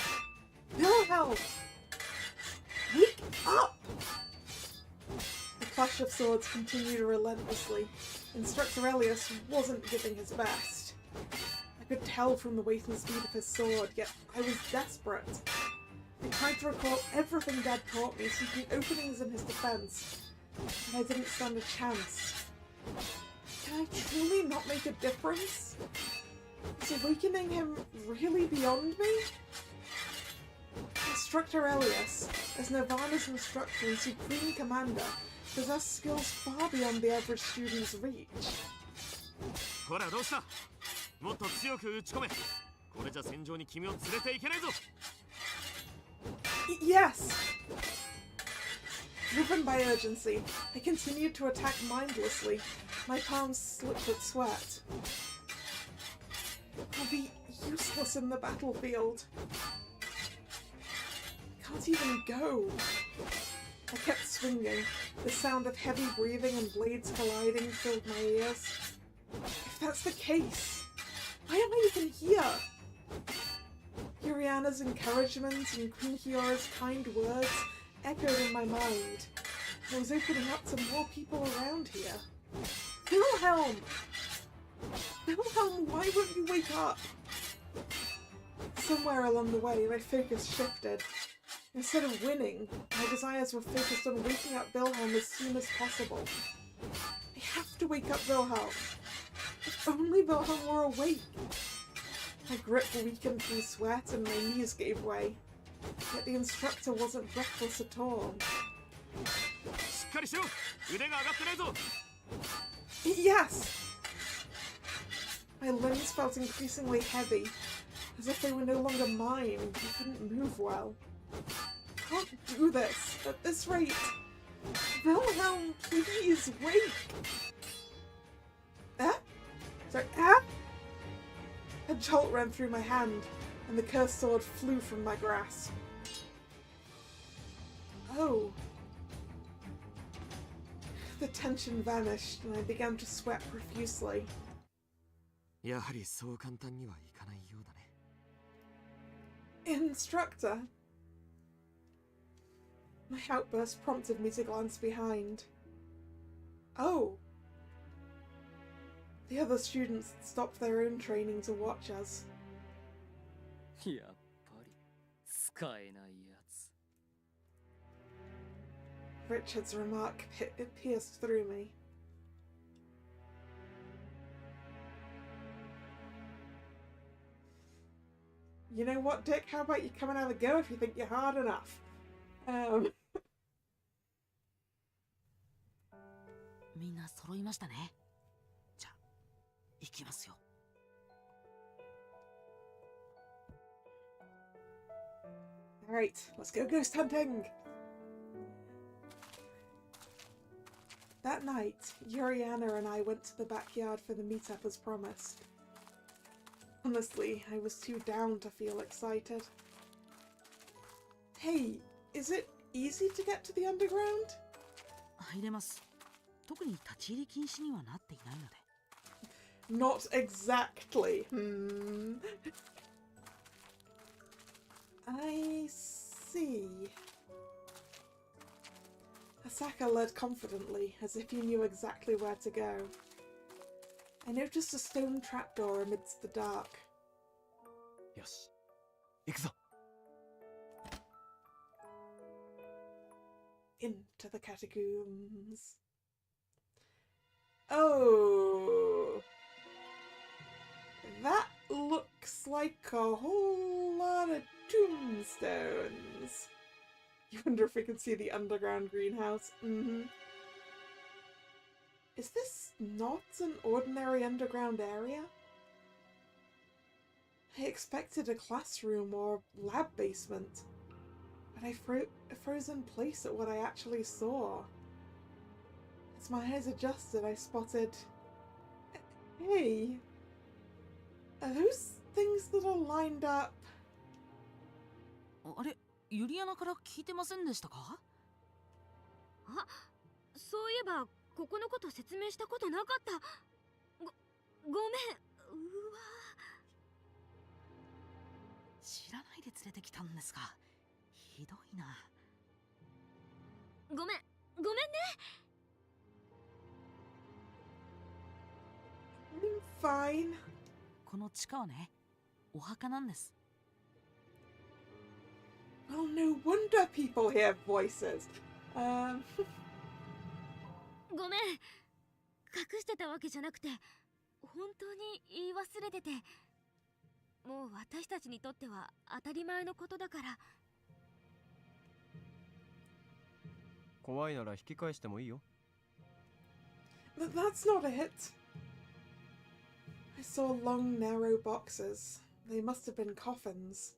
Wilhelm! Wake up! The clash of swords continued relentlessly. Instructor Elias wasn't giving his best. I could tell from the weight and speed of his sword, yet I was desperate. I tried to recall everything Dad taught me, seeking openings in his defense, but I didn't stand a chance. Can I truly not make a difference? Is awakening him really beyond me? Instructor Elias, as Nirvana's instructor and supreme commander, possessed skills far beyond the average student's reach. ほらどうした？もっと強く打ち込め。これじゃ戦場に君を連れていけないぞ。 Yes! Driven by urgency, I continued to attack mindlessly, my palms slipped with sweat. I'll be useless in the battlefield. can't even go. I kept swinging. The sound of heavy breathing and blades colliding filled my ears. If that's the case, why am I even here? Yuriana's encouragement and Queen Hiora's kind words echoed in my mind. I was opening up to more people around here. Wilhelm! Wilhelm, why won't you wake up? Somewhere along the way, my focus shifted. Instead of winning, my desires were focused on waking up Wilhelm as soon as possible. I have to wake up Wilhelm. If only Wilhelm were awake. My grip weakened from sweat and my knees gave way. Yet the instructor wasn't breathless at all. Yes! My limbs felt increasingly heavy, as if they were no longer mine and I couldn't move well. I can't do this at this rate. Wilhelm, please wake! Sorry, A jolt ran through my hand, and the cursed sword flew from my grasp. Oh. The tension vanished, and I began to sweat profusely. やはりそう簡単にはいかないようだね。 Instructor? My outburst prompted me to glance behind. Oh. The other students had stopped their own training to watch us. やっぱり使えないやつ。 Richard's remark pierced through me. You know what, Dick? How about you come and have a go if you think you're hard enough? みんな揃いましたね。じゃあ、行きますよ。Alright, let's go ghost hunting! That night, Yuriana and I went to the backyard for the meetup as promised. Honestly, I was too down to feel excited. Hey, is it easy to get to the underground? 入れます。特に立ち入り禁止にはなっていないので。Not exactly. I see. Asaka led confidently, as if he knew exactly where to go. I noticed a stone trapdoor amidst the dark. よし、行くぞ。 Into the catacombs. Oh, that looks like a whole lot of tombstones. You wonder if we can see the underground greenhouse. Is this not an ordinary underground area? I expected a classroom or lab basement, but I froze in place at what I actually saw. As my eyes adjusted, I spotted... Hey! Are those things that are lined up? あれ、ユリアナから聞いてませんでしたか？あ、そういえばここのこと説明したことなかった。ごめん。うわ。知らないで連れてきたんですか。ひどいな。ごめんね。I'm fine. この地下はね、お墓なんです。Well, no wonder people hear voices. ごめん。隠してたわけじゃなくて、本当に言い忘れてて。もう私たちにとっては当たり前のことだから。怖いなら引き返してもいいよ。But that's not it. I saw long, narrow boxes. They must have been coffins.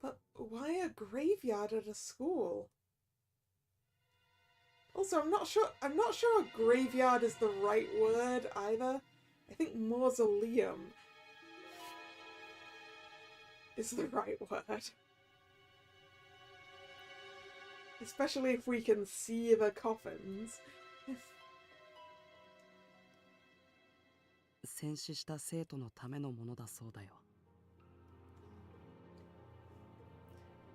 But why a graveyard at a school? Also, I'm not sure a graveyard is the right word either. I think mausoleum is the right word. Especially if we can see the coffins. 戦死した生徒のためのものだそうだよ。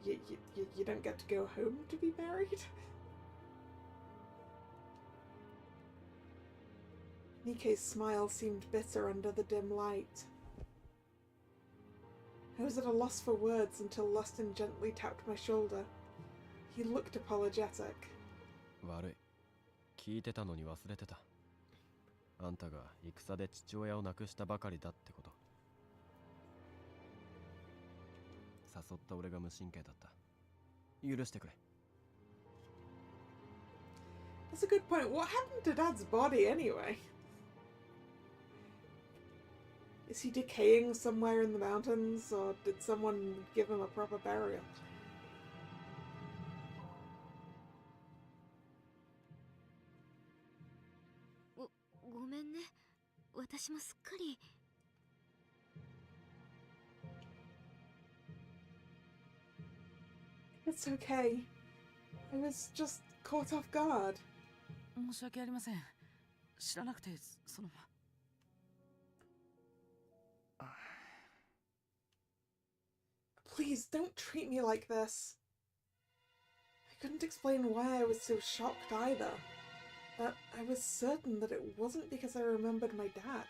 You don't get to go home to be buried? Nike's smile seemed bitter under the dim light. I was at a loss for words until Lustin gently tapped my shoulder. He looked apologetic. 悪い。聞いてたのに忘れてた。あんたが戦で父親を亡くしたばかりだってこと。誘った俺が無神経だった。許してくれ。That's a good point. What happened to Dad's body anyway? Is he decaying somewhere in the mountains, or did someone give him a proper burial? ごめんね。私もすっかり。It's okay. I was just caught off guard. 申し訳ありません。知らなくて、その。Please don't treat me like this. I couldn't explain why I was so shocked either. But I was certain that it wasn't because I remembered my dad.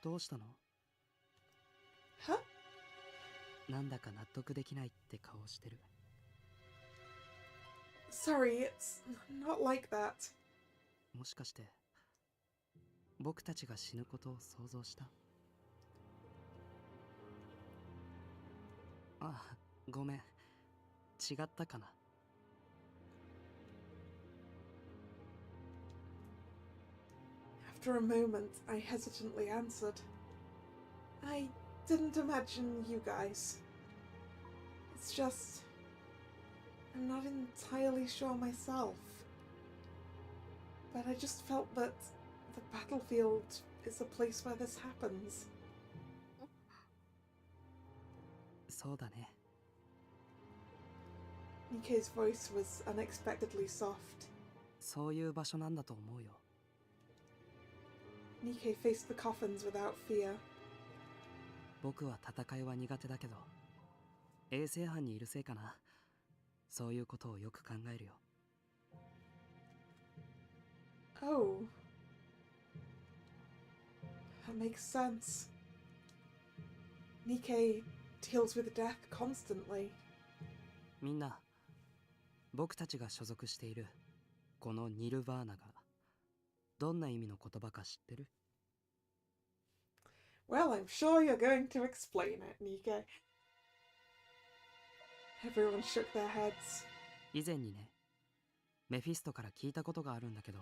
どうしたの？ Huh? なんだか納得できないって顔してる。Sorry, it's not like that. もしかして僕たちが死ぬことを想像した？あ、ごめん。違ったかな。After a moment, I hesitantly answered. I didn't imagine you guys. It's just... I'm not entirely sure myself. But I just felt that the battlefield is a place where this happens. そうだね。Nike's voice was unexpectedly soft. そういう場所なんだと思うよ。Nike faced the coffins without fear. 僕は戦いは苦手だけど、衛生班にいるせいかな。そういうことをよく考えるよ。Oh. That makes sense. Nike deals with death constantly. みんな、僕たちが所属しているこのニルバーナがどんな意味の言葉か知ってる？ Well, I'm sure you're going to explain it, Nike. Everyone shook their heads. 以前にね、メフィストから聞いたことがあるんだけど、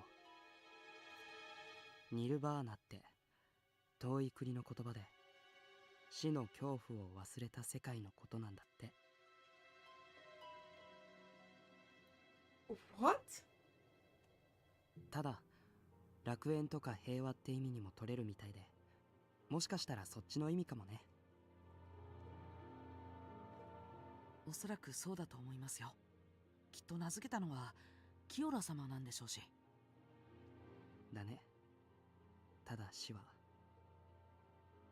ニルバーナって遠い国の言葉で死の恐怖を忘れた世界のことなんだって。What? ただ楽園とか平和って意味にも取れるみたいで、もしかしたらそっちの意味かもね。おそらくそうだと思いますよ。きっと名付けたのはキオラ様なんでしょうし。だね。ただ死は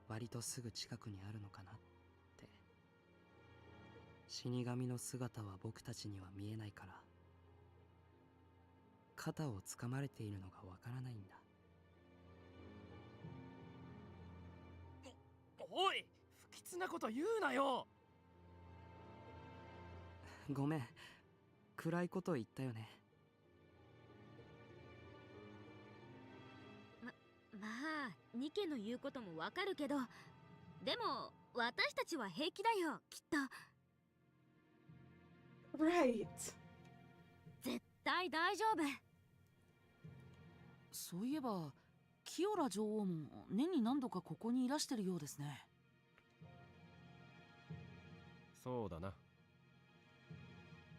割とすぐ近くにあるのかなって。死神の姿は僕たちには見えないから、肩をつかまれているのがわからないんだ。おい、不吉なこと言うなよ。ごめん、暗いこと言ったよね。まあニケの言うこともわかるけど、でも私たちは平気だよ、きっと。 Right. 絶対大丈夫。そういえばキオラ女王も年に何度かここにいらしてるようですね。そうだな。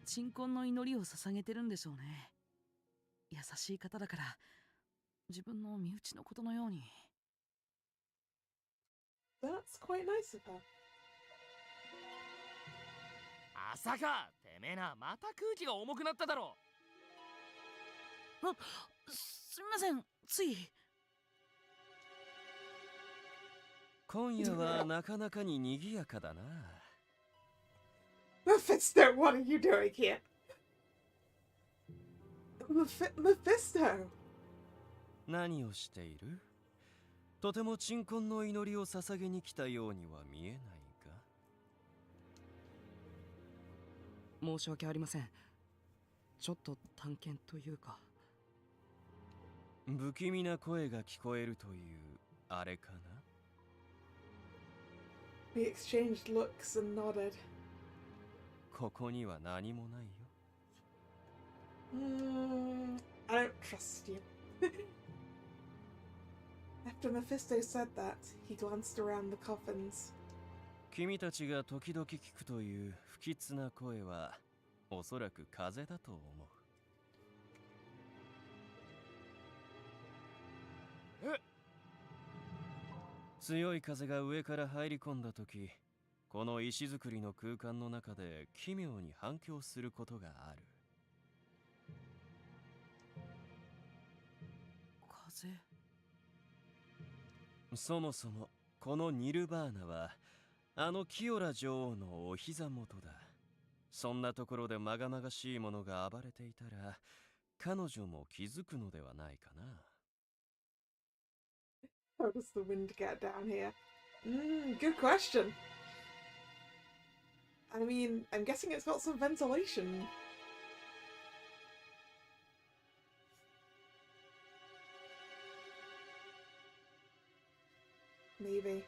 鎮魂の祈りを捧げてるんでしょうね。優しい方だから自分の身内のことのように。 That's quite nice of her. 朝か、てめえな、また空気が重くなっただろ。すみません、つい。今夜はなかなかに賑やかだな。Mephisto, what are you doing here? Mephisto! 何をしている？とても鎮魂の祈りを捧げに来たようには見えないか？申し訳ありません。ちょっと探検というか。不気味な声が聞こえるというあれかな？ We exchanged looks and nodded. ここには何もないよ。I don't trust you. After Mephisto said that, he glanced around the coffins. 君たちが時々聞くという不吉な声はおそらく風だと思う。強い風が上から入り込んだとき、この石造りの空間の中で奇妙に反響することがある。風？そもそもこのニルバーナはあのキオラ女王のお膝元だ。そんなところでまがまがしいものが暴れていたら彼女も気づくのではないかな。How does the wind get down here? Good question. I mean, I'm guessing it's got some ventilation. Maybe.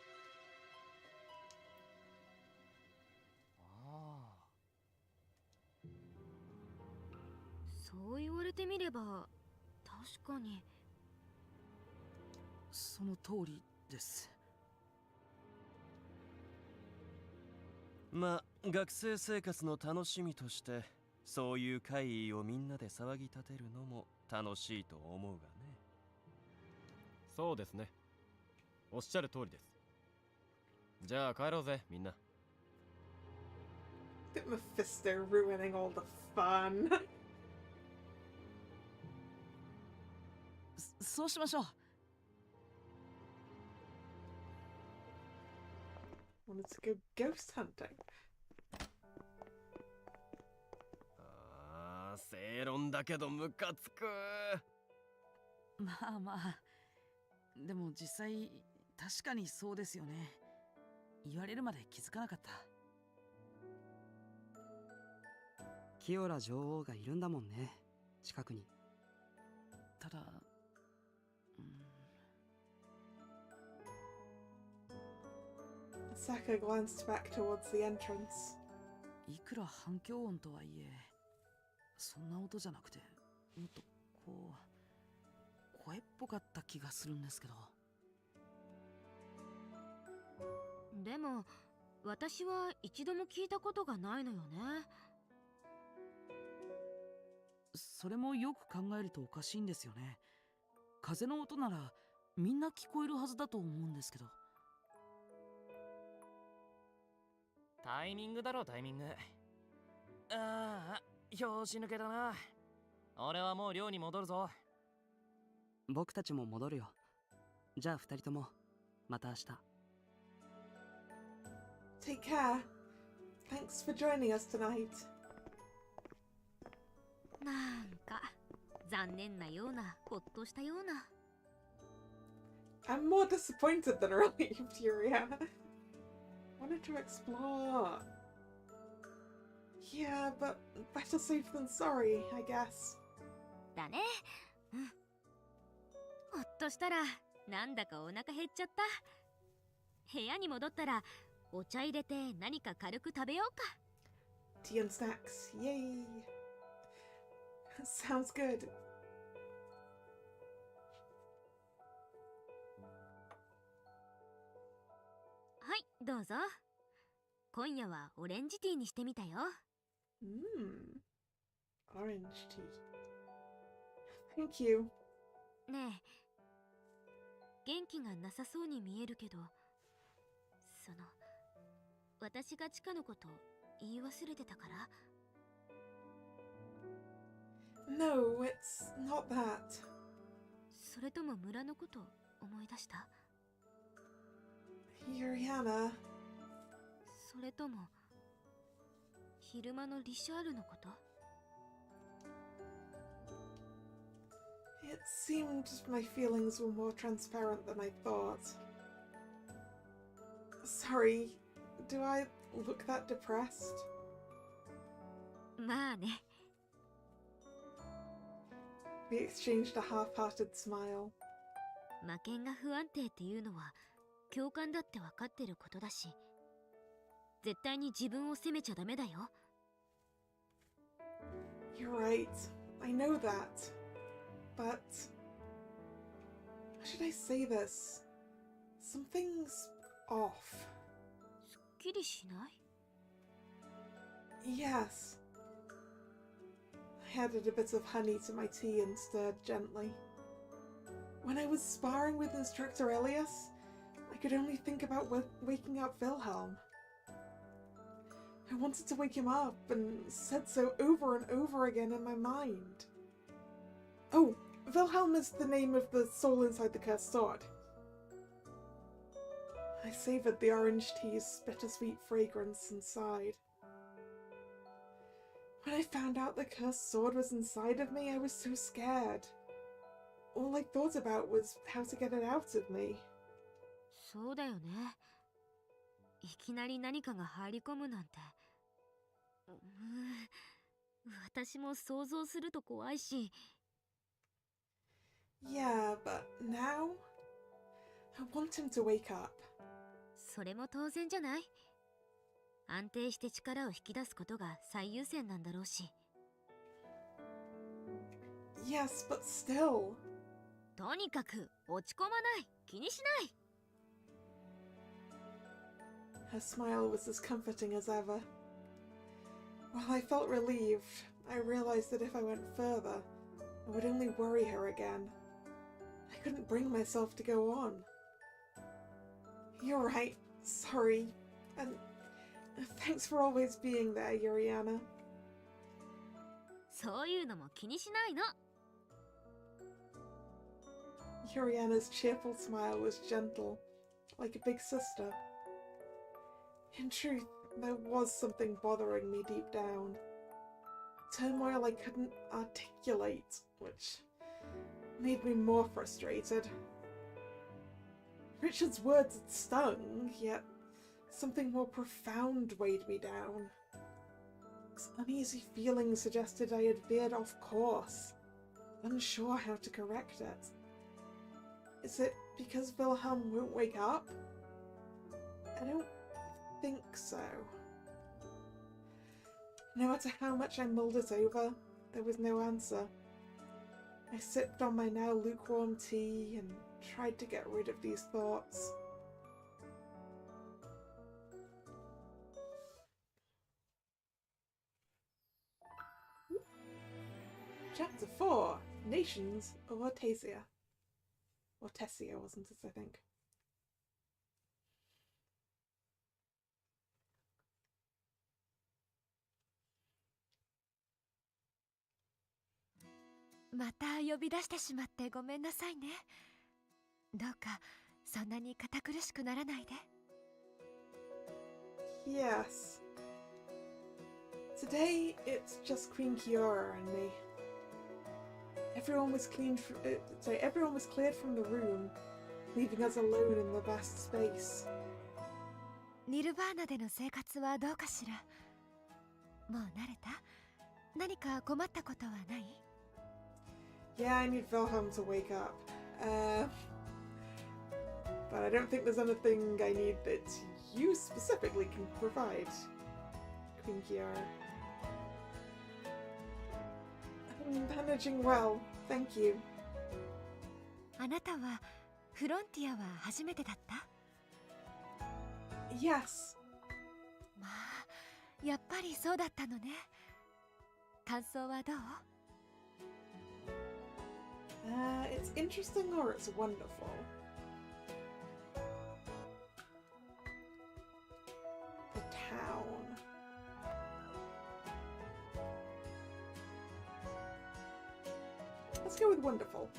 そう言われてみれば確かに。その通りです。まあ学生生活の楽しみとしてそういう会議をみんなで騒ぎ立てるのも楽しいと思うがね。そうですね。おっしゃる通りです。じゃあ帰ろうぜみんな。Mephisto ruining all the fun. そうしましょう。Wanted to go ghost hunting. ああ、正論だけどムカつく。まあまあ、でも実際確かにそうですよね。言われるまで気づかなかった。キオラ女王がいるんだもんね、近くに。ただ、Saka glanced back towards the entrance. いくら反響音とはいえ、そんな音じゃなくて、もっとこう声っぽかった気がするんですけど。でも私は一度も聞いたことがないのよね。それもよく考えるとおかしいんですよね。風の音ならみんな聞こえるはずだと思うんですけど。タイミングだろ、タイミング。ああ、拍子抜けだな。俺はもう寮に戻るぞ。僕たちも戻るよ。じゃあ二人ともまた明日。Take care. Thanks for joining us tonight. なんか残念なような、ほっとしたような。I'm more disappointed than relieved, Yuria. Wanted to explore. Yeah, but better safe than sorry, I guess. だね。うん。ほっとしたらなんだかお腹減っちゃった。部屋に戻ったらお茶入れて何か軽く食べようか。Tea and snacks, yay! Sounds good. はい、どうぞ。今夜はオレンジティーにしてみたよ。Orange tea. Thank you. ねえ、元気がなさそうに見えるけど、私がチカのこと言い忘れてたから？ No, it's not that. それとも村のこと思い出した？ Yuriana. それとも昼間のリシャールのこと？ It seemed my feelings were more transparent than I thought. Sorry, do I look that depressed? まあね。We exchanged a half-hearted smile. 魔剣が不安定っていうのは共感だって分かってることだし、絶対に自分を責めちゃダメだよ。 You're right, I know that. But... how should I say this? Something's off. すっきりしない？ Yes. I added a bit of honey to my tea and stirred gently. When I was sparring with Instructor Elias, I could only think about waking up Wilhelm. I wanted to wake him up and said so over and over again in my mind. Oh, Wilhelm is the name of the soul inside the cursed sword. I savoured the orange tea's bittersweet fragrance and sighed. When I found out the cursed sword was inside of me, I was so scared. All I thought about was how to get it out of me. そうだよね。いきなり何かが入り込むなんて。私も想像すると怖いし。Yeah, but now? I want him to wake up. それも当然じゃない？安定して力を引き出すことが最優先なんだろうし。Yes, but still. とにかく落ち込まない。気にしない。Her smile was as comforting as ever. While I felt relieved, I realized that if I went further, I would only worry her again. I couldn't bring myself to go on. You're right, sorry, and thanks for always being there, Yuriana. そういうのも気にしないの。Yuriana's cheerful smile was gentle, like a big sister. In truth, there was something bothering me deep down. Turmoil I couldn't articulate, which made me more frustrated. Richard's words had stung, yet something more profound weighed me down. This uneasy feeling suggested I had veered off course, unsure how to correct it. Is it because Wilhelm won't wake up? I don't think so. No matter how much I mulled it over, there was no answer. I sipped on my now lukewarm tea and tried to get rid of these thoughts. Chapter 4, Nations of Ortesia. Ortesia, wasn't it, I think? また呼び出してしまってごめんなさいね。どうかそんなに堅苦しくならないで。Yes. Today it's just Queen Kiora and me. Everyone was cleared from the room, leaving us alone in the vast space. ニルバーナでの生活はどうかしら。もう慣れた？何か困ったことはない？ Yeah, I need Wilhelm to wake up. But I don't think there's anything I need that you specifically can provide, Queen Kiara. I'm managing well, thank you. あなたはフロンティアは初めてだった？ Yes. まあ、やっぱりそうだったのね。感想はどう？ It's interesting or it's wonderful. The town. Let's go with wonderful.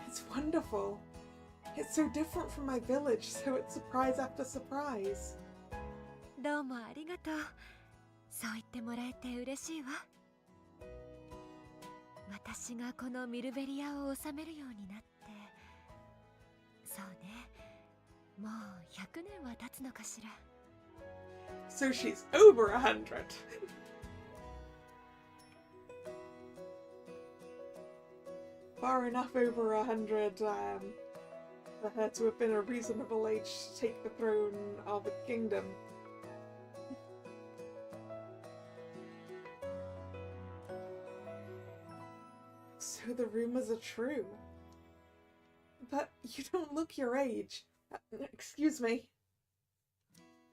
It's wonderful. It's so different from my village, so it's surprise after surprise. どうもありがとう。そう言ってもらえて嬉しいわ。私がこのミルベリアを治めるようになって、そうね、もう100年は経つのかしら。So she's over 100. Far enough over 100 for her to have been a reasonable age to take the throne of a kingdom. So the rumors are true. But you don't look your age. Excuse me.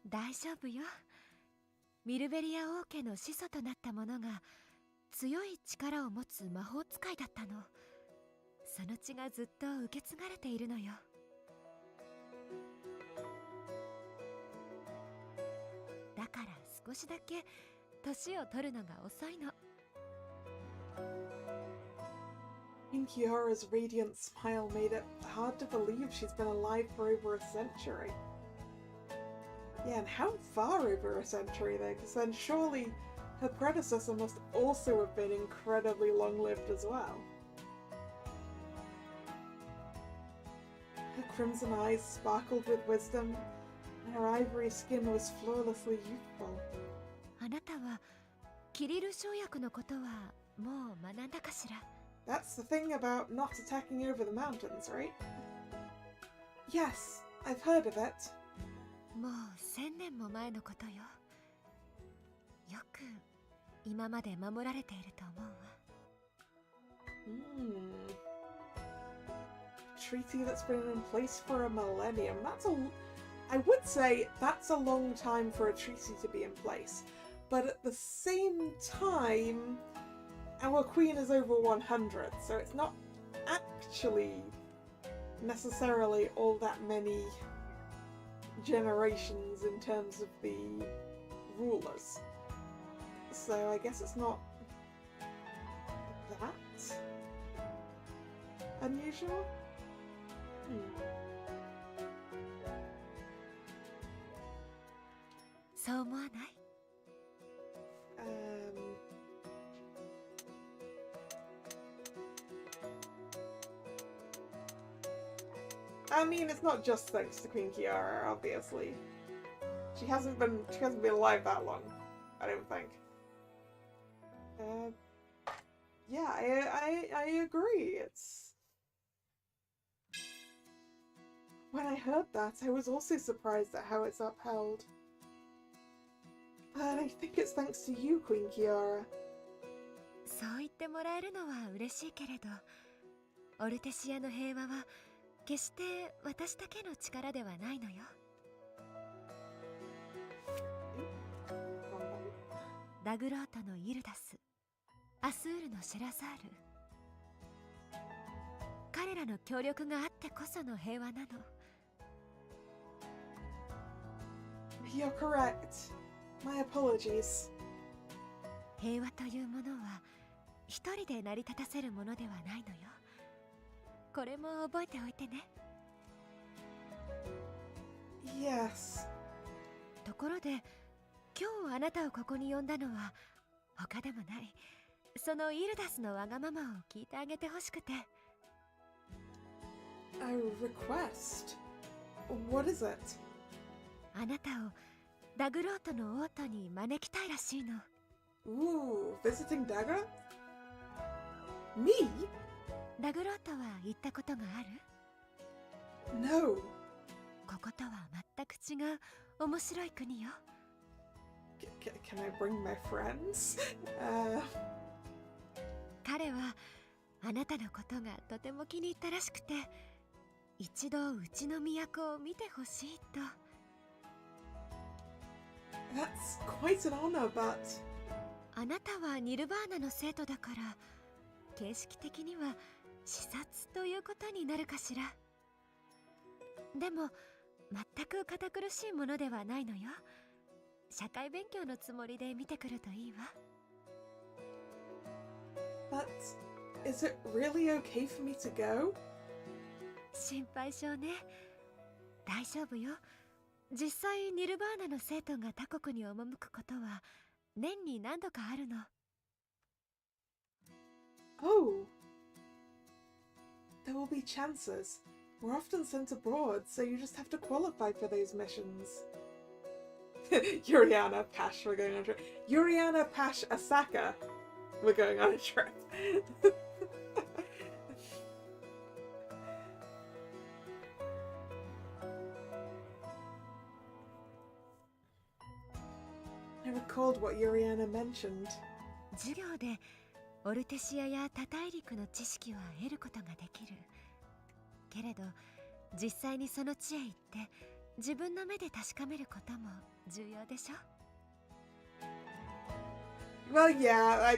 大丈夫よ。ミルベリア王家の始祖となった者が強い力を持つ魔法使いだったの。その血がずっと受け継がれているのよ。だから少しだけ年を取るのが遅いの。Queen Kiara's radiant smile made it hard to believe she's been alive for over a century. Yeah, and how far over a century though? Because then surely her predecessor must also have been incredibly long-lived as well. Her crimson eyes sparkled with wisdom, and her ivory skin was flawlessly youthful. あなたはキリル条約のことはもう学んだかしら？ That's the thing about not attacking over the mountains, right? Yes, I've heard of it. もう1000年も前のことよ。よく今まで守られていると思うわ。Treaty that's been in place for a millennium. I would say that's a long time for a treaty to be in place. But at the same time, our queen is over 100, so it's not actually necessarily all that many generations in terms of the rulers. So I guess it's not that unusual.そう思わない？ I mean, it's not just thanks to Queen Kiara, obviously. She hasn't been alive that long, I don't think. Yeah, I agree. It's when I heard that, I was also surprised at how it's upheld. But I think it's thanks to you, Queen Kiara. そう言ってもらえるのは嬉しいけれど、オルテシアの平和は決して私だけの力ではないのよ。ダグロートのイルダス、アスールのシェラザール、彼らの協力があってこその平和なの。You're correct. My apologies. 平和というものは一人で成り立たせるものではないのよ。これも覚えておいてね。Yes. ところで、今日あなたをここに呼んだのは他でもない。そのイルダスのわがままを聞いてあげてほしくて。A request? What is it? あなたをダグロートの王都に招きたいらしいの。Ooh, visiting Dagger? Me? ダグロートは行ったことがある？ No. こことは全く違う面白い国よ。Can I bring my friends? 彼はあなたのことがとても気に入ったらしくて、一度うちの都を見てほしいと。That's quite an honor, but あなたはニルバーナの生徒だから、形式的には視察ということになるかしら。でも全く堅苦しいものではないのよ。社会勉強のつもりで見てくるといいわ。But is it really okay for me to go? 心配性ね。大丈夫よ。実際ニルバーナの生徒が他国に赴くことは年に何度かあるの。Oh. There will be chances. We're often sent abroad, so you just have to qualify for those missions. Yuriana, Pash, we're going on a trip. Yuriana, Pash, Asaka, we're going on a trip. I recalled what Yuriana mentioned. 授業でオルテシアや多大陸の知識は得ることができる。けれど実際にその地へ行って自分の目で確かめることも重要でしょ。Well, yeah,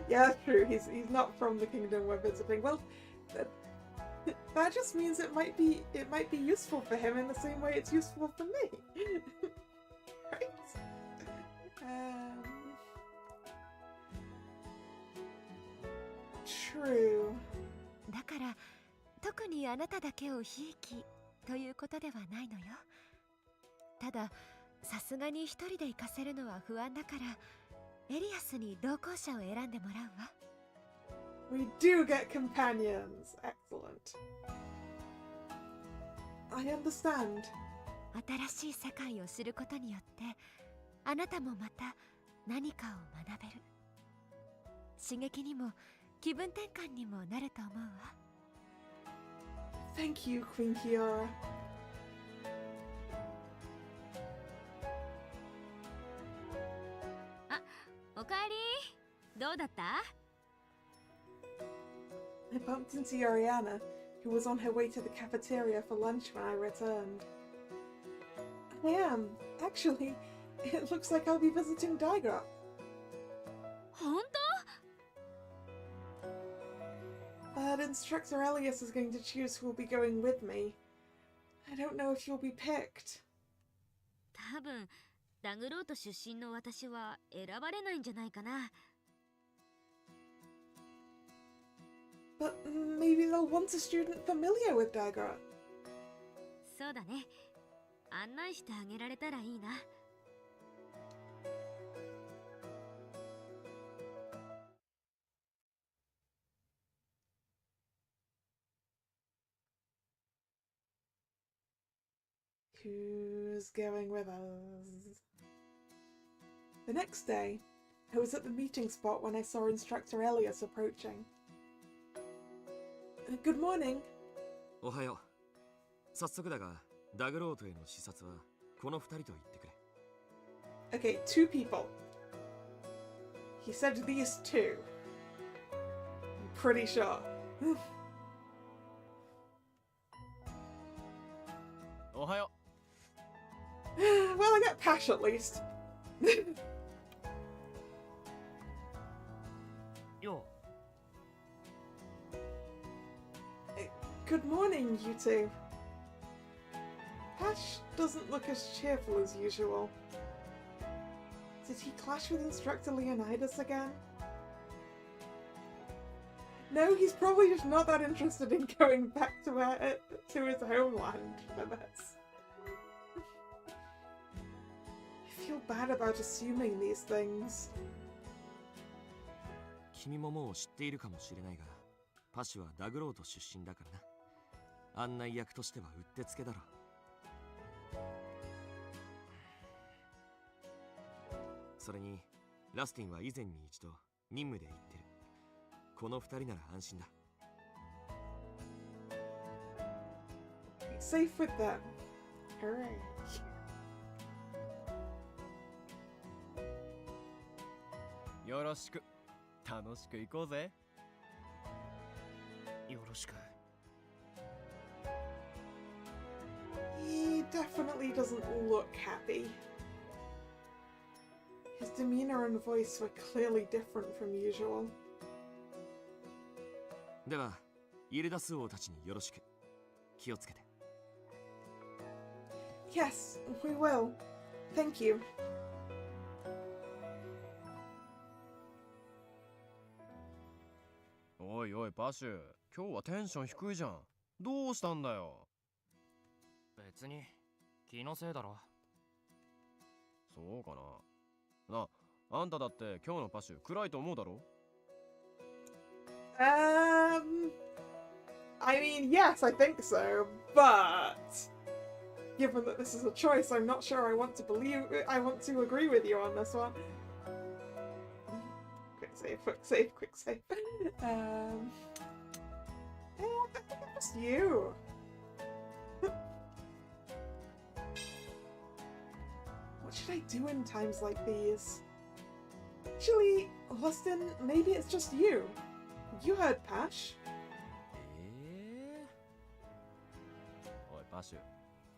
yeah, that's true. He's not from the kingdom we're visiting. Well, that just means it might be useful for him in the same way it's useful for me, right? True. だから特にあなただけをひいきということではないのよ。たださすがに一人で行かせるのは不安だからエリアスに同行者を選んでもらうわ。 We do get companions. Excellent. I understand. 新しい世界を知ることによってあなたもまた何かを学べる。刺激にも気分転換にもなると思うわ。 Thank you, Queen Kiora. おかえり。どうだった？ I bumped into Yoriana, who was on her way to the cafeteria for lunch when I returned. I am. Actually, it looks like I'll be visiting Daigoro. 本当？ But Instructor Elias is going to choose who will be going with me. I don't know if you'll be picked. 多分ダグロート出身の私は選ばれないんじゃないかな。 But maybe they'll want a student familiar with Daigoro. そうだね。案内してあげられたらいいな。 Who's going with us? The next day, I was at the meeting spot when I saw Instructor Elias approaching. Good morning. おはよう。早速だが、ダグロートへの視察はこの2人と言ってくれ。 Okay, two people. He said these two. I'm pretty sure. おはよ Well, I get Pash at least. よ Good morning, you two. Pash doesn't look as cheerful as usual. Did he clash with Instructor Leonidas again? No, he's probably just not that interested in going back to his homeland for this. I feel bad about assuming these things. 君ももう知っているかもしれないが、パシはダグロート出身だからな。案内役としてはうってつけだろ。それにラスティンは以前に一度任務で言ってる。この2人なら安心だ。Safe with them. Hooray. よろしく。楽しく行こうぜ。よろしく。 He definitely doesn't look happy. His demeanor and voice were clearly different from usual. では、イルダス王たちによろしく。気をつけて。Yes, we will. Thank you. おいおいパシュ、今日はテンション低いじゃん。どうしたんだよ。別に気のせいだろ。そうかな。あんただって今日のパシュ暗いと思うだろ。I mean, yes, I think so, but given that this is a choice, I'm not sure I want to agree with you on this one. Quick save. I think it's just you. What should I do in times like these? Actually, Austin, maybe it's just you. You heard Pash. おいパシュ、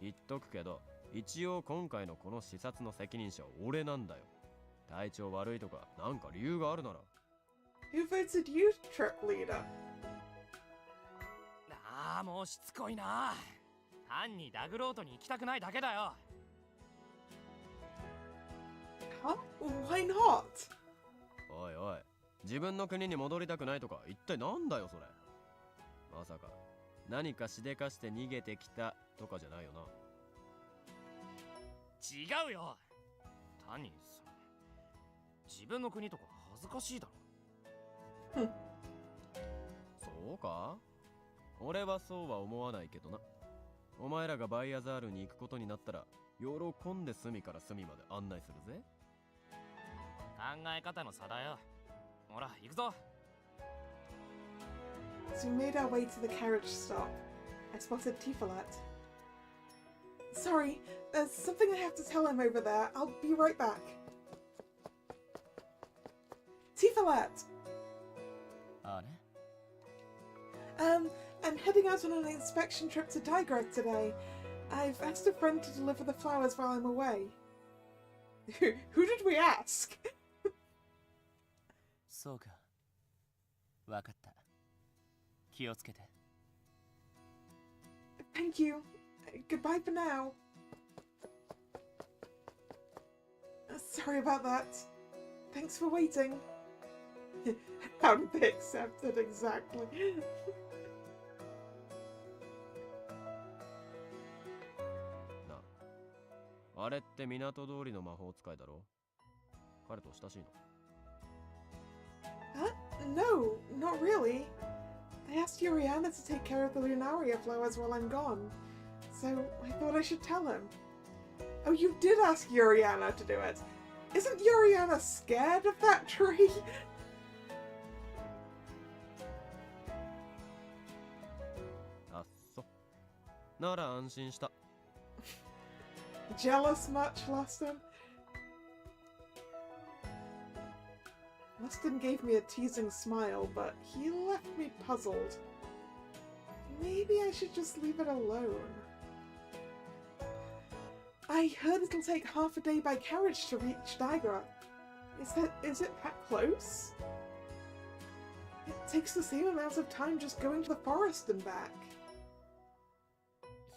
言っとくけど、一応今回のこの視察の責任者は俺なんだよ。体調悪いとかなんか理由があるなら。Who voted you trip leader? ああ、もうしつこいな。単にダグロートに行きたくないだけだよ。Huh? Why not? おいおい、自分の国に戻りたくないとか一体なんだよそれ。まさか何かしでかして逃げてきたとかじゃないよな。違うよ。単にさ、自分の国とか恥ずかしいだろ。そうか？俺はそうは思わないけどな。お前らがバイアザールに行くことになったら喜んで隅から隅まで案内するぜ。考え方の差だよ。ほら、行くぞ。So we made our way to the carriage stop. I spotted Tifalat. Sorry, there's something I have to tell him over there. I'll be right back. Tifalat! あれ I'm heading out on an inspection trip to Digreth today. I've asked a friend to deliver the flowers while I'm away. Who did we ask? そうか。わかった。気をつけて。Thank you. Goodbye for now. Sorry about that. Thanks for waiting. How did they accept it exactly? な、あれって港通りの魔法使いだろ。彼と親しいの？ No, not really. I asked Yuriana to take care of the Lunaria flowers while I'm gone, so I thought I should tell him. Oh, you did ask Yuriana to do it. Isn't Yuriana scared of that tree? あっそ。なら安心した。Jealous much, Lustin? Lustin gave me a teasing smile, but he left me puzzled. Maybe I should just leave it alone. I heard it'll take half a day by carriage to reach Digra. Is it that close? It takes the same amount of time just going to the forest and back.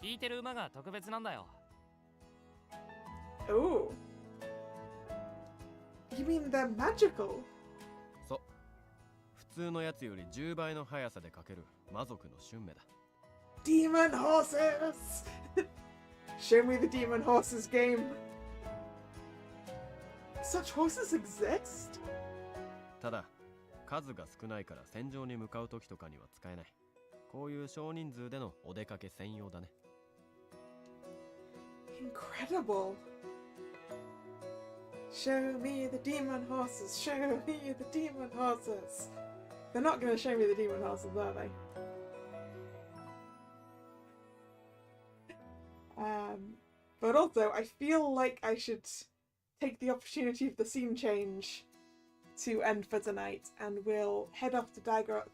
引いてる馬が特別なんだよ。Oh. You mean they're magical? そう。普通のやつより10倍の速さで駆ける魔族の春芽だ。Demon horses! Show me the demon horses game. Such horses exist? ただ、数が少ないから戦場に向かう時とかには使えない。こういう少人数でのお出かけ専用だね。Incredible. Show me the demon horses. Show me the demon horses. They're not going to show me the demon horses, are they? But also, I feel like I should take the opportunity of the scene change to end for tonight, and we'll head off to Digra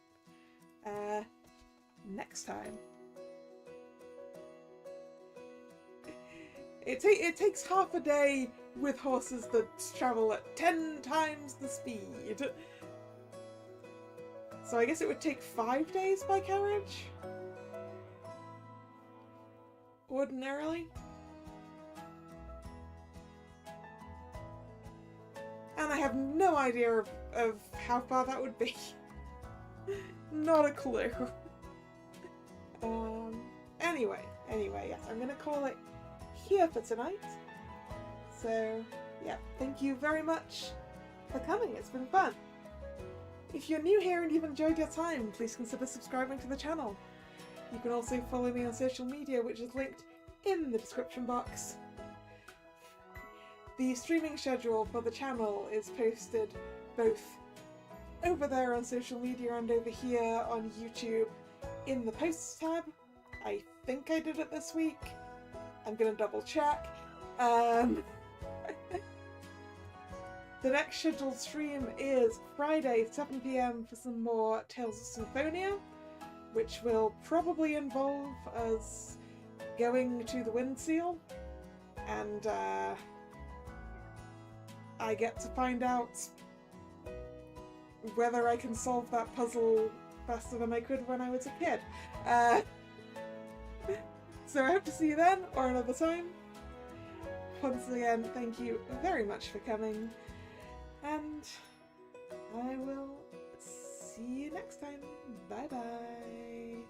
next time. It takes half a day with horses that travel at 10 times the speed. So I guess it would take 5 days by carriage? Ordinarily? And I have no idea of how far that would be. Not a clue. Anyway, yes, I'm gonna call it here for tonight. So, yeah, thank you very much for coming. It's been fun. If you're new here and you've enjoyed your time, please consider subscribing to the channel. You can also follow me on social media, which is linked in the description box. The streaming schedule for the channel is posted both over there on social media and over here on YouTube in the posts tab. I think I did it this week. I'm gonna double check. The next scheduled stream is Friday, 7 PM for some more Tales of Symphonia, which will probably involve us going to the Wind Seal, and I get to find out whether I can solve that puzzle faster than I could when I was a kid. So I hope to see you then, or another time. Once again, thank you very much for coming, and I will see you next time. Bye bye.